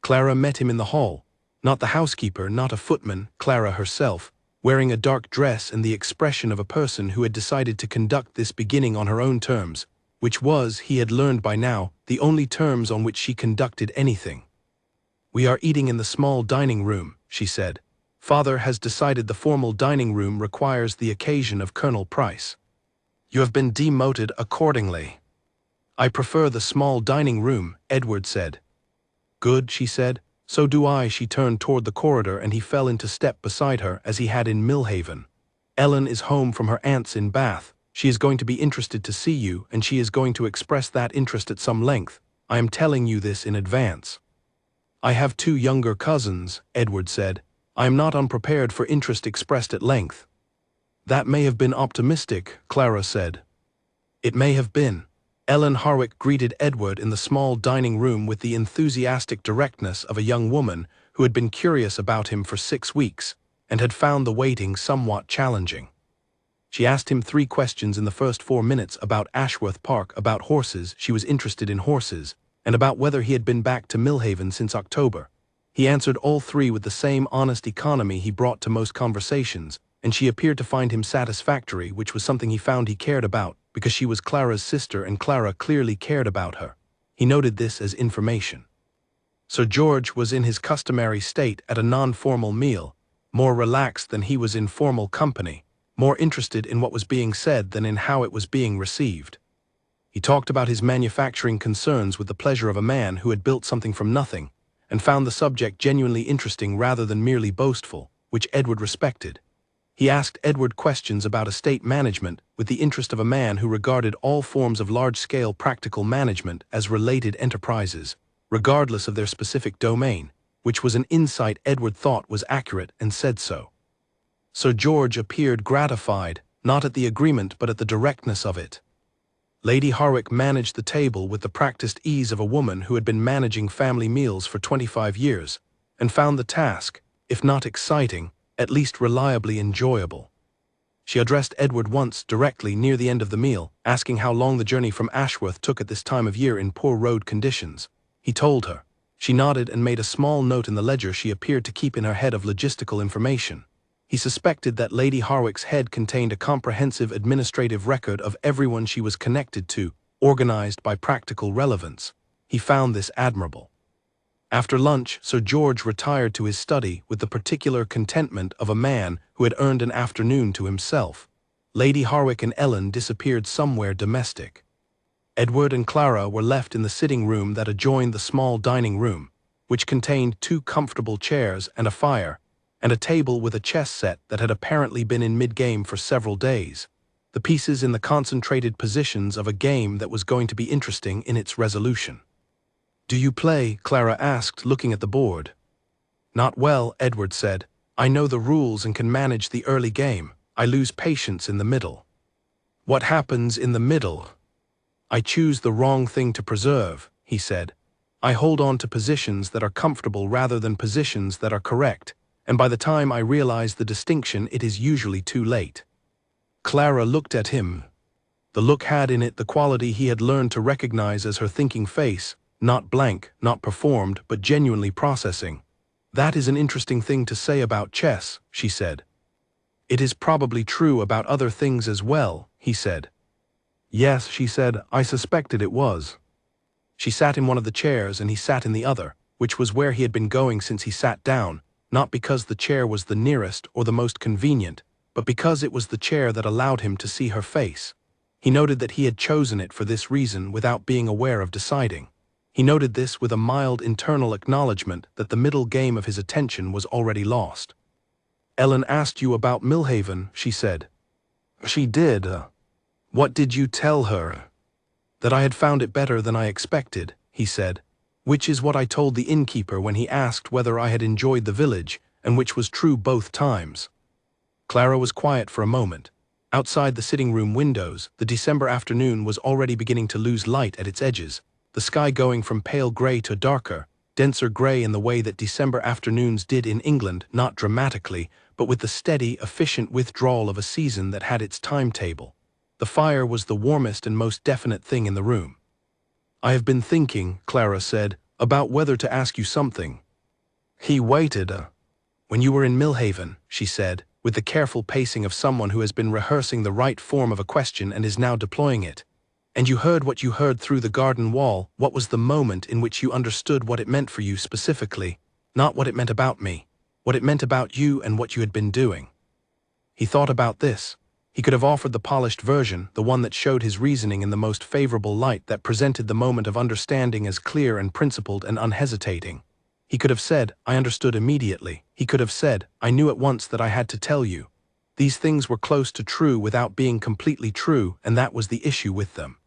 Clara met him in the hall. Not the housekeeper, not a footman, Clara herself, wearing a dark dress and the expression of a person who had decided to conduct this beginning on her own terms, which was, he had learned by now, the only terms on which she conducted anything. "We are eating in the small dining room," she said. "Father has decided the formal dining room requires the occasion of Colonel Price. You have been demoted accordingly." "I prefer the small dining room," Edward said. "Good," she said. "So do I." She turned toward the corridor and he fell into step beside her as he had in Millhaven. "Ellen is home from her aunt's in Bath. She is going to be interested to see you, and she is going to express that interest at some length. I am telling you this in advance." "I have 2 younger cousins," Edward said. "I am not unprepared for interest expressed at length." "That may have been optimistic," Clara said. "It may have been." Ellen Harwick greeted Edward in the small dining room with the enthusiastic directness of a young woman who had been curious about him for 6 weeks and had found the waiting somewhat challenging. She asked him 3 questions in the first 4 minutes about Ashworth Park, about horses, she was interested in horses, and about whether he had been back to Millhaven since October. He answered all 3 with the same honest economy he brought to most conversations, and she appeared to find him satisfactory, which was something he found he cared about, because she was Clara's sister and Clara clearly cared about her. He noted this as information. Sir George was in his customary state at a non-formal meal, more relaxed than he was in formal company, more interested in what was being said than in how it was being received. He talked about his manufacturing concerns with the pleasure of a man who had built something from nothing, and found the subject genuinely interesting rather than merely boastful, which Edward respected. He asked Edward questions about estate management with the interest of a man who regarded all forms of large-scale practical management as related enterprises, regardless of their specific domain, which was an insight Edward thought was accurate and said so. Sir George appeared gratified, not at the agreement but at the directness of it. Lady Harwick managed the table with the practiced ease of a woman who had been managing family meals for 25 years, and found the task, if not exciting, at least reliably enjoyable. She addressed Edward once directly near the end of the meal, asking how long the journey from Ashworth took at this time of year in poor road conditions. He told her. She nodded and made a small note in the ledger she appeared to keep in her head of logistical information. He suspected that Lady Harwick's head contained a comprehensive administrative record of everyone she was connected to, organized by practical relevance. He found this admirable. After lunch, Sir George retired to his study with the particular contentment of a man who had earned an afternoon to himself. Lady Harwick and Ellen disappeared somewhere domestic. Edward and Clara were left in the sitting room that adjoined the small dining room, which contained 2 comfortable chairs and a fire, and a table with a chess set that had apparently been in mid-game for several days, the pieces in the concentrated positions of a game that was going to be interesting in its resolution. "Do you play?" Clara asked, looking at the board. "Not well," Edward said. "I know the rules and can manage the early game. I lose patience in the middle." "What happens in the middle?" "I choose the wrong thing to preserve," he said. "I hold on to positions that are comfortable rather than positions that are correct, and by the time I realize the distinction it is usually too late." Clara looked at him. The look had in it the quality he had learned to recognize as her thinking face, not blank, not performed, but genuinely processing. "That is an interesting thing to say about chess," she said. "It is probably true about other things as well," he said. "Yes," she said, "I suspected it was." She sat in one of the chairs and he sat in the other, which was where he had been going since he sat down, not because the chair was the nearest or the most convenient, but because it was the chair that allowed him to see her face. He noted that he had chosen it for this reason without being aware of deciding. He noted this with a mild internal acknowledgement that the middle game of his attention was already lost. "Ellen asked you about Millhaven," she said. "She did. What did you tell her?" "That I had found it better than I expected," he said, "which is what I told the innkeeper when he asked whether I had enjoyed the village, and which was true both times." Clara was quiet for a moment. Outside the sitting-room windows, the December afternoon was already beginning to lose light at its edges, the sky going from pale gray to darker, denser gray in the way that December afternoons did in England, not dramatically, but with the steady, efficient withdrawal of a season that had its timetable. The fire was the warmest and most definite thing in the room. "I have been thinking," Clara said, "about whether to ask you something." He waited. "When you were in Millhaven," she said, with the careful pacing of someone who has been rehearsing the right form of a question and is now deploying it. And you heard what you heard through the garden wall. What was the moment in which you understood what it meant for you specifically, not what it meant about me, what it meant about you and what you had been doing? He thought about this. He could have offered the polished version, the one that showed his reasoning in the most favorable light, that presented the moment of understanding as clear and principled and unhesitating. He could have said, I understood immediately. He could have said, I knew at once that I had to tell you. These things were close to true without being completely true, and that was the issue with them.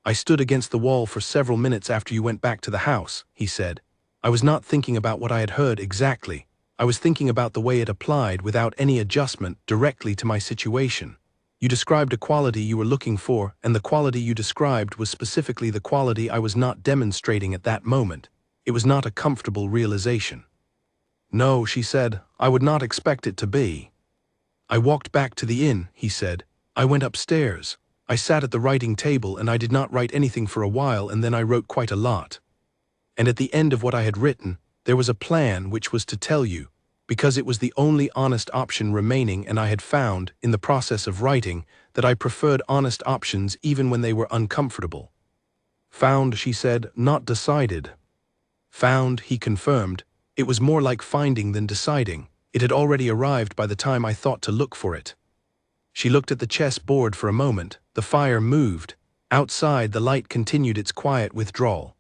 I stood against the wall for several minutes after you went back to the house, he said. I was not thinking about what I had heard exactly. I was thinking about the way it applied, without any adjustment, directly to my situation. You described a quality you were looking for, and the quality you described was specifically the quality I was not demonstrating at that moment. It was not a comfortable realization. No, she said, I would not expect it to be. I walked back to the inn, he said. I went upstairs. I sat at the writing table and I did not write anything for a while, and then I wrote quite a lot. And at the end of what I had written, there was a plan which was to tell you, because it was the only honest option remaining, and I had found, in the process of writing, that I preferred honest options even when they were uncomfortable. Found, she said, not decided. Found, he confirmed. It was more like finding than deciding. It had already arrived by the time I thought to look for it. She looked at the chess board for a moment. The fire moved. Outside, the light continued its quiet withdrawal.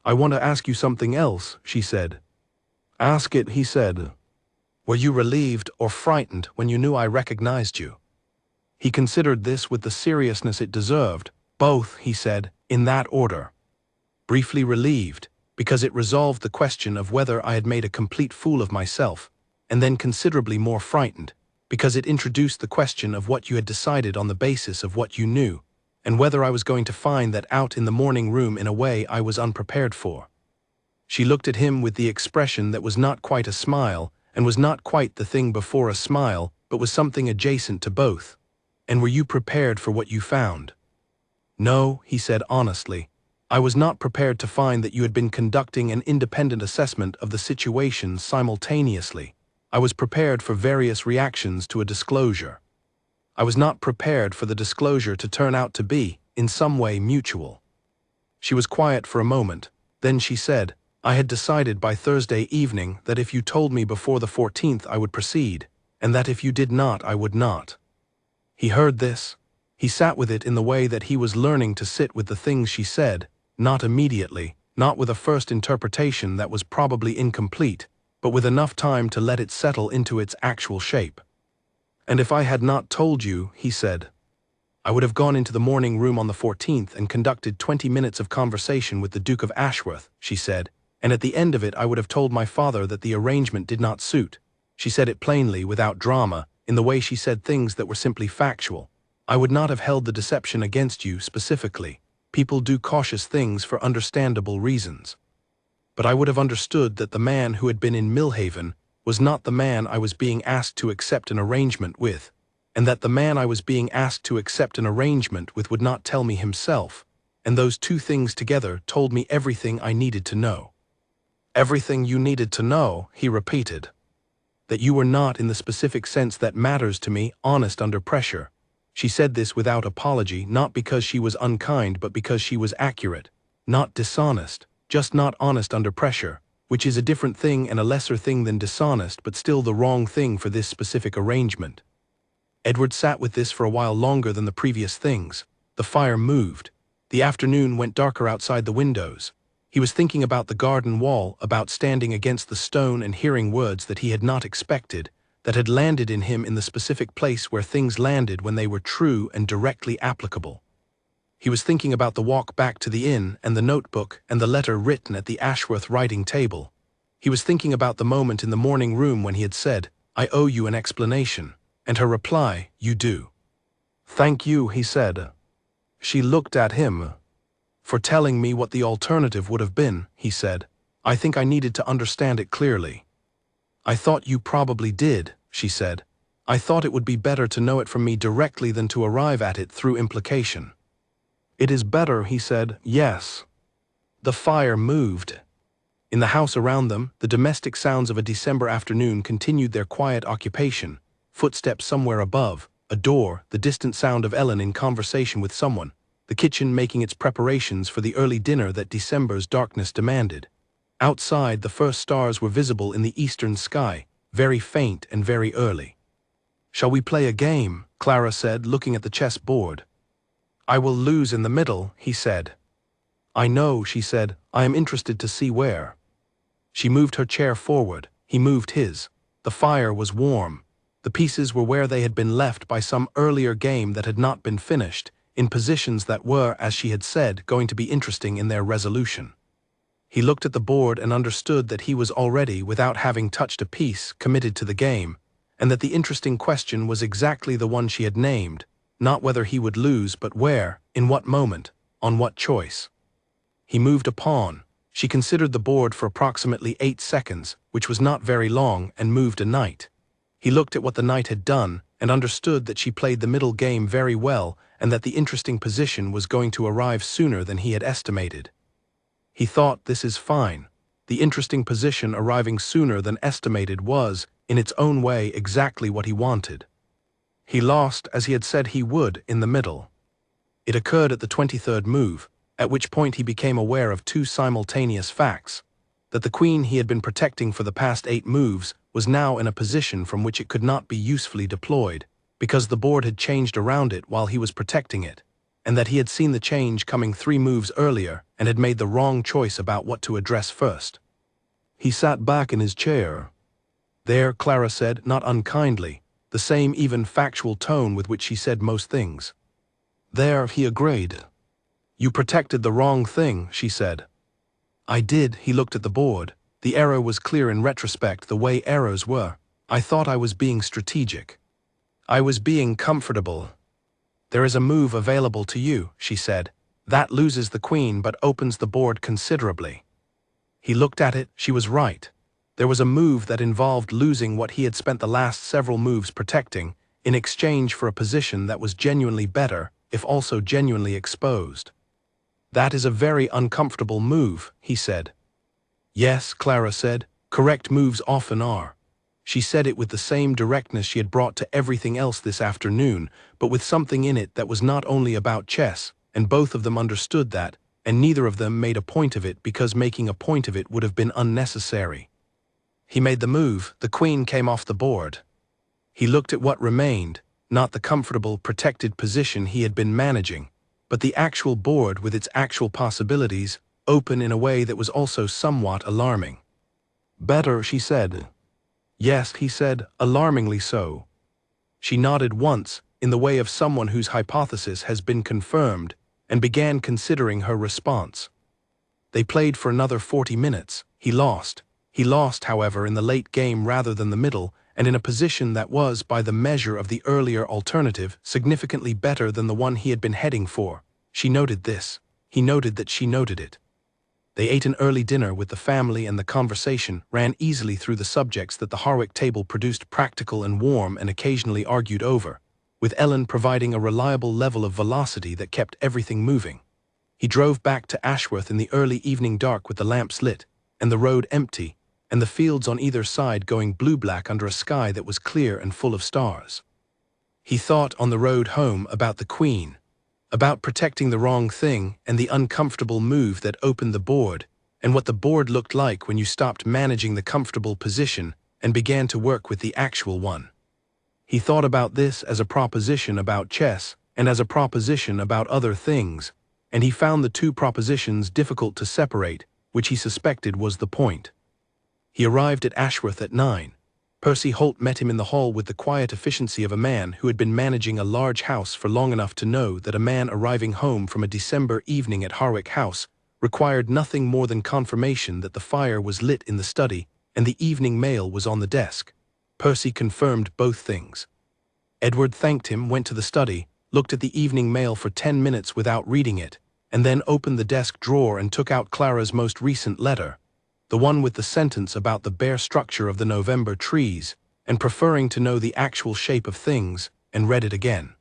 I want to ask you something else, she said. Ask it, he said. Were you relieved or frightened when you knew I recognized you? He considered this with the seriousness it deserved. Both, he said, in that order. Briefly relieved, because it resolved the question of whether I had made a complete fool of myself, and then considerably more frightened, because it introduced the question of what you had decided on the basis of what you knew, and whether I was going to find that out in the morning room in a way I was unprepared for. She looked at him with the expression that was not quite a smile, and was not quite the thing before a smile, but was something adjacent to both. And were you prepared for what you found? No, he said honestly. I was not prepared to find that you had been conducting an independent assessment of the situation simultaneously. I was prepared for various reactions to a disclosure. I was not prepared for the disclosure to turn out to be, in some way, mutual. She was quiet for a moment. Then she said, I had decided by Thursday evening that if you told me before the 14th I would proceed, and that if you did not I would not. He heard this. He sat with it in the way that he was learning to sit with the things she said, not immediately, not with a first interpretation that was probably incomplete, but with enough time to let it settle into its actual shape. And if I had not told you, he said, I would have gone into the morning room on the 14th and conducted 20 minutes of conversation with the Duke of Ashworth, she said, and at the end of it I would have told my father that the arrangement did not suit. She said it plainly, without drama, in the way she said things that were simply factual. I would not have held the deception against you specifically. People do cautious things for understandable reasons. But I would have understood that the man who had been in Millhaven was not the man I was being asked to accept an arrangement with, and that the man I was being asked to accept an arrangement with would not tell me himself, and those two things together told me everything I needed to know. Everything you needed to know, he repeated. That you were not, in the specific sense that matters to me, honest under pressure. She said this without apology, not because she was unkind but because she was accurate. Not dishonest, just not honest under pressure, which is a different thing and a lesser thing than dishonest, but still the wrong thing for this specific arrangement. Edward sat with this for a while longer than the previous things. The fire moved. The afternoon went darker outside the windows. He was thinking about the garden wall, about standing against the stone and hearing words that he had not expected, that had landed in him in the specific place where things landed when they were true and directly applicable. He was thinking about the walk back to the inn and the notebook and the letter written at the Ashworth writing table. He was thinking about the moment in the morning room when he had said, I owe you an explanation, and her reply, you do. Thank you, he said. She looked at him. For telling me what the alternative would have been, he said. I think I needed to understand it clearly. I thought you probably did, she said. I thought it would be better to know it from me directly than to arrive at it through implication. It is better, he said, yes. The fire moved. In the house around them, the domestic sounds of a December afternoon continued their quiet occupation. footsteps somewhere above, a door, the distant sound of Ellen in conversation with someone, the kitchen making its preparations for the early dinner that December's darkness demanded. Outside, the first stars were visible in the eastern sky, very faint and very early. "Shall we play a game?" Clara said, looking at the chess board. "I will lose in the middle," he said. "I know," she said. "I am interested to see where." She moved her chair forward. He moved his. The fire was warm. The pieces were where they had been left by some earlier game that had not been finished, in positions that were, as she had said, going to be interesting in their resolution. He looked at the board and understood that he was already, without having touched a piece, committed to the game, and that the interesting question was exactly the one she had named, not whether he would lose but where, in what moment, on what choice. He moved a pawn. She considered the board for approximately 8 seconds, which was not very long, and moved a knight. He looked at what the knight had done, and understood that she played the middle game very well, and that the interesting position was going to arrive sooner than he had estimated. He thought, this is fine. The interesting position arriving sooner than estimated was, in its own way, exactly what he wanted. He lost, as he had said he would, in the middle. It occurred at the 23rd move, at which point he became aware of two simultaneous facts: that the queen he had been protecting for the past 8 moves was now in a position from which it could not be usefully deployed, because the board had changed around it while he was protecting it, and that he had seen the change coming 3 moves earlier and had made the wrong choice about what to address first. He sat back in his chair. "There," Clara said, not unkindly, the same even factual tone with which she said most things. "There," he agreed. "You protected the wrong thing," she said. "I did." He looked at the board. The error was clear in retrospect, the way errors were. "I thought I was being strategic. I was being comfortable. There is a move available to you," she said. "That loses the queen but opens the board considerably." He looked at it. She was right. There was a move that involved losing what he had spent the last several moves protecting, in exchange for a position that was genuinely better, if also genuinely exposed. "That is a very uncomfortable move," he said. "Yes," Clara said. "Correct moves often are." She said it with the same directness she had brought to everything else this afternoon, but with something in it that was not only about chess, and both of them understood that, and neither of them made a point of it because making a point of it would have been unnecessary. He made the move. The queen came off the board. He looked at what remained, not the comfortable, protected position he had been managing, but the actual board with its actual possibilities, open in a way that was also somewhat alarming. "Better," she said. "Yes," he said, "alarmingly so." She nodded once, in the way of someone whose hypothesis has been confirmed, and began considering her response. They played for another 40 minutes. He lost. He lost, however, in the late game rather than the middle, and in a position that was, by the measure of the earlier alternative, significantly better than the one he had been heading for. She noted this. He noted that she noted it. They ate an early dinner with the family, and the conversation ran easily through the subjects that the Harwick table produced, practical and warm and occasionally argued over, with Ellen providing a reliable level of velocity that kept everything moving. He drove back to Ashworth in the early evening dark with the lamps lit, and the road empty, and the fields on either side going blue-black under a sky that was clear and full of stars. He thought on the road home about the queen, about protecting the wrong thing and the uncomfortable move that opened the board, and what the board looked like when you stopped managing the comfortable position and began to work with the actual one. He thought about this as a proposition about chess and as a proposition about other things, and he found the two propositions difficult to separate, which he suspected was the point. He arrived at Ashworth at 9. Percy Holt met him in the hall with the quiet efficiency of a man who had been managing a large house for long enough to know that a man arriving home from a December evening at Harwick House required nothing more than confirmation that the fire was lit in the study and the evening mail was on the desk. Percy confirmed both things. Edward thanked him, went to the study, looked at the evening mail for 10 minutes without reading it, and then opened the desk drawer and took out Clara's most recent letter, the one with the sentence about the bare structure of the November trees, and preferring to know the actual shape of things, and read it again.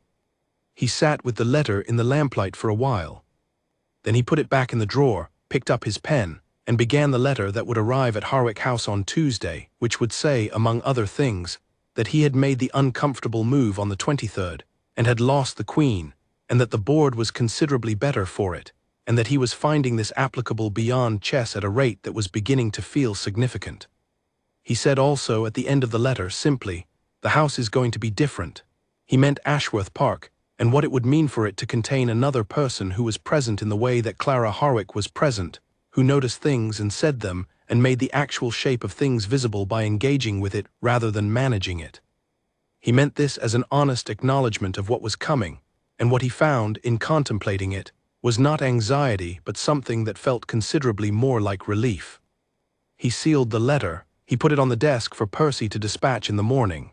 He sat with the letter in the lamplight for a while. Then he put it back in the drawer, picked up his pen, and began the letter that would arrive at Harwick House on Tuesday, which would say, among other things, that he had made the uncomfortable move on the 23rd, and had lost the Queen, and that the board was considerably better for it, and that he was finding this applicable beyond chess at a rate that was beginning to feel significant. He said also at the end of the letter simply, "The house is going to be different." He meant Ashworth Park, and what it would mean for it to contain another person who was present in the way that Clara Harwick was present, who noticed things and said them, and made the actual shape of things visible by engaging with it rather than managing it. He meant this as an honest acknowledgement of what was coming, and what he found, in contemplating it, was not anxiety but something that felt considerably more like relief. He sealed the letter. He put it on the desk for Percy to dispatch in the morning.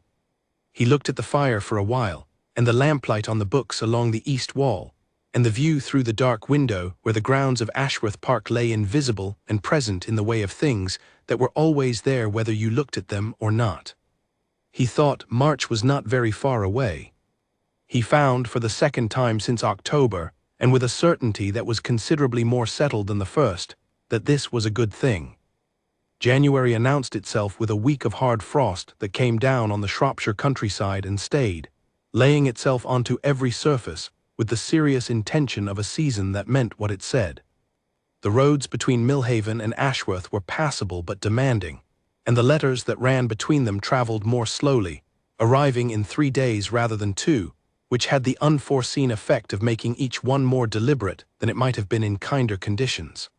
He looked at the fire for a while, and the lamplight on the books along the east wall, and the view through the dark window where the grounds of Ashworth Park lay invisible and present in the way of things that were always there whether you looked at them or not. He thought March was not very far away. He found, for the second time since October, and with a certainty that was considerably more settled than the first, that this was a good thing. January announced itself with a week of hard frost that came down on the Shropshire countryside and stayed, laying itself onto every surface, with the serious intention of a season that meant what it said. The roads between Millhaven and Ashworth were passable but demanding, and the letters that ran between them traveled more slowly, arriving in 3 days rather than 2, which had the unforeseen effect of making each one more deliberate than it might have been in kinder conditions.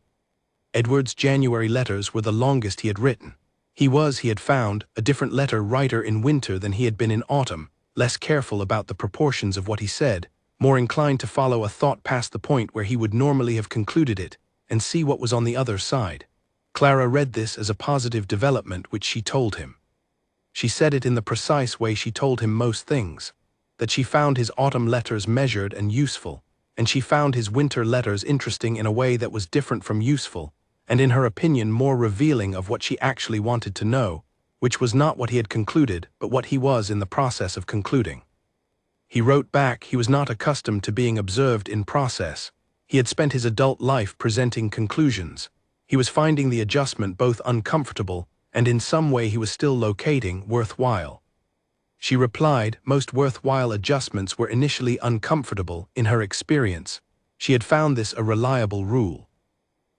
Edward's January letters were the longest he had written. He had found, a different letter writer in winter than he had been in autumn, less careful about the proportions of what he said, more inclined to follow a thought past the point where he would normally have concluded it, and see what was on the other side. Clara read this as a positive development which she told him. She said it in the precise way she told him most things, that she found his autumn letters measured and useful, and she found his winter letters interesting in a way that was different from useful, and in her opinion more revealing of what she actually wanted to know, which was not what he had concluded, but what he was in the process of concluding. He wrote back he was not accustomed to being observed in process. He had spent his adult life presenting conclusions. He was finding the adjustment both uncomfortable, and in some way he was still locating worthwhile. She replied, most worthwhile adjustments were initially uncomfortable, in her experience. She had found this a reliable rule.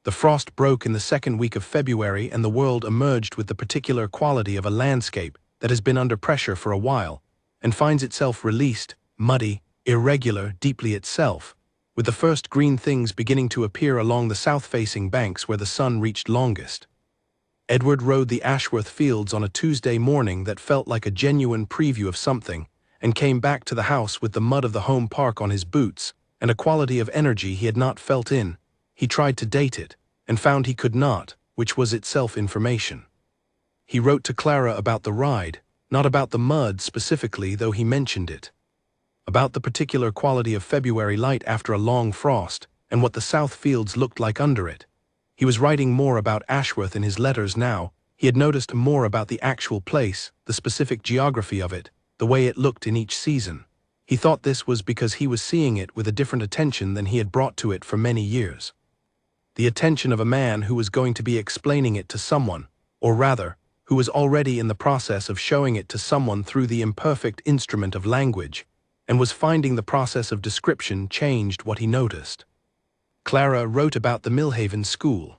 The frost broke in the second week of February, and the world emerged with the particular quality of a landscape that has been under pressure for a while, and finds itself released, muddy, irregular, deeply itself, with the first green things beginning to appear along the south-facing banks where the sun reached longest. Edward rode the Ashworth fields on a Tuesday morning that felt like a genuine preview of something, and came back to the house with the mud of the home park on his boots, and a quality of energy he had not felt in. He tried to date it, and found he could not, which was itself information. He wrote to Clara about the ride, not about the mud specifically, though he mentioned it. About the particular quality of February light after a long frost, and what the south fields looked like under it. He was writing more about Ashworth in his letters now. He had noticed more about the actual place, the specific geography of it, the way it looked in each season. He thought this was because he was seeing it with a different attention than he had brought to it for many years. The attention of a man who was going to be explaining it to someone, or rather, who was already in the process of showing it to someone through the imperfect instrument of language, and was finding the process of description changed what he noticed. Clara wrote about the Millhaven School.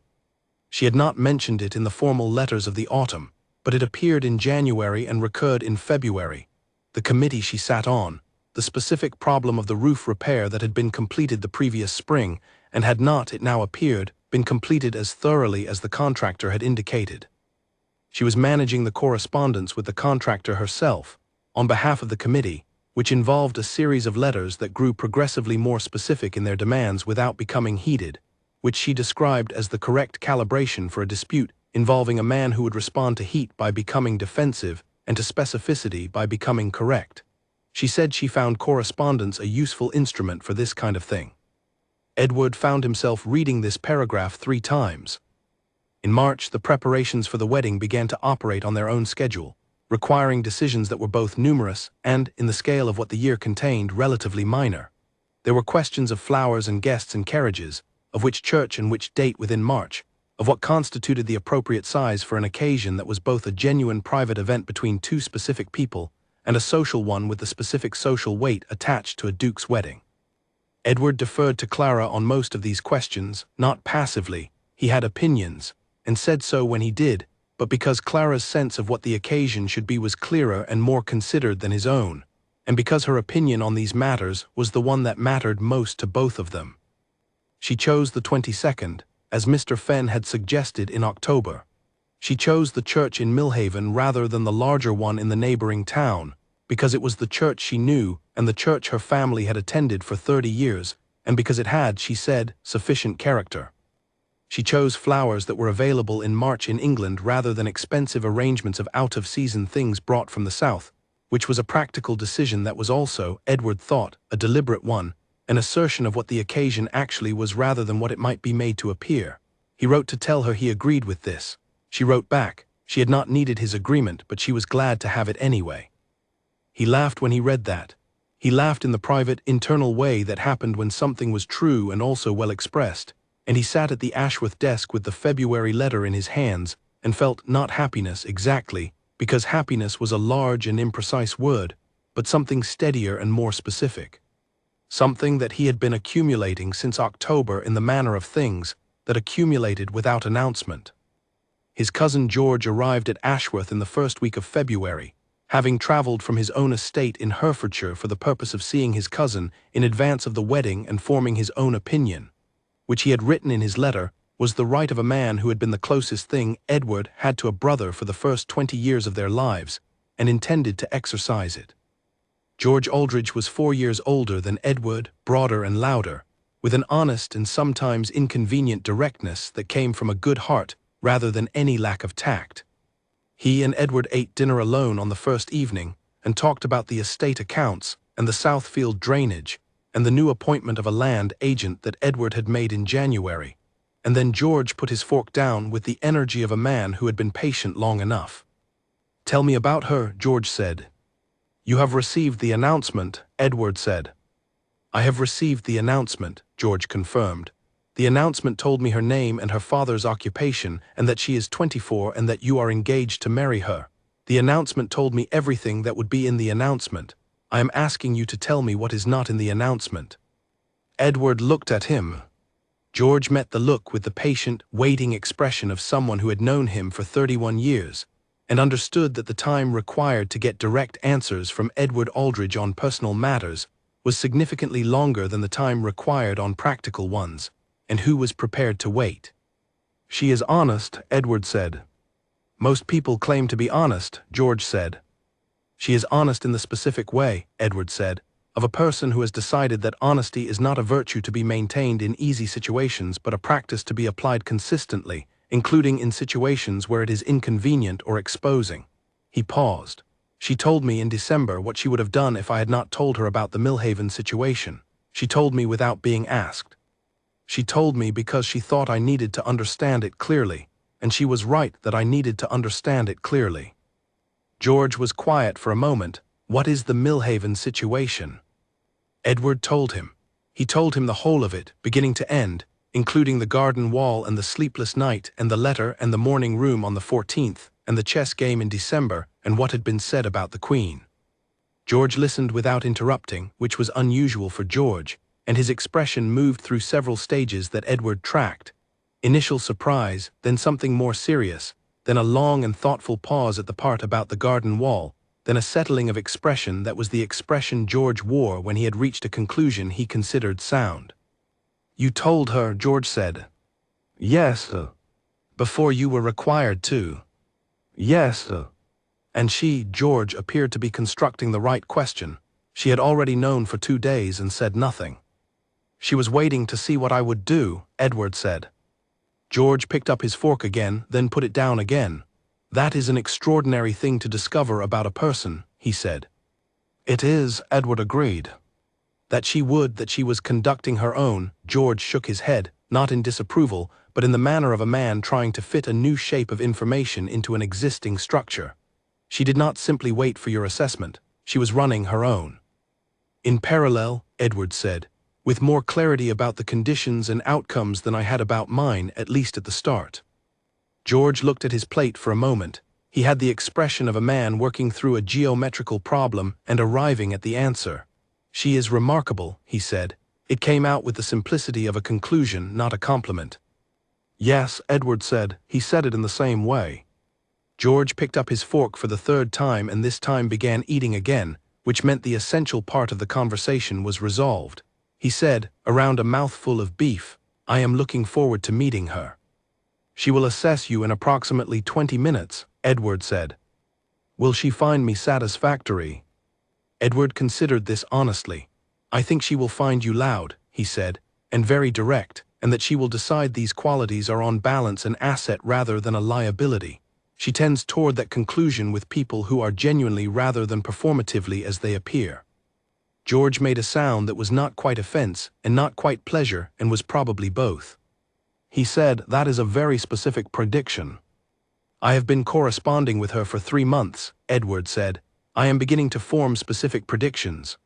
She had not mentioned it in the formal letters of the autumn, but it appeared in January and recurred in February. The committee she sat on, the specific problem of the roof repair that had been completed the previous spring, and had not, it now appeared, been completed as thoroughly as the contractor had indicated. She was managing the correspondence with the contractor herself, on behalf of the committee, which involved a series of letters that grew progressively more specific in their demands without becoming heated, which she described as the correct calibration for a dispute involving a man who would respond to heat by becoming defensive and to specificity by becoming correct. She said she found correspondence a useful instrument for this kind of thing. Edward found himself reading this paragraph 3 times. In March, the preparations for the wedding began to operate on their own schedule, requiring decisions that were both numerous and, in the scale of what the year contained, relatively minor. There were questions of flowers and guests and carriages, of which church and which date within March, of what constituted the appropriate size for an occasion that was both a genuine private event between two specific people and a social one with the specific social weight attached to a duke's wedding. Edward deferred to Clara on most of these questions, not passively. He had opinions, and said so when he did, but because Clara's sense of what the occasion should be was clearer and more considered than his own, and because her opinion on these matters was the one that mattered most to both of them. She chose the 22nd, as Mr. Fenn had suggested in October. She chose the church in Millhaven rather than the larger one in the neighboring town, because it was the church she knew and the church her family had attended for 30 years, and because it had, she said, sufficient character. She chose flowers that were available in March in England rather than expensive arrangements of out-of-season things brought from the south, which was a practical decision that was also, Edward thought, a deliberate one, an assertion of what the occasion actually was rather than what it might be made to appear. He wrote to tell her he agreed with this. She wrote back. She had not needed his agreement, but she was glad to have it anyway. He laughed when he read that. He laughed in the private, internal way that happened when something was true and also well expressed, and he sat at the Ashworth desk with the February letter in his hands and felt not happiness exactly, because happiness was a large and imprecise word, but something steadier and more specific. Something that he had been accumulating since October in the manner of things that accumulated without announcement. His cousin George arrived at Ashworth in the first week of February, having traveled from his own estate in Herefordshire for the purpose of seeing his cousin in advance of the wedding and forming his own opinion, which he had written in his letter, was the right of a man who had been the closest thing Edward had to a brother for the first 20 years of their lives, and intended to exercise it. George Aldridge was 4 years older than Edward, broader and louder, with an honest and sometimes inconvenient directness that came from a good heart rather than any lack of tact. He and Edward ate dinner alone on the first evening and talked about the estate accounts and the Southfield drainage and the new appointment of a land agent that Edward had made in January, and then George put his fork down with the energy of a man who had been patient long enough. "Tell me about her," George said. "You have received the announcement," Edward said. "I have received the announcement," George confirmed. "The announcement told me her name and her father's occupation, and that she is 24 and that you are engaged to marry her. The announcement told me everything that would be in the announcement. I am asking you to tell me what is not in the announcement." Edward looked at him. George met the look with the patient, waiting expression of someone who had known him for 31 years, and understood that the time required to get direct answers from Edward Aldridge on personal matters was significantly longer than the time required on practical ones, and who was prepared to wait. "She is honest," Edward said. "Most people claim to be honest," George said. "She is honest in the specific way," Edward said, "of a person who has decided that honesty is not a virtue to be maintained in easy situations but a practice to be applied consistently, including in situations where it is inconvenient or exposing." He paused. "She told me in December what she would have done if I had not told her about the Millhaven situation. She told me without being asked. She told me because she thought I needed to understand it clearly, and she was right that I needed to understand it clearly." George was quiet for a moment. "What is the Millhaven situation?" Edward told him. He told him the whole of it, beginning to end, including the garden wall and the sleepless night and the letter and the morning room on the 14th and the chess game in December and what had been said about the Queen. George listened without interrupting, which was unusual for George, and his expression moved through several stages that Edward tracked. Initial surprise, then something more serious, then a long and thoughtful pause at the part about the garden wall, then a settling of expression that was the expression George wore when he had reached a conclusion he considered sound. "You told her," George said. "Yes, sir." "Before you were required to?" "Yes, sir." And she, George, appeared to be constructing the right question. She had already known for 2 days and said nothing. "She was waiting to see what I would do," Edward said. George picked up his fork again, then put it down again. "That is an extraordinary thing to discover about a person," he said. "It is," Edward agreed. That she was conducting her own, George shook his head, not in disapproval, but in the manner of a man trying to fit a new shape of information into an existing structure. She did not simply wait for your assessment, she was running her own. "In parallel," Edward said, "with more clarity about the conditions and outcomes than I had about mine, at least at the start." George looked at his plate for a moment. He had the expression of a man working through a geometrical problem and arriving at the answer. "She is remarkable," he said. It came out with the simplicity of a conclusion, not a compliment. "Yes," Edward said. He said it in the same way. George picked up his fork for the third time and this time began eating again, which meant the essential part of the conversation was resolved. He said, around a mouthful of beef, "I am looking forward to meeting her." "She will assess you in approximately 20 minutes, Edward said. "Will she find me satisfactory?" Edward considered this honestly. "I think she will find you loud," he said, "and very direct, and that she will decide these qualities are on balance an asset rather than a liability. She tends toward that conclusion with people who are genuinely rather than performatively as they appear." George made a sound that was not quite offense and not quite pleasure and was probably both. He said, "That is a very specific prediction." "I have been corresponding with her for 3 months, Edward said. "I am beginning to form specific predictions."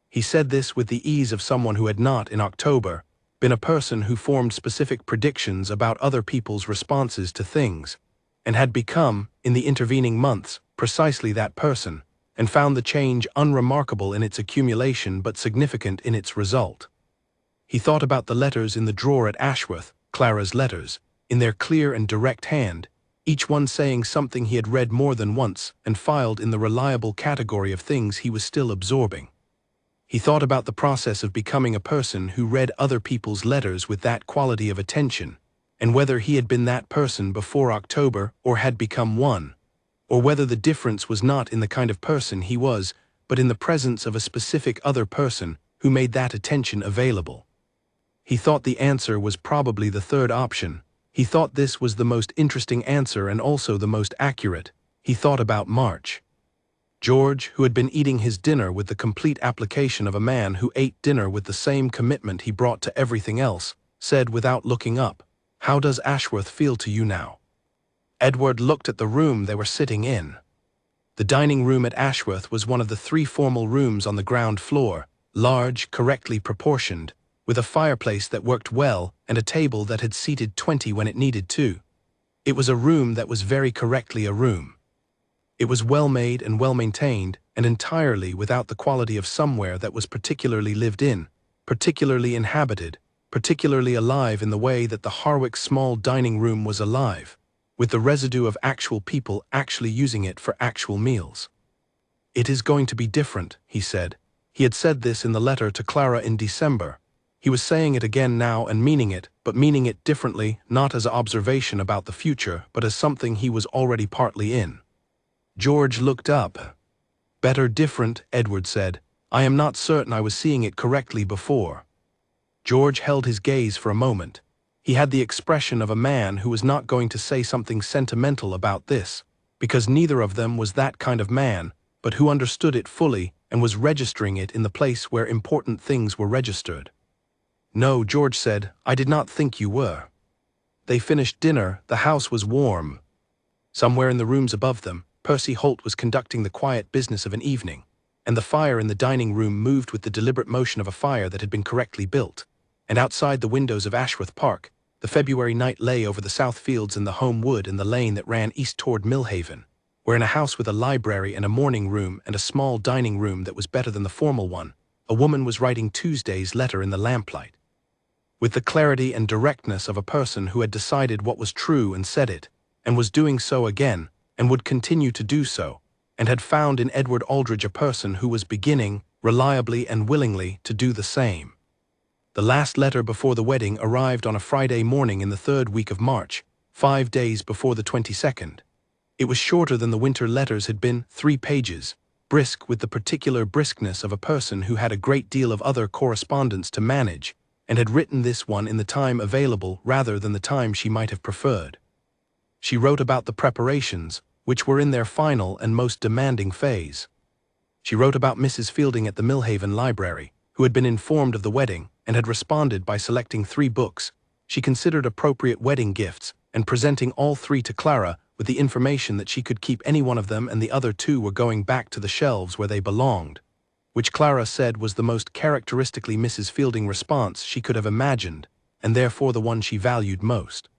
He said this with the ease of someone who had not, in October, been a person who formed specific predictions about other people's responses to things, and had become, in the intervening months, precisely that person, and found the change unremarkable in its accumulation but significant in its result. He thought about the letters in the drawer at Ashworth, Clara's letters, in their clear and direct hand, each one saying something he had read more than once and filed in the reliable category of things he was still absorbing. He thought about the process of becoming a person who read other people's letters with that quality of attention, and whether he had been that person before October or had become one, or whether the difference was not in the kind of person he was, but in the presence of a specific other person who made that attention available. He thought the answer was probably the third option. He thought this was the most interesting answer and also the most accurate. He thought about March. George, who had been eating his dinner with the complete application of a man who ate dinner with the same commitment he brought to everything else, said without looking up, "How does Ashworth feel to you now?" Edward looked at the room they were sitting in. The dining room at Ashworth was one of the 3 formal rooms on the ground floor, large, correctly proportioned, with a fireplace that worked well and a table that had seated 20 when it needed to. It was a room that was very correctly a room. It was well made and well maintained, and entirely without the quality of somewhere that was particularly lived in, particularly inhabited, particularly alive in the way that the Harwick small dining room was alive, with the residue of actual people actually using it for actual meals. "It is going to be different," he said. He had said this in the letter to Clara in December. He was saying it again now and meaning it, but meaning it differently, not as an observation about the future, but as something he was already partly in. George looked up. "Better different," Edward said. "I am not certain I was seeing it correctly before." George held his gaze for a moment. He had the expression of a man who was not going to say something sentimental about this, because neither of them was that kind of man, but who understood it fully and was registering it in the place where important things were registered. "No," George said, "I did not think you were." They finished dinner. The house was warm. Somewhere in the rooms above them, Percy Holt was conducting the quiet business of an evening, and the fire in the dining room moved with the deliberate motion of a fire that had been correctly built, and outside the windows of Ashworth Park, the February night lay over the south fields and the home wood and the lane that ran east toward Millhaven, where in a house with a library and a morning room and a small dining room that was better than the formal one, a woman was writing Tuesday's letter in the lamplight. With the clarity and directness of a person who had decided what was true and said it, and was doing so again, and would continue to do so, and had found in Edward Aldridge a person who was beginning, reliably and willingly, to do the same. The last letter before the wedding arrived on a Friday morning in the 3rd week of March, 5 days before the 22nd. It was shorter than the winter letters had been, 3 pages, brisk with the particular briskness of a person who had a great deal of other correspondence to manage, and had written this one in the time available rather than the time she might have preferred. She wrote about the preparations, which were in their final and most demanding phase. She wrote about Mrs. Fielding at the Millhaven Library, who had been informed of the wedding and had responded by selecting 3 books she considered appropriate wedding gifts and presenting all 3 to Clara with the information that she could keep any one of them and the other 2 were going back to the shelves where they belonged, which Clara said was the most characteristically Mrs. Fielding response she could have imagined, and therefore the one she valued most.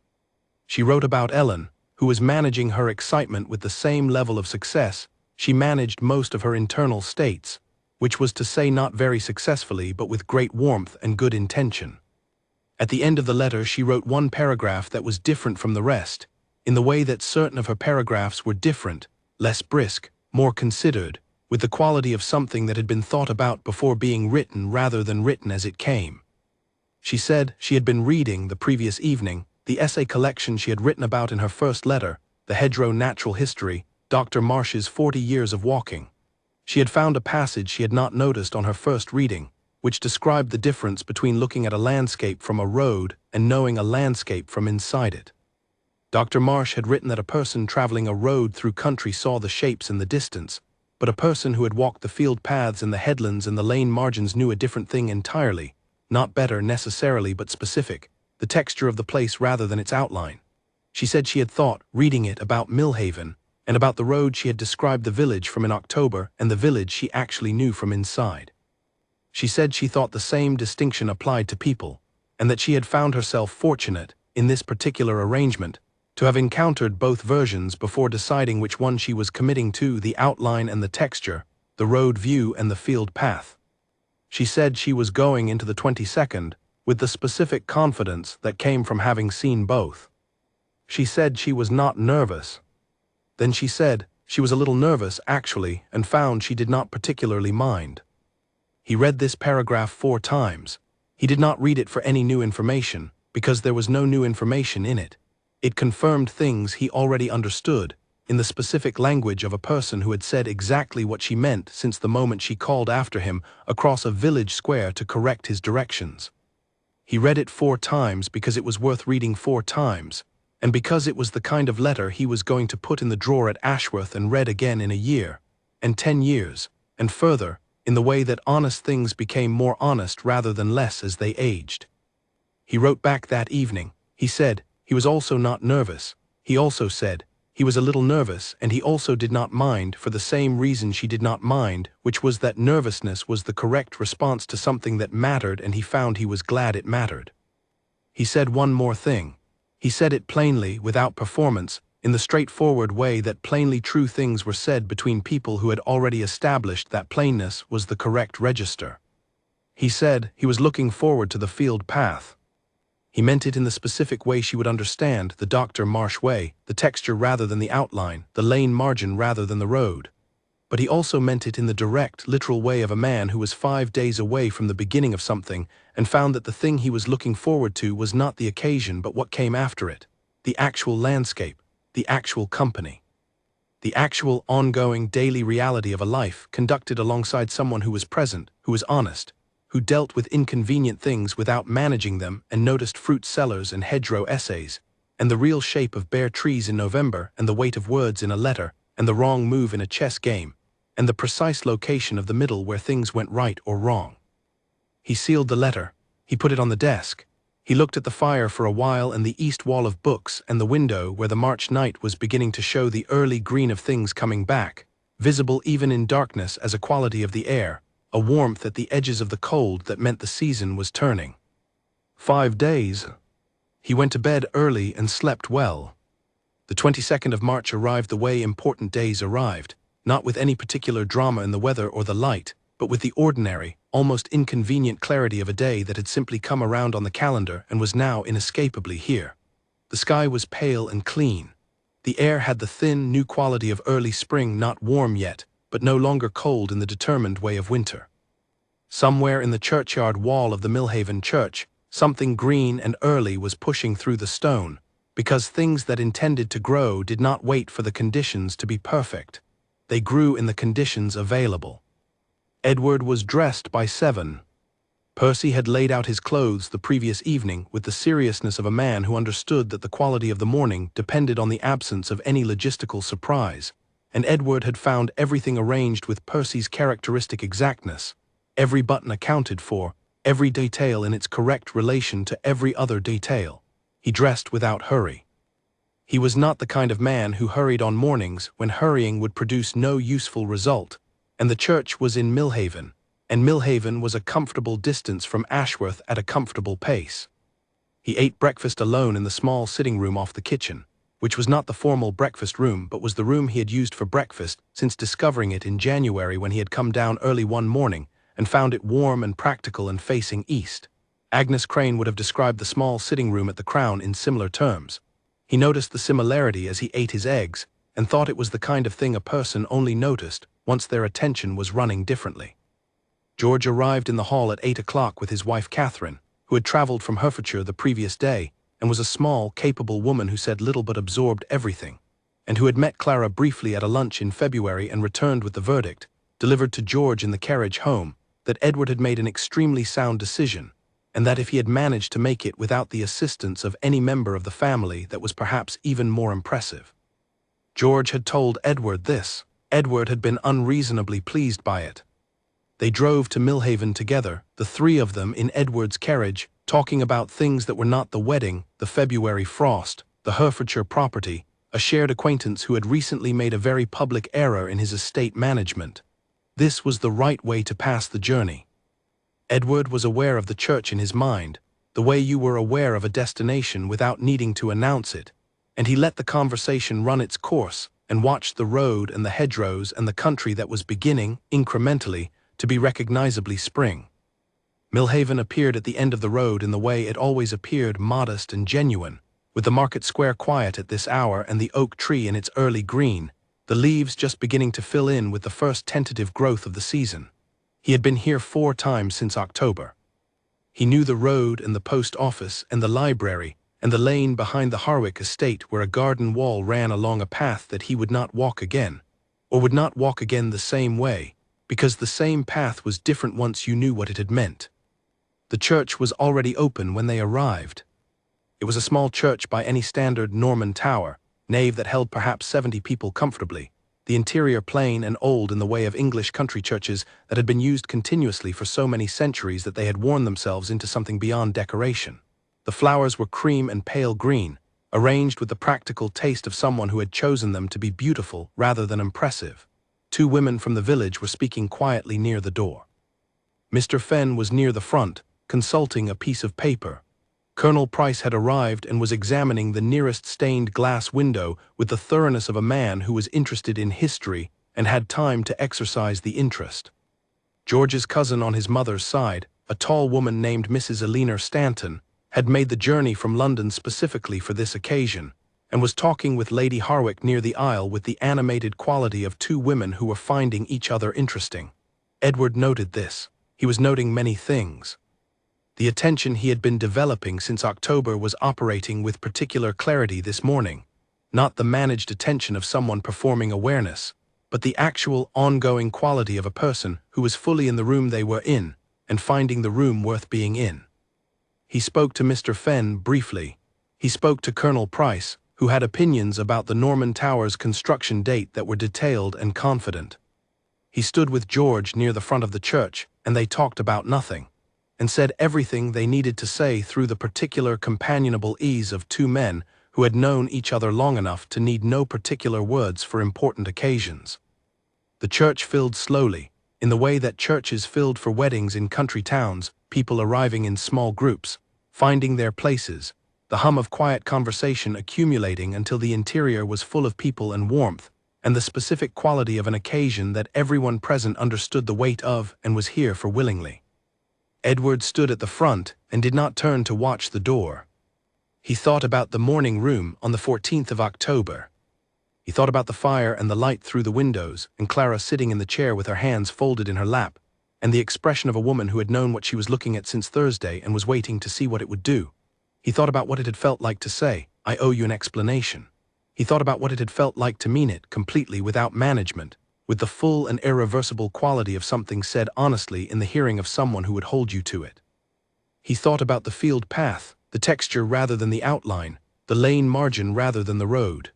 She wrote about Ellen, who was managing her excitement with the same level of success she managed most of her internal states, which was to say not very successfully but with great warmth and good intention. At the end of the letter she wrote one paragraph that was different from the rest, in the way that certain of her paragraphs were different, less brisk, more considered, with the quality of something that had been thought about before being written rather than written as it came. She said she had been reading, the previous evening, the essay collection she had written about in her first letter, The Hedgerow Natural History, Dr. Marsh's 40 Years of Walking. She had found a passage she had not noticed on her first reading, which described the difference between looking at a landscape from a road and knowing a landscape from inside it. Dr. Marsh had written that a person traveling a road through country saw the shapes in the distance, but a person who had walked the field paths and the headlands and the lane margins knew a different thing entirely, not better necessarily but specific, the texture of the place rather than its outline. She said she had thought, reading it, about Millhaven, and about the road she had described the village from in October and the village she actually knew from inside. She said she thought the same distinction applied to people, and that she had found herself fortunate, in this particular arrangement, to have encountered both versions before deciding which one she was committing to, the outline and the texture, the road view and the field path. She said she was going into the 22nd with the specific confidence that came from having seen both. She said she was not nervous. Then she said she was a little nervous, actually, and found she did not particularly mind. He read this paragraph 4 times. He did not read it for any new information, because there was no new information in it. It confirmed things he already understood, in the specific language of a person who had said exactly what she meant since the moment she called after him across a village square to correct his directions. He read it 4 times because it was worth reading 4 times, and because it was the kind of letter he was going to put in the drawer at Ashworth and read again in a year, and 10 years, and further, in the way that honest things became more honest rather than less as they aged. He wrote back that evening. He said he was also not nervous. He also said he was a little nervous, and he also did not mind for the same reason she did not mind, which was that nervousness was the correct response to something that mattered, and he found he was glad it mattered. He said one more thing. He said it plainly, without performance, in the straightforward way that plainly true things were said between people who had already established that plainness was the correct register. He said he was looking forward to the field path. He meant it in the specific way she would understand, the Dr. Marsh way, the texture rather than the outline, the lane margin rather than the road. But he also meant it in the direct, literal way of a man who was 5 days away from the beginning of something and found that the thing he was looking forward to was not the occasion but what came after it, the actual landscape, the actual company, the actual ongoing daily reality of a life conducted alongside someone who was present, who was honest, who dealt with inconvenient things without managing them and noticed fruit sellers and hedgerow essays, and the real shape of bare trees in November and the weight of words in a letter and the wrong move in a chess game, and the precise location of the middle where things went right or wrong. He sealed the letter. He put it on the desk. He looked at the fire for a while and the east wall of books and the window where the March night was beginning to show the early green of things coming back, visible even in darkness as a quality of the air, a warmth at the edges of the cold that meant the season was turning. 5 days. He went to bed early and slept well. The 22nd of March arrived the way important days arrived, not with any particular drama in the weather or the light, but with the ordinary, almost inconvenient clarity of a day that had simply come around on the calendar and was now inescapably here. The sky was pale and clean. The air had the thin, new quality of early spring, not warm yet, but no longer cold in the determined way of winter. Somewhere in the churchyard wall of the Millhaven church, something green and early was pushing through the stone, because things that intended to grow did not wait for the conditions to be perfect. They grew in the conditions available. Edward was dressed by 7. Percy had laid out his clothes the previous evening with the seriousness of a man who understood that the quality of the morning depended on the absence of any logistical surprise, and Edward had found everything arranged with Percy's characteristic exactness, every button accounted for, every detail in its correct relation to every other detail. He dressed without hurry. He was not the kind of man who hurried on mornings when hurrying would produce no useful result, and the church was in Millhaven, and Millhaven was a comfortable distance from Ashworth at a comfortable pace. He ate breakfast alone in the small sitting room off the kitchen, which was not the formal breakfast room but was the room he had used for breakfast since discovering it in January when he had come down early one morning and found it warm and practical and facing east. Agnes Crane would have described the small sitting room at the Crown in similar terms. He noticed the similarity as he ate his eggs and thought it was the kind of thing a person only noticed once their attention was running differently. George arrived in the hall at 8 o'clock with his wife Catherine, who had travelled from Herefordshire the previous day and was a small, capable woman who said little but absorbed everything, and who had met Clara briefly at a lunch in February and returned with the verdict, delivered to George in the carriage home, that Edward had made an extremely sound decision, and that if he had managed to make it without the assistance of any member of the family, that was perhaps even more impressive. George had told Edward this. Edward had been unreasonably pleased by it. They drove to Millhaven together, the three of them in Edward's carriage, talking about things that were not the wedding, the February frost, the Herefordshire property, a shared acquaintance who had recently made a very public error in his estate management. This was the right way to pass the journey. Edward was aware of the church in his mind, the way you were aware of a destination without needing to announce it, and he let the conversation run its course and watched the road and the hedgerows and the country that was beginning, incrementally, to be recognizably spring. Millhaven appeared at the end of the road in the way it always appeared, modest and genuine, with the market square quiet at this hour and the oak tree in its early green, the leaves just beginning to fill in with the first tentative growth of the season. He had been here 4 times since October. He knew the road and the post office and the library and the lane behind the Harwick estate where a garden wall ran along a path that he would not walk again, or would not walk again the same way, because the same path was different once you knew what it had meant. The church was already open when they arrived. It was a small church by any standard Norman tower, nave that held perhaps 70 people comfortably, the interior plain and old in the way of English country churches that had been used continuously for so many centuries that they had worn themselves into something beyond decoration. The flowers were cream and pale green, arranged with the practical taste of someone who had chosen them to be beautiful rather than impressive. 2 women from the village were speaking quietly near the door. Mr. Fenn was near the front, consulting a piece of paper. Colonel Price had arrived and was examining the nearest stained glass window with the thoroughness of a man who was interested in history and had time to exercise the interest. George's cousin on his mother's side, a tall woman named Mrs. Eleanor Stanton, had made the journey from London specifically for this occasion, and was talking with Lady Harwick near the aisle with the animated quality of 2 women who were finding each other interesting. Edward noted this. He was noting many things. The attention he had been developing since October was operating with particular clarity this morning, not the managed attention of someone performing awareness, but the actual ongoing quality of a person who was fully in the room they were in and finding the room worth being in. He spoke to Mr. Fenn briefly. He spoke to Colonel Price, who had opinions about the Norman Tower's construction date that were detailed and confident. He stood with George near the front of the church, and they talked about nothing, and said everything they needed to say through the particular companionable ease of 2 men who had known each other long enough to need no particular words for important occasions. The church filled slowly, in the way that churches filled for weddings in country towns, people arriving in small groups, finding their places, the hum of quiet conversation accumulating until the interior was full of people and warmth, and the specific quality of an occasion that everyone present understood the weight of and was here for willingly. Edward stood at the front and did not turn to watch the door. He thought about the morning room on the 14th of October. He thought about the fire and the light through the windows, and Clara sitting in the chair with her hands folded in her lap, and the expression of a woman who had known what she was looking at since Thursday and was waiting to see what it would do. He thought about what it had felt like to say, "I owe you an explanation." He thought about what it had felt like to mean it completely without management, with the full and irreversible quality of something said honestly in the hearing of someone who would hold you to it. He thought about the field path, the texture rather than the outline, the lane margin rather than the road.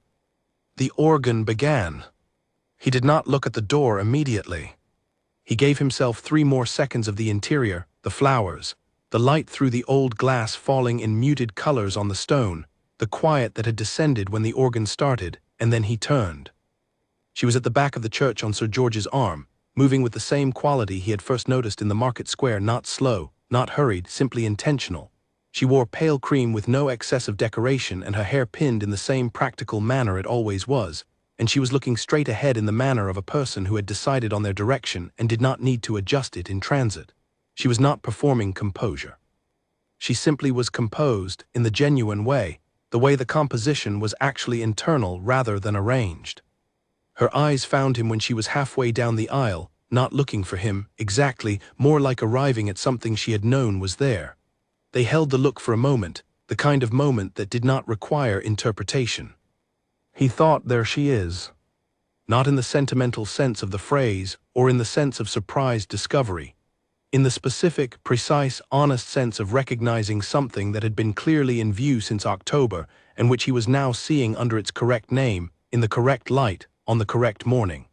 The organ began. He did not look at the door immediately. He gave himself 3 more seconds of the interior, the flowers, the light through the old glass falling in muted colors on the stone, the quiet that had descended when the organ started, and then he turned. She was at the back of the church on Sir George's arm, moving with the same quality he had first noticed in the market square, not slow, not hurried, simply intentional. She wore pale cream with no excessive decoration and her hair pinned in the same practical manner it always was, and she was looking straight ahead in the manner of a person who had decided on their direction and did not need to adjust it in transit. She was not performing composure. She simply was composed in the genuine way, the way the composition was actually internal rather than arranged. Her eyes found him when she was halfway down the aisle, not looking for him, exactly, more like arriving at something she had known was there. They held the look for a moment, the kind of moment that did not require interpretation. He thought, there she is. Not in the sentimental sense of the phrase, or in the sense of surprised discovery. In the specific, precise, honest sense of recognizing something that had been clearly in view since October, and which he was now seeing under its correct name, in the correct light, on the correct morning.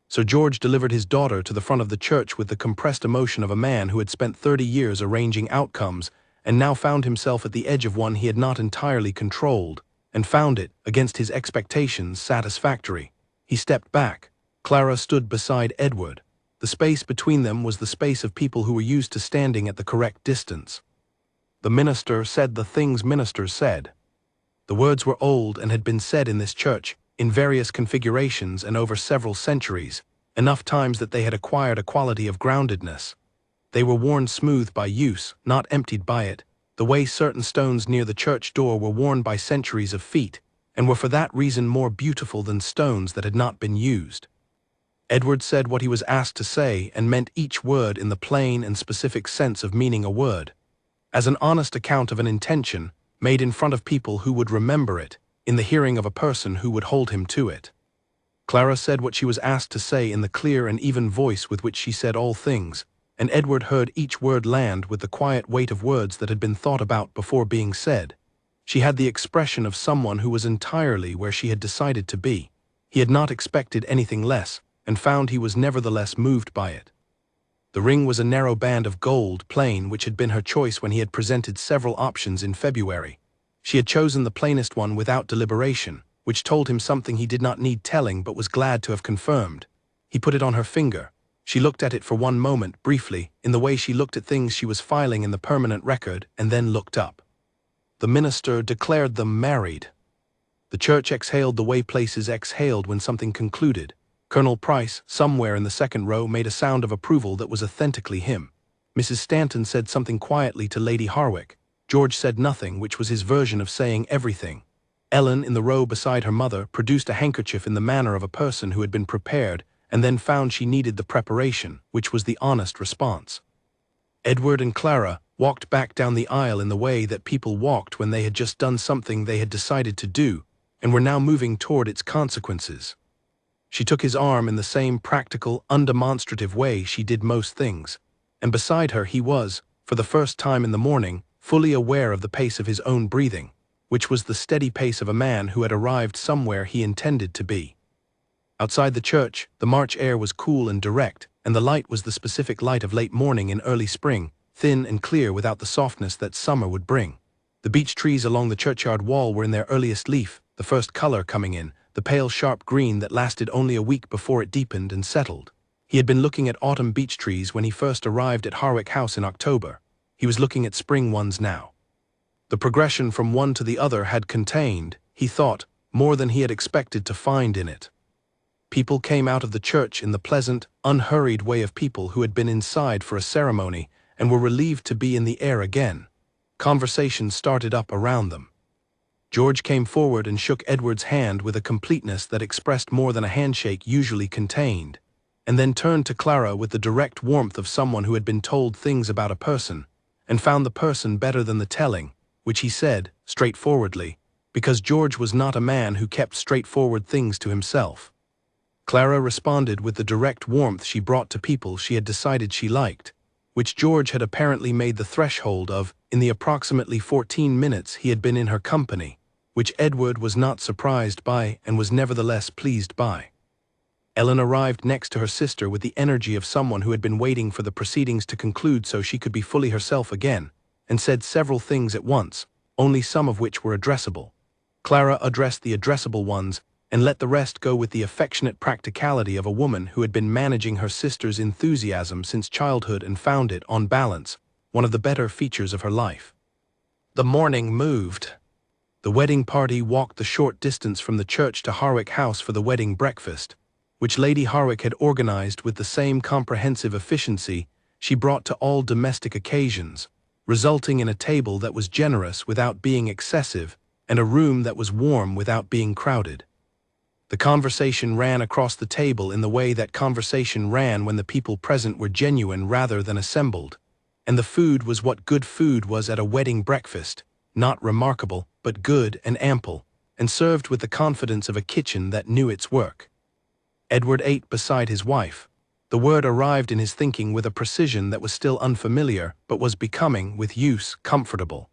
Sir George delivered his daughter to the front of the church with the compressed emotion of a man who had spent 30 years arranging outcomes, and now found himself at the edge of one he had not entirely controlled, and found it, against his expectations, satisfactory. He stepped back. Clara stood beside Edward. The space between them was the space of people who were used to standing at the correct distance. The minister said the things ministers said. The words were old and had been said in this church, in various configurations and over several centuries, enough times that they had acquired a quality of groundedness. They were worn smooth by use, not emptied by it, the way certain stones near the church door were worn by centuries of feet, and were for that reason more beautiful than stones that had not been used. Edward said what he was asked to say and meant each word in the plain and specific sense of meaning a word, as an honest account of an intention made in front of people who would remember it, in the hearing of a person who would hold him to it. Clara said what she was asked to say in the clear and even voice with which she said all things, and Edward heard each word land with the quiet weight of words that had been thought about before being said. She had the expression of someone who was entirely where she had decided to be. He had not expected anything less, and found he was nevertheless moved by it. The ring was a narrow band of gold, plain, which had been her choice when he had presented several options in February. She had chosen the plainest one without deliberation, which told him something he did not need telling but was glad to have confirmed. He put it on her finger. She looked at it for one moment, briefly, in the way she looked at things she was filing in the permanent record, and then looked up. The minister declared them married. The church exhaled the way places exhaled when something concluded. Colonel Price, somewhere in the second row, made a sound of approval that was authentically him. Mrs. Stanton said something quietly to Lady Harwick. George said nothing, which was his version of saying everything. Ellen, in the row beside her mother, produced a handkerchief in the manner of a person who had been prepared, and then found she needed the preparation, which was the honest response. Edward and Clara walked back down the aisle in the way that people walked when they had just done something they had decided to do, and were now moving toward its consequences. She took his arm in the same practical, undemonstrative way she did most things, and beside her he was, for the first time in the morning, fully aware of the pace of his own breathing, which was the steady pace of a man who had arrived somewhere he intended to be. Outside the church, the March air was cool and direct, and the light was the specific light of late morning in early spring, thin and clear without the softness that summer would bring. The beech trees along the churchyard wall were in their earliest leaf, the first color coming in, the pale sharp green that lasted only a week before it deepened and settled. He had been looking at autumn beech trees when he first arrived at Harwick House in October. He was looking at spring ones now. The progression from one to the other had contained, he thought, more than he had expected to find in it. People came out of the church in the pleasant, unhurried way of people who had been inside for a ceremony and were relieved to be in the air again. Conversation started up around them. George came forward and shook Edward's hand with a completeness that expressed more than a handshake usually contained, and then turned to Clara with the direct warmth of someone who had been told things about a person, and found the person better than the telling, which he said, straightforwardly, because George was not a man who kept straightforward things to himself. Clara responded with the direct warmth she brought to people she had decided she liked, which George had apparently made the threshold of in the approximately 14 minutes he had been in her company, which Edward was not surprised by and was nevertheless pleased by. Ellen arrived next to her sister with the energy of someone who had been waiting for the proceedings to conclude so she could be fully herself again, and said several things at once, only some of which were addressable. Clara addressed the addressable ones and let the rest go with the affectionate practicality of a woman who had been managing her sister's enthusiasm since childhood and found it, on balance, one of the better features of her life. The morning moved. The wedding party walked the short distance from the church to Harwick House for the wedding breakfast, which Lady Harwick had organized with the same comprehensive efficiency she brought to all domestic occasions, resulting in a table that was generous without being excessive and a room that was warm without being crowded. The conversation ran across the table in the way that conversation ran when the people present were genuine rather than assembled, and the food was what good food was at a wedding breakfast, not remarkable, but good and ample, and served with the confidence of a kitchen that knew its work. Edward ate beside his wife. The word arrived in his thinking with a precision that was still unfamiliar, but was becoming, with use, comfortable.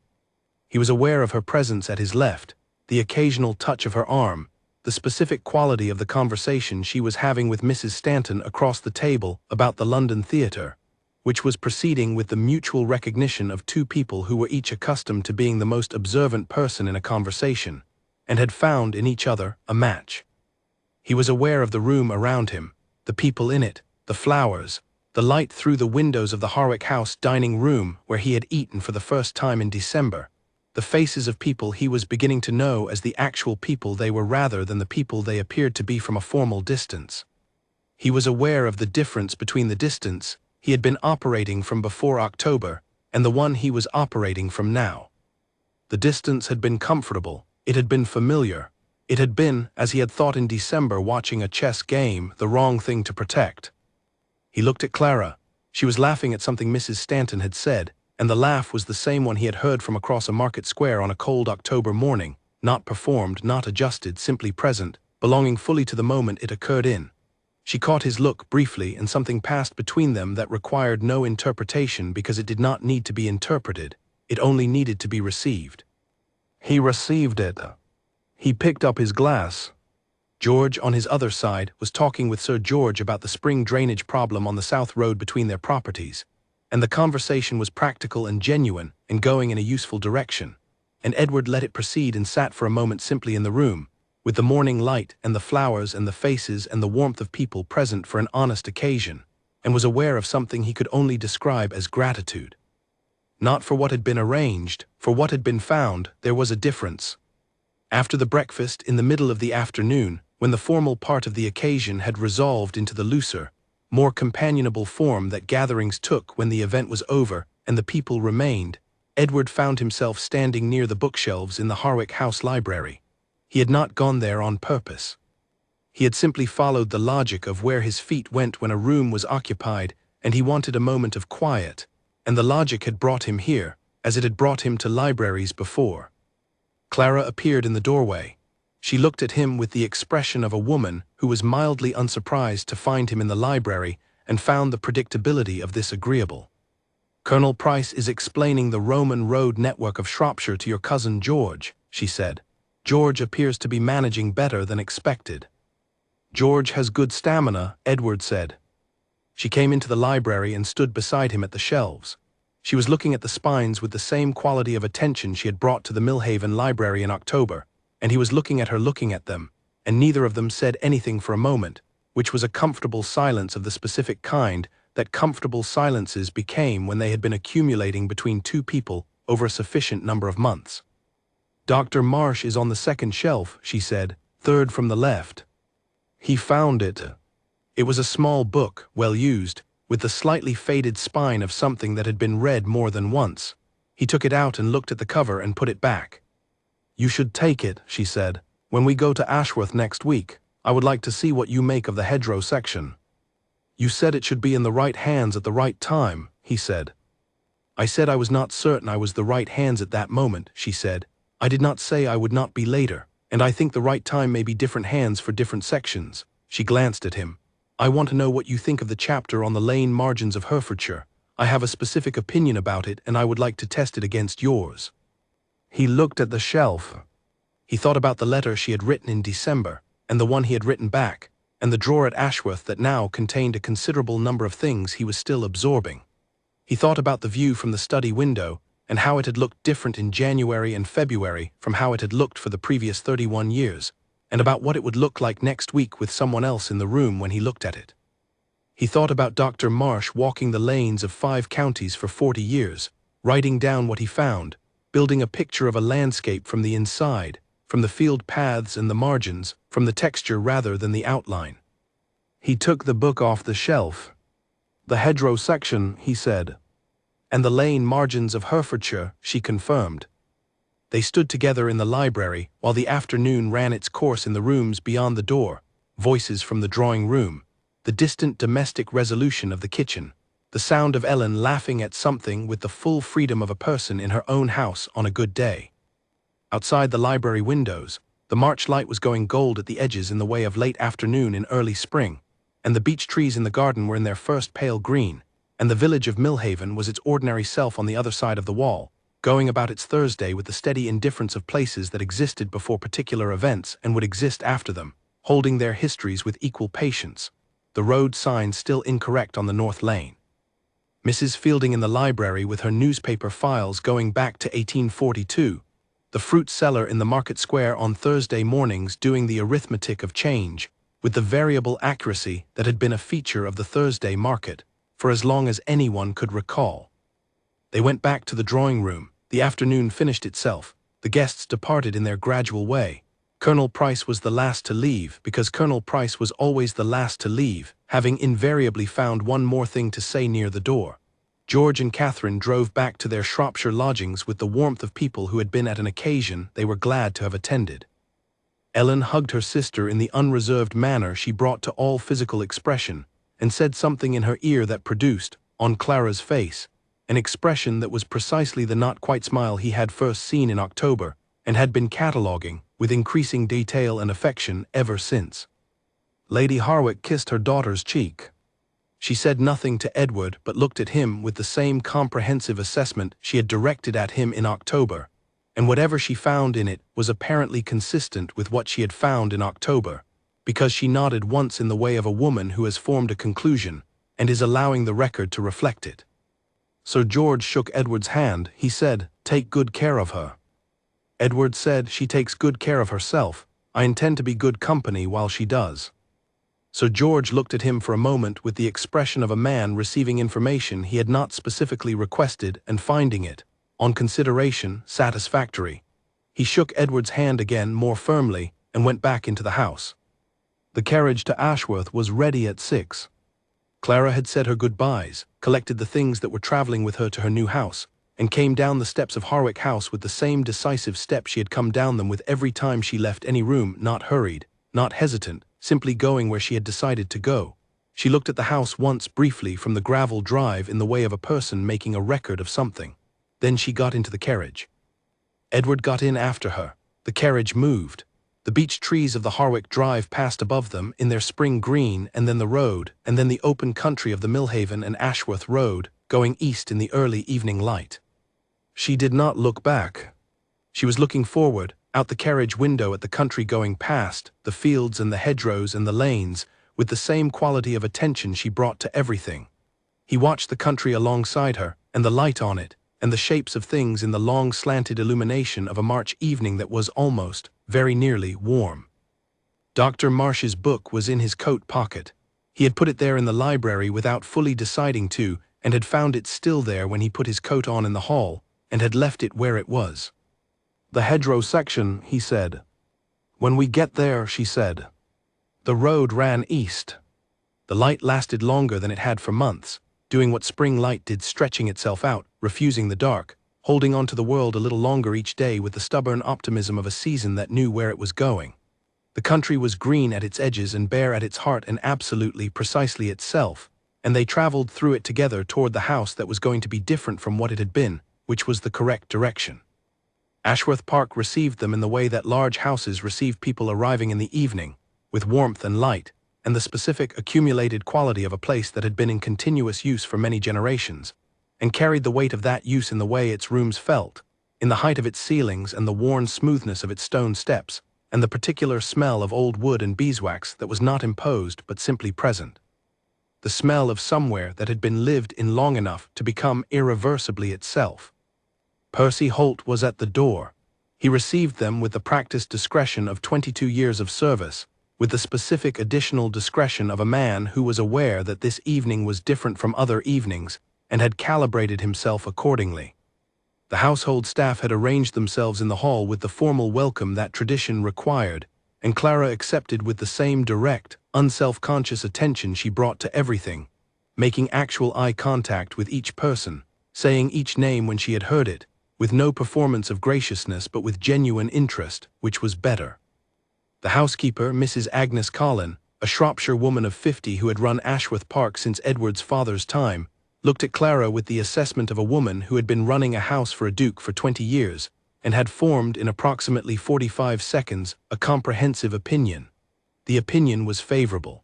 He was aware of her presence at his left, the occasional touch of her arm, the specific quality of the conversation she was having with Mrs. Stanton across the table about the London theatre, which was proceeding with the mutual recognition of two people who were each accustomed to being the most observant person in a conversation, and had found in each other a match. He was aware of the room around him, the people in it, the flowers, the light through the windows of the Harwick House dining room where he had eaten for the first time in December, the faces of people he was beginning to know as the actual people they were rather than the people they appeared to be from a formal distance. He was aware of the difference between the distance he had been operating from before October and the one he was operating from now. The distance had been comfortable, it had been familiar, it had been, as he had thought in December watching a chess game, the wrong thing to protect. He looked at Clara. She was laughing at something Mrs. Stanton had said, and the laugh was the same one he had heard from across a market square on a cold October morning, not performed, not adjusted, simply present, belonging fully to the moment it occurred in. She caught his look briefly, and something passed between them that required no interpretation because it did not need to be interpreted, it only needed to be received. He received it. He picked up his glass. George, on his other side, was talking with Sir George about the spring drainage problem on the south road between their properties, and the conversation was practical and genuine and going in a useful direction, and Edward let it proceed and sat for a moment simply in the room, with the morning light and the flowers and the faces and the warmth of people present for an honest occasion, and was aware of something he could only describe as gratitude. Not for what had been arranged, for what had been found, there was a difference. After the breakfast, in the middle of the afternoon, when the formal part of the occasion had resolved into the looser, more companionable form that gatherings took when the event was over and the people remained, Edward found himself standing near the bookshelves in the Harwick House library. He had not gone there on purpose. He had simply followed the logic of where his feet went when a room was occupied, and he wanted a moment of quiet, and the logic had brought him here, as it had brought him to libraries before. Clara appeared in the doorway. She looked at him with the expression of a woman who was mildly unsurprised to find him in the library and found the predictability of this agreeable. "Colonel Price is explaining the Roman road network of Shropshire to your cousin George," she said. "George appears to be managing better than expected." "George has good stamina," Edward said. She came into the library and stood beside him at the shelves. She was looking at the spines with the same quality of attention she had brought to the Millhaven library in October, and he was looking at her looking at them, and neither of them said anything for a moment, which was a comfortable silence of the specific kind that comfortable silences became when they had been accumulating between two people over a sufficient number of months. "Dr. Marsh is on the second shelf," she said, "third from the left." He found it. It was a small book, well used, with the slightly faded spine of something that had been read more than once. He took it out and looked at the cover and put it back. "You should take it," she said. "When we go to Ashworth next week, I would like to see what you make of the hedgerow section." "You said it should be in the right hands at the right time," he said. "I said I was not certain I was the right hands at that moment," she said. "I did not say I would not be later, and I think the right time may be different hands for different sections." She glanced at him. "I want to know what you think of the chapter on the lane margins of Herefordshire. I have a specific opinion about it, and I would like to test it against yours." He looked at the shelf. He thought about the letter she had written in December, and the one he had written back, and the drawer at Ashworth that now contained a considerable number of things he was still absorbing. He thought about the view from the study window, and how it had looked different in January and February from how it had looked for the previous 31 years, and about what it would look like next week with someone else in the room when he looked at it. He thought about Dr. Marsh walking the lanes of 5 counties for 40 years, writing down what he found, building a picture of a landscape from the inside, from the field paths and the margins, from the texture rather than the outline. He took the book off the shelf. "The hedgerow section," he said. "And the lane margins of Herefordshire," she confirmed. They stood together in the library while the afternoon ran its course in the rooms beyond the door, voices from the drawing room, the distant domestic resolution of the kitchen, the sound of Ellen laughing at something with the full freedom of a person in her own house on a good day. Outside the library windows, the March light was going gold at the edges in the way of late afternoon in early spring, and the beech trees in the garden were in their first pale green, and the village of Millhaven was its ordinary self on the other side of the wall, going about its Thursday with the steady indifference of places that existed before particular events and would exist after them, holding their histories with equal patience, the road sign still incorrect on the North Lane. Mrs. Fielding in the library with her newspaper files going back to 1842, the fruit seller in the market square on Thursday mornings doing the arithmetic of change, with the variable accuracy that had been a feature of the Thursday market, for as long as anyone could recall. They went back to the drawing room, the afternoon finished itself, the guests departed in their gradual way. Colonel Price was the last to leave, because Colonel Price was always the last to leave, having invariably found one more thing to say near the door. George and Catherine drove back to their Shropshire lodgings with the warmth of people who had been at an occasion they were glad to have attended. Ellen hugged her sister in the unreserved manner she brought to all physical expression, and said something in her ear that produced, on Clara's face, an expression that was precisely the not-quite smile he had first seen in October, and had been cataloguing, with increasing detail and affection, ever since. Lady Harwick kissed her daughter's cheek. She said nothing to Edward but looked at him with the same comprehensive assessment she had directed at him in October, and whatever she found in it was apparently consistent with what she had found in October, because she nodded once in the way of a woman who has formed a conclusion and is allowing the record to reflect it. Sir George shook Edward's hand. He said, "Take good care of her." Edward said, "She takes good care of herself. I intend to be good company while she does." Sir George looked at him for a moment with the expression of a man receiving information he had not specifically requested and finding it, on consideration, satisfactory. He shook Edward's hand again more firmly and went back into the house. The carriage to Ashworth was ready at 6. Clara had said her goodbyes, collected the things that were traveling with her to her new house, and came down the steps of Harwick House with the same decisive step she had come down them with every time she left any room, not hurried, not hesitant, simply going where she had decided to go. She looked at the house once briefly from the gravel drive in the way of a person making a record of something. Then she got into the carriage. Edward got in after her. The carriage moved. The beech trees of the Harwick Drive passed above them in their spring green, and then the road, and then the open country of the Millhaven and Ashworth Road, going east in the early evening light. She did not look back. She was looking forward, out the carriage window at the country going past, the fields and the hedgerows and the lanes, with the same quality of attention she brought to everything. He watched the country alongside her, and the light on it, and the shapes of things in the long slanted illumination of a March evening that was almost, very nearly, warm. Dr. Marsh's book was in his coat pocket. He had put it there in the library without fully deciding to, and had found it still there when he put his coat on in the hall, and had left it where it was. "The hedgerow section," he said. "When we get there," she said. The road ran east. The light lasted longer than it had for months, doing what spring light did, stretching itself out, refusing the dark, holding on to the world a little longer each day with the stubborn optimism of a season that knew where it was going. The country was green at its edges and bare at its heart and absolutely, precisely itself, and they traveled through it together toward the house that was going to be different from what it had been, which was the correct direction. Ashworth Park received them in the way that large houses receive people arriving in the evening, with warmth and light, and the specific accumulated quality of a place that had been in continuous use for many generations, and carried the weight of that use in the way its rooms felt, in the height of its ceilings and the worn smoothness of its stone steps, and the particular smell of old wood and beeswax that was not imposed but simply present. The smell of somewhere that had been lived in long enough to become irreversibly itself. Percy Holt was at the door. He received them with the practiced discretion of 22 years of service, with the specific additional discretion of a man who was aware that this evening was different from other evenings and had calibrated himself accordingly. The household staff had arranged themselves in the hall with the formal welcome that tradition required, and Clara accepted with the same direct, unself-conscious attention she brought to everything, making actual eye contact with each person, saying each name when she had heard it, with no performance of graciousness but with genuine interest, which was better. The housekeeper, Mrs. Agnes Collin, a Shropshire woman of 50 who had run Ashworth Park since Edward's father's time, looked at Clara with the assessment of a woman who had been running a house for a duke for 20 years, and had formed in approximately 45 seconds a comprehensive opinion. The opinion was favorable.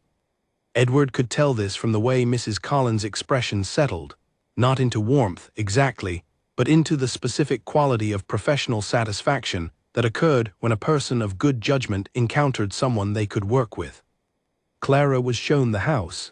Edward could tell this from the way Mrs. Collin's expression settled, not into warmth, exactly, but into the specific quality of professional satisfaction that occurred when a person of good judgment encountered someone they could work with. Clara was shown the house.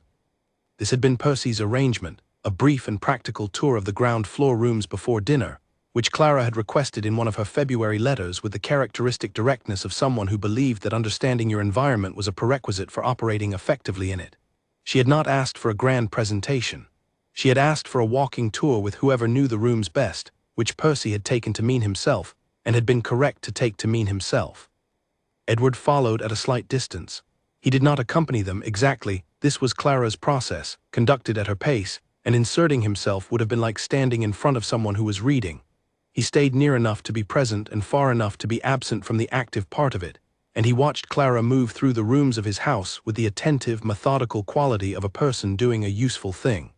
This had been Percy's arrangement, a brief and practical tour of the ground floor rooms before dinner, which Clara had requested in one of her February letters with the characteristic directness of someone who believed that understanding your environment was a prerequisite for operating effectively in it. She had not asked for a grand presentation. She had asked for a walking tour with whoever knew the rooms best, which Percy had taken to mean himself, and had been correct to take to mean himself. Edward followed at a slight distance. He did not accompany them exactly. This was Clara's process, conducted at her pace, and inserting himself would have been like standing in front of someone who was reading. He stayed near enough to be present and far enough to be absent from the active part of it, and he watched Clara move through the rooms of his house with the attentive, methodical quality of a person doing a useful thing.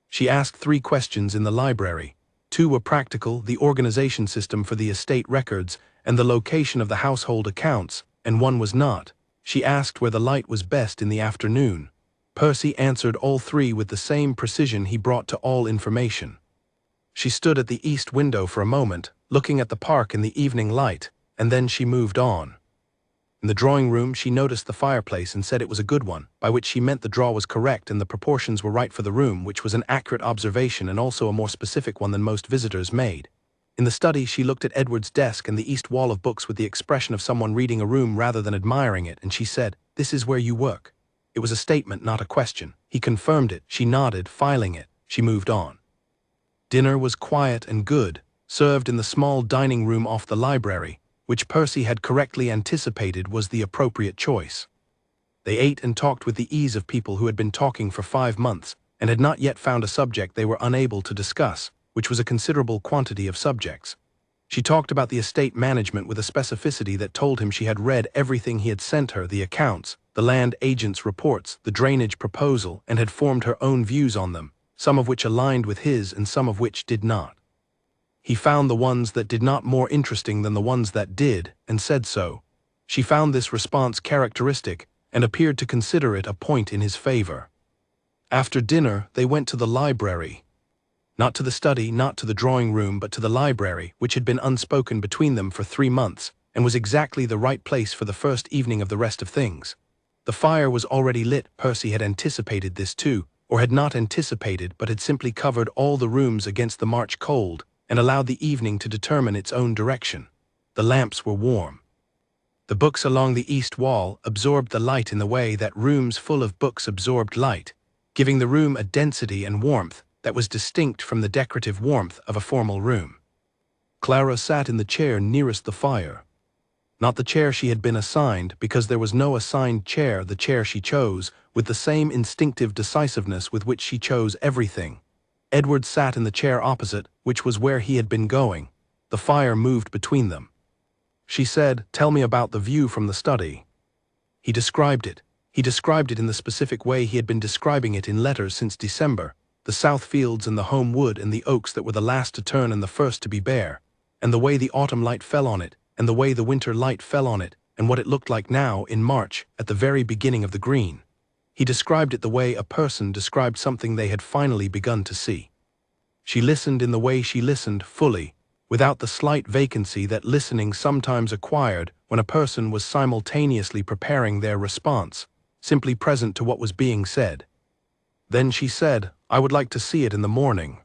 She asked 3 questions in the library. 2 were practical, the organization system for the estate records and the location of the household accounts, and 1 was not. She asked where the light was best in the afternoon. Percy answered all 3 with the same precision he brought to all information. She stood at the east window for a moment, looking at the park in the evening light, and then she moved on. In the drawing room she noticed the fireplace and said it was a good one, by which she meant the draw was correct and the proportions were right for the room, which was an accurate observation and also a more specific one than most visitors made. In the study she looked at Edward's desk and the east wall of books with the expression of someone reading a room rather than admiring it, and she said, "This is where you work." It was a statement, not a question. He confirmed it. She nodded, filing it. She moved on. Dinner was quiet and good, served in the small dining room off the library, which Percy had correctly anticipated was the appropriate choice. They ate and talked with the ease of people who had been talking for 5 months and had not yet found a subject they were unable to discuss, which was a considerable quantity of subjects. She talked about the estate management with a specificity that told him she had read everything he had sent her, the accounts, the land agent's reports, the drainage proposal, and had formed her own views on them, some of which aligned with his and some of which did not. He found the ones that did not more interesting than the ones that did, and said so. She found this response characteristic and appeared to consider it a point in his favor. After dinner, they went to the library. Not to the study, not to the drawing room, but to the library, which had been unspoken between them for 3 months, and was exactly the right place for the first evening of the rest of things. The fire was already lit. Percy had anticipated this too, or had not anticipated but had simply covered all the rooms against the March cold, and allowed the evening to determine its own direction. The lamps were warm. The books along the east wall absorbed the light in the way that rooms full of books absorbed light, giving the room a density and warmth that was distinct from the decorative warmth of a formal room. Clara sat in the chair nearest the fire. Not the chair she had been assigned, because there was no assigned chair, the chair she chose, with the same instinctive decisiveness with which she chose everything. Edward sat in the chair opposite, which was where he had been going. The fire moved between them. She said, "Tell me about the view from the study." He described it. He described it in the specific way he had been describing it in letters since December, the south fields and the home wood and the oaks that were the last to turn and the first to be bare, and the way the autumn light fell on it, and the way the winter light fell on it, and what it looked like now, in March, at the very beginning of the green. He described it the way a person described something they had finally begun to see. She listened in the way she listened, fully, without the slight vacancy that listening sometimes acquired when a person was simultaneously preparing their response, simply present to what was being said. Then she said, "I would like to see it in the morning."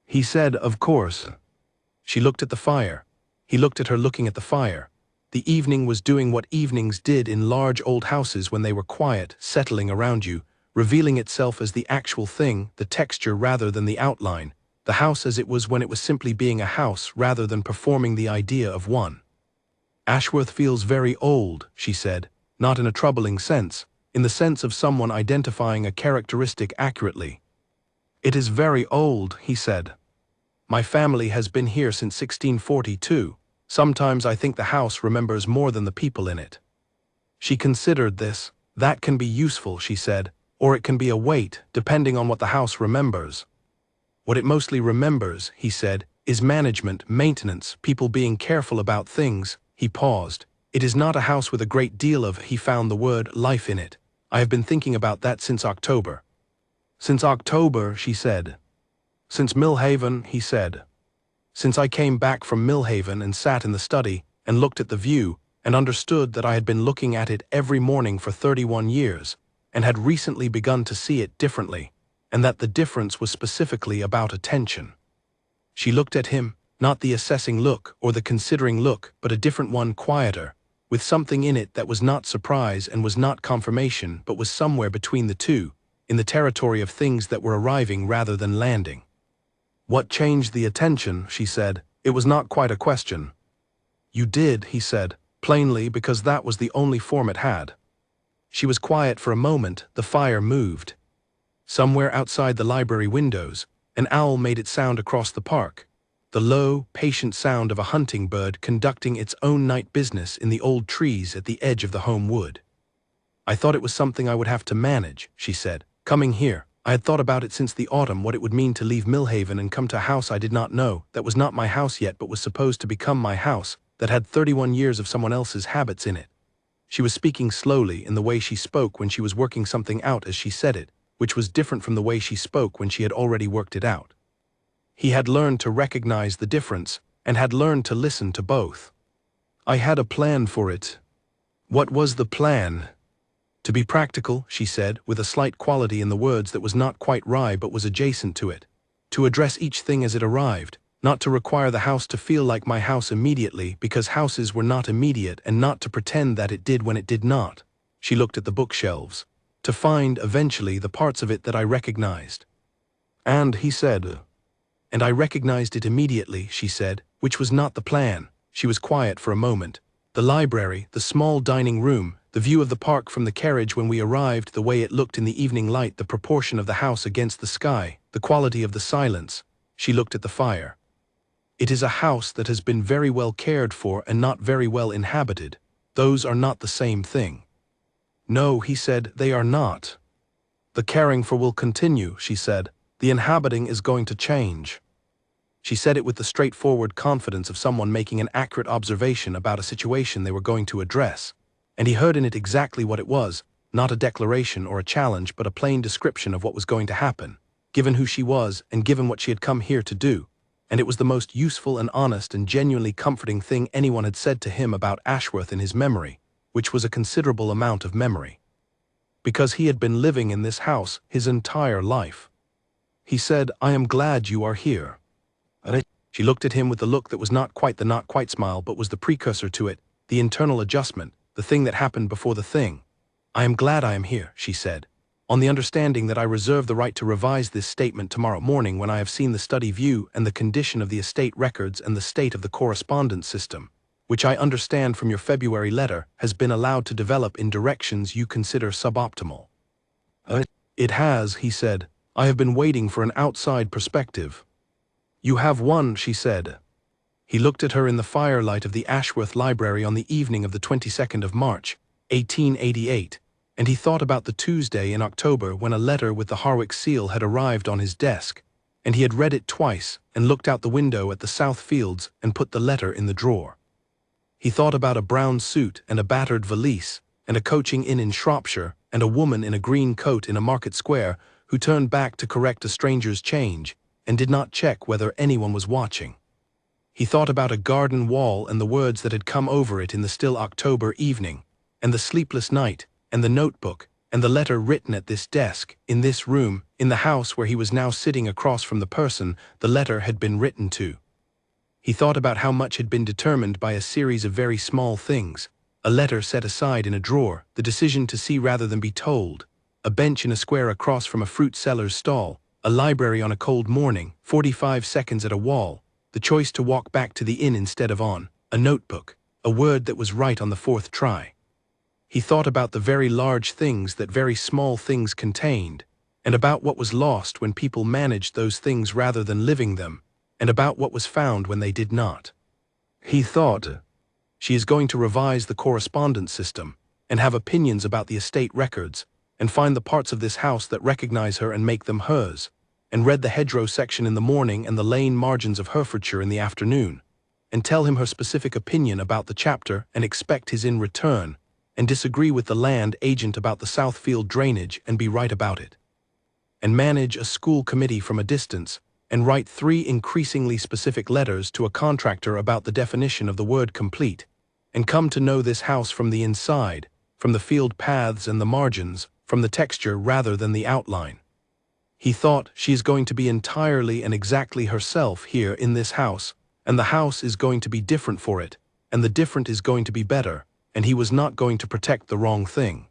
He said, "Of course." She looked at the fire. He looked at her looking at the fire. The evening was doing what evenings did in large old houses when they were quiet, settling around you, revealing itself as the actual thing, the texture rather than the outline, The house as it was when it was simply being a house rather than performing the idea of one. Ashworth feels very old, she said, not in a troubling sense, in the sense of someone identifying a characteristic accurately. It is very old, he said. My family has been here since 1642. Sometimes I think the house remembers more than the people in it. She considered this. That can be useful, she said, or it can be a weight, depending on what the house remembers. What it mostly remembers, he said, is management, maintenance, people being careful about things. He paused. It is not a house with a great deal of, he found the word, life in it. I have been thinking about that since October. Since October, she said. Since Millhaven, he said. Since I came back from Millhaven and sat in the study and looked at the view and understood that I had been looking at it every morning for 31 years and had recently begun to see it differently, and that the difference was specifically about attention. She looked at him, not the assessing look or the considering look, but a different one, quieter, with something in it that was not surprise and was not confirmation but was somewhere between the two, in the territory of things that were arriving rather than landing. What changed the attention, she said. It was not quite a question. You did, he said, plainly, because that was the only form it had. She was quiet for a moment. The fire moved. Somewhere outside the library windows, an owl made its sound across the park, the low, patient sound of a hunting bird conducting its own night business in the old trees at the edge of the home wood. I thought it was something I would have to manage, she said. Coming here, I had thought about it since the autumn, what it would mean to leave Millhaven and come to a house I did not know, that was not my house yet but was supposed to become my house, that had 31 years of someone else's habits in it. She was speaking slowly in the way she spoke when she was working something out as she said it, which was different from the way she spoke when she had already worked it out. He had learned to recognize the difference and had learned to listen to both. I had a plan for it. What was the plan? To be practical, she said, with a slight quality in the words that was not quite wry but was adjacent to it. To address each thing as it arrived, not to require the house to feel like my house immediately because houses were not immediate, and not to pretend that it did when it did not. She looked at the bookshelves. To find, eventually, the parts of it that I recognized. And, he said. And I recognized it immediately, she said, which was not the plan. She was quiet for a moment. The library, the small dining room, the view of the park from the carriage when we arrived, the way it looked in the evening light, the proportion of the house against the sky, the quality of the silence. She looked at the fire. It is a house that has been very well cared for and not very well inhabited. Those are not the same thing. No, he said, they are not. The caring for will continue, she said. The inhabiting is going to change. She said it with the straightforward confidence of someone making an accurate observation about a situation they were going to address. And he heard in it exactly what it was, not a declaration or a challenge, but a plain description of what was going to happen, given who she was and given what she had come here to do. And it was the most useful and honest and genuinely comforting thing anyone had said to him about Ashworth in his memory, which was a considerable amount of memory. Because he had been living in this house his entire life. He said, I am glad you are here. She looked at him with the look that was not quite the not quite smile but was the precursor to it, the internal adjustment, the thing that happened before the thing. I am glad I am here, she said, on the understanding that I reserve the right to revise this statement tomorrow morning when I have seen the study view and the condition of the estate records and the state of the correspondence system, which I understand from your February letter has been allowed to develop in directions you consider suboptimal. It has, he said. I have been waiting for an outside perspective. You have one, she said. He looked at her in the firelight of the Ashworth Library on the evening of the 22nd of March, 1888, and he thought about the Tuesday in October when a letter with the Harwick seal had arrived on his desk, and he had read it twice and looked out the window at the south fields and put the letter in the drawer. He thought about a brown suit and a battered valise, and a coaching inn in Shropshire, and a woman in a green coat in a market square who turned back to correct a stranger's change and did not check whether anyone was watching. He thought about a garden wall and the words that had come over it in the still October evening, and the sleepless night, and the notebook, and the letter written at this desk, in this room, in the house where he was now sitting across from the person the letter had been written to. He thought about how much had been determined by a series of very small things, a letter set aside in a drawer, the decision to see rather than be told, a bench in a square across from a fruit seller's stall, A library on a cold morning, 45 seconds at a wall, the choice to walk back to the inn instead of on, a notebook, a word that was right on the fourth try. He thought about the very large things that very small things contained, and about what was lost when people managed those things rather than living them, and about what was found when they did not. He thought, she is going to revise the correspondence system, and have opinions about the estate records, and find the parts of this house that recognize her and make them hers, and read the hedgerow section in the morning and the lane margins of Herefordshire in the afternoon, and tell him her specific opinion about the chapter and expect his in return, and disagree with the land agent about the Southfield drainage and be right about it. And manage a school committee from a distance, and write 3 increasingly specific letters to a contractor about the definition of the word complete, and come to know this house from the inside, from the field paths and the margins, from the texture rather than the outline. He thought, she is going to be entirely and exactly herself here in this house, and the house is going to be different for it, and the different is going to be better, and he was not going to protect the wrong thing.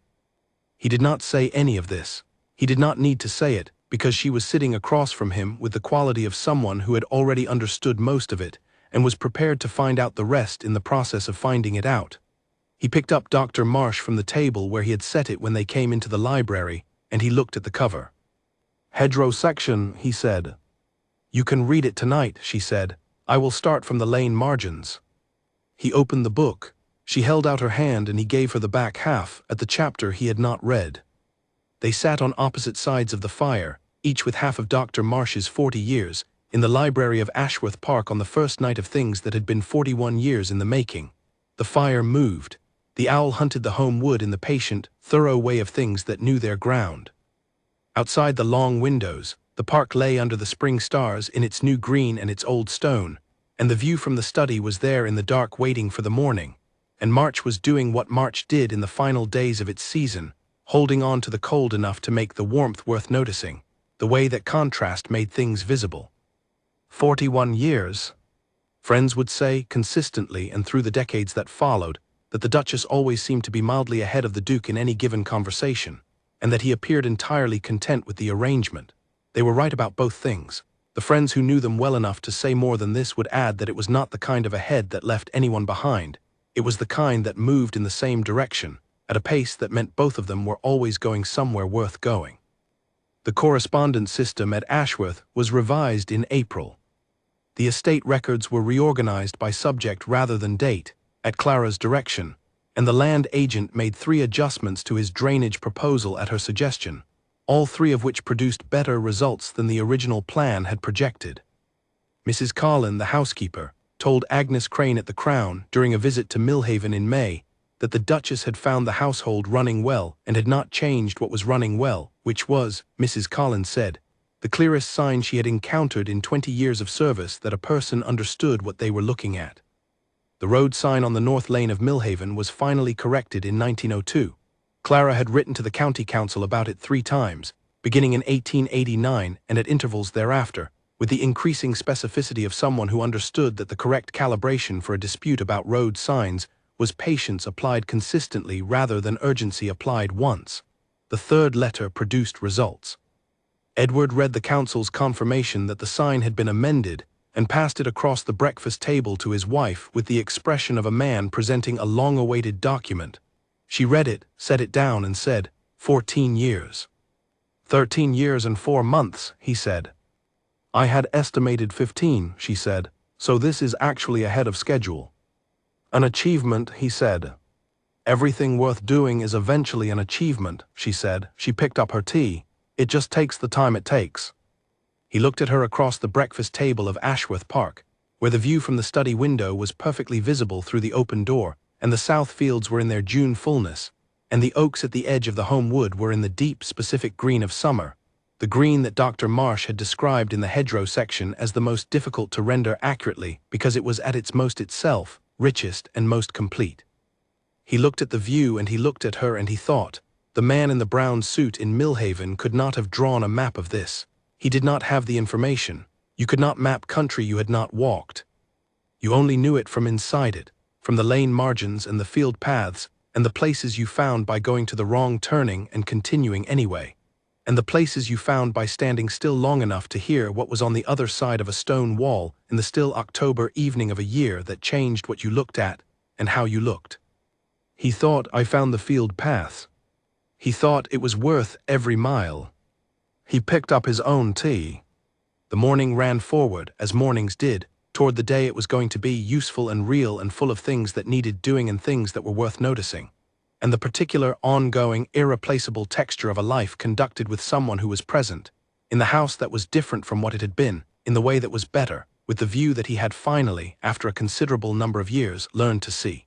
He did not say any of this. He did not need to say it, because she was sitting across from him with the quality of someone who had already understood most of it, and was prepared to find out the rest in the process of finding it out. He picked up Dr. Marsh from the table where he had set it when they came into the library, and he looked at the cover. "Hedgerow section," he said. "You can read it tonight," she said. "I will start from the lane margins." He opened the book. She held out her hand and he gave her the back half, at the chapter he had not read. They sat on opposite sides of the fire, each with half of Dr. Marsh's 40 years, in the library of Ashworth Park on the first night of things that had been 41 years in the making. The fire moved. The owl hunted the home wood in the patient, thorough way of things that knew their ground. Outside the long windows, the park lay under the spring stars in its new green and its old stone, and the view from the study was there in the dark waiting for the morning, and March was doing what March did in the final days of its season, holding on to the cold enough to make the warmth worth noticing, the way that contrast made things visible. 41 years. Friends would say, consistently and through the decades that followed, that the Duchess always seemed to be mildly ahead of the Duke in any given conversation, and that he appeared entirely content with the arrangement. They were right about both things. The friends who knew them well enough to say more than this would add that it was not the kind of ahead that left anyone behind. It was the kind that moved in the same direction, at a pace that meant both of them were always going somewhere worth going. The correspondence system at Ashworth was revised in April. The estate records were reorganized by subject rather than date, at Clara's direction, and the land agent made 3 adjustments to his drainage proposal at her suggestion, all 3 of which produced better results than the original plan had projected. Mrs. Collin, the housekeeper, told Agnes Crane at the Crown, during a visit to Millhaven in May, that the Duchess had found the household running well and had not changed what was running well, which was, Mrs. Collins said, the clearest sign she had encountered in 20 years of service that a person understood what they were looking at. The road sign on the north lane of Millhaven was finally corrected in 1902. Clara had written to the county council about it 3 times, beginning in 1889 and at intervals thereafter, with the increasing specificity of someone who understood that the correct calibration for a dispute about road signs was patience applied consistently rather than urgency applied once. The 3rd letter produced results. Edward read the council's confirmation that the sign had been amended and passed it across the breakfast table to his wife with the expression of a man presenting a long-awaited document. She read it, set it down, and said, 14 years. 13 years and 4 months, he said. I had estimated 15, she said, so this is actually ahead of schedule. An achievement, he said. Everything worth doing is eventually an achievement, she said. She picked up her tea. It just takes the time it takes. He looked at her across the breakfast table of Ashworth Park, where the view from the study window was perfectly visible through the open door, and the south fields were in their June fullness, and the oaks at the edge of the home wood were in the deep, specific green of summer, the green that Dr. Marsh had described in the hedgerow section as the most difficult to render accurately because it was at its most itself, richest and most complete. He looked at the view and he looked at her and he thought, the man in the brown suit in Millhaven could not have drawn a map of this. He did not have the information. You could not map country you had not walked. You only knew it from inside it, from the lane margins and the field paths, and the places you found by going to the wrong turning and continuing anyway. and the places you found by standing still long enough to hear what was on the other side of a stone wall in the still October evening of a year that changed what you looked at and how you looked. He thought I found the field paths. He thought it was worth every mile. He picked up his own tea. The morning ran forward, as mornings did, toward the day it was going to be useful and real and full of things that needed doing and things that were worth noticing, and the particular ongoing, irreplaceable texture of a life conducted with someone who was present, in the house that was different from what it had been, in the way that was better, with the view that he had finally, after a considerable number of years, learned to see.